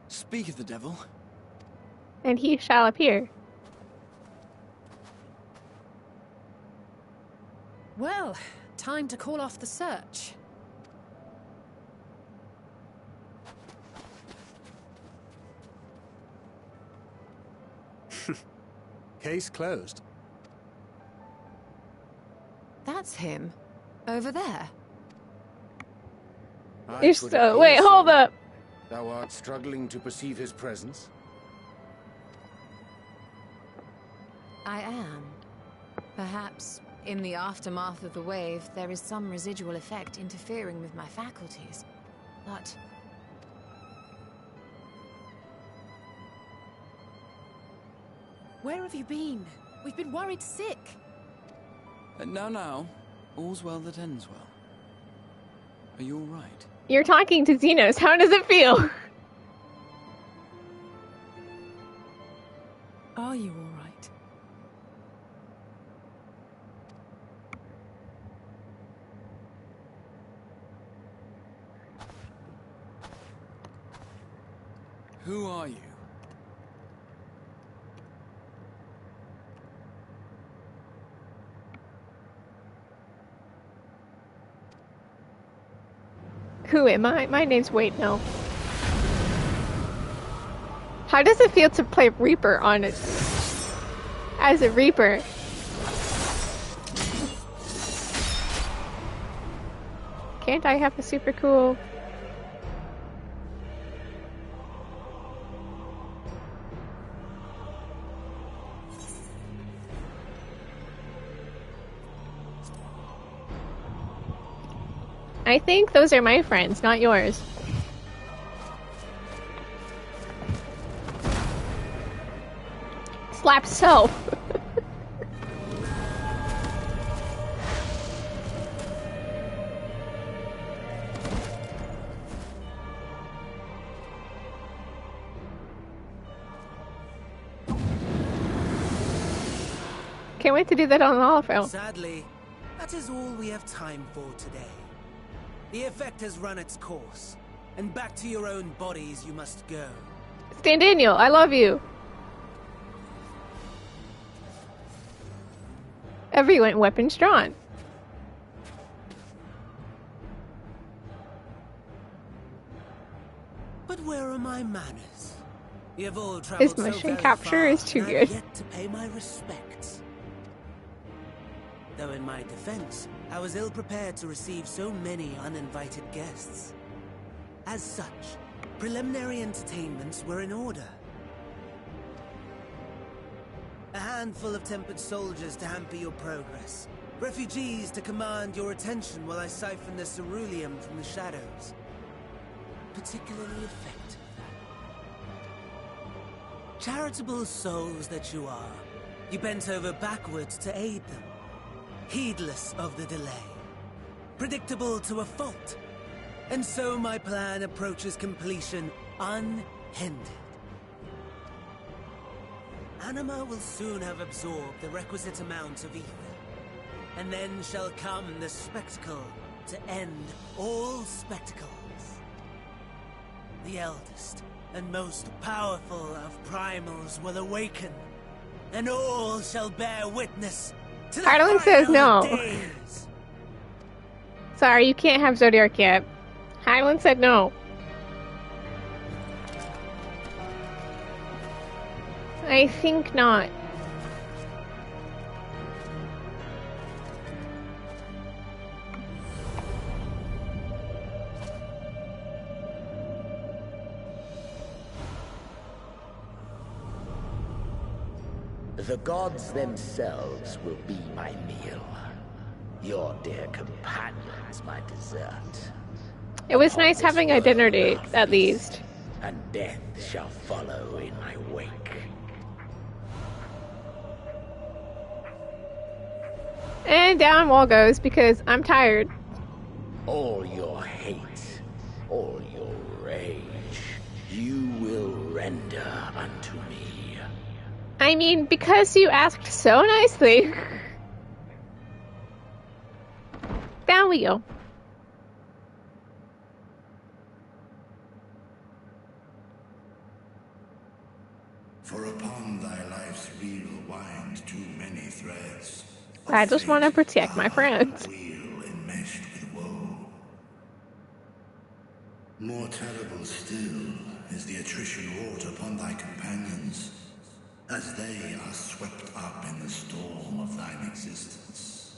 speak of the devil. And he shall appear. Well, time to call off the search. Case closed. That's him. Over there. You're still... Wait, hold up. Thou art struggling to perceive his presence? I am. Perhaps, in the aftermath of the wave, there is some residual effect interfering with my faculties. But... Where have you been? We've been worried sick. Now, all's well that ends well. Are you all right? You're talking to Xenos. How does it feel? Are you all right? Who are you? Who am I? My name's Wade, no. How does it feel to play Reaper on it? As a Reaper. Can't I have a super cool... I think those are my friends, not yours. Slap self. Can't wait to do that on the holophone. Sadly, that is all we have time for today. The effect has run its course, and back to your own bodies you must go. Stan Daniel, I love you. Everyone, weapons drawn. But where are my manners? You have all His traveled so motion very capture far, is too and good. I've yet to pay my respects. Though in my defense, I was ill-prepared to receive so many uninvited guests. As such, preliminary entertainments were in order. A handful of tempered soldiers to hamper your progress. Refugees to command your attention while I siphon the ceruleum from the shadows. Particularly effective. Charitable souls that you are, you bent over backwards to aid them. Heedless of the delay. Predictable to a fault. And so my plan approaches completion unhindered. Anima will soon have absorbed the requisite amount of ether. And then shall come the spectacle to end all spectacles. The eldest and most powerful of primals will awaken, and all shall bear witness to the Harlan says final no. days. Sorry, you can't have Zodiac yet. Harlan said no. I think not. The gods themselves will be my meal. Your dear companions my dessert. It was nice having a dinner date, at least. And death shall follow in my wake. And down wall goes because I'm tired. All your hate, all your rage, you will render unto me. I mean, because you asked so nicely. Down we go. For upon thy life's wheel wind too many threads. I just want to protect my friends. Wheel enmeshed with woe. More terrible still is the attrition wrought upon thy companions, as they are swept up in the storm of thine existence.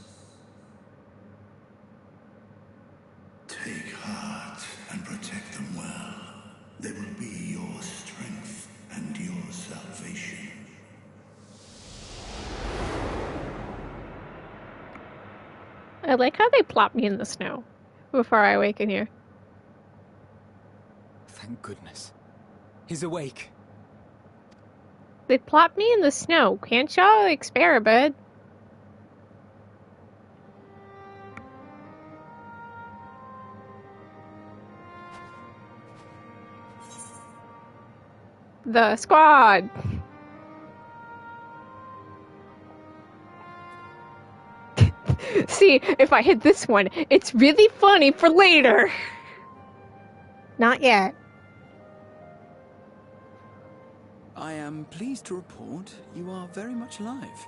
Take heart and protect them well. They will be your strength and your salvation. I like how they plop me in the snow before I awaken here. Thank goodness. He's awake. They plop me in the snow. Can't y'all, like, spare a bed? The squad! See, if I hit this one, it's really funny for later! Not yet. I am pleased to report you are very much alive.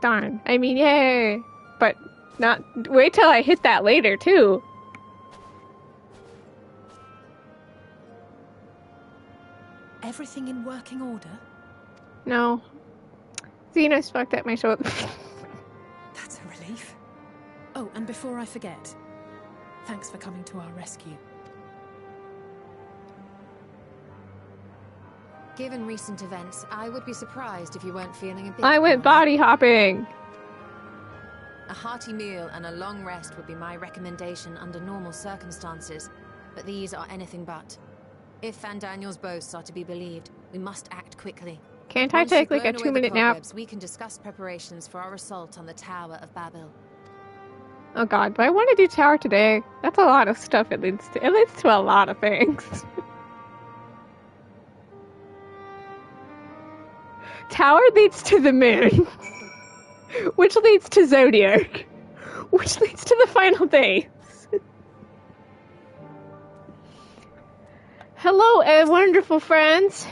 Darn. I mean, yay! But not. Wait till I hit that later, too. Everything in working order? No. Xenos fucked up my shoulder. That's a relief. Oh, and before I forget, thanks for coming to our rescue. Given recent events, I would be surprised if you weren't feeling a bit... I went body hopping! A hearty meal and a long rest would be my recommendation under normal circumstances, but these are anything but. If Van Daniel's boasts are to be believed, we must act quickly. Can't I take like a 2-minute nap? We can discuss preparations for our assault on the Tower of Babel. Oh god, do I want to do tower today? That's a lot of stuff it leads to. It leads to a lot of things. Tower leads to the moon. Which leads to Zodiac. Which leads to the final days. Hello, wonderful friends.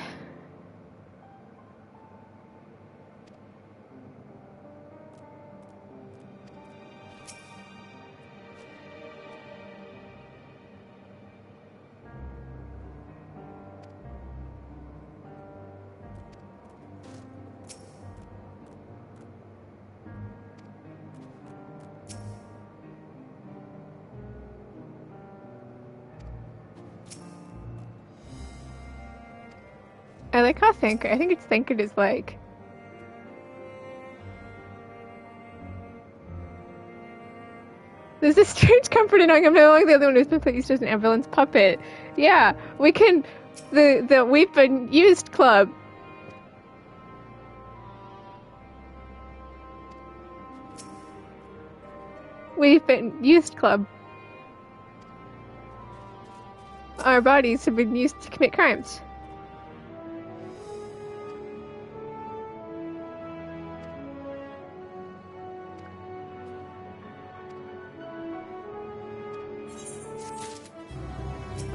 I like how I think it's thinking is like there's this strange comfort in knowing I'm no longer the only one who's been placed as an ambulance puppet. Yeah, we can the We've Been Used Club. We've Been Used Club. Our bodies have been used to commit crimes.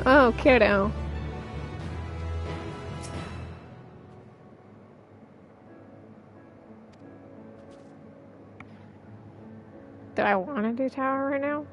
Oh, kiddo. Do I want to do tower right now?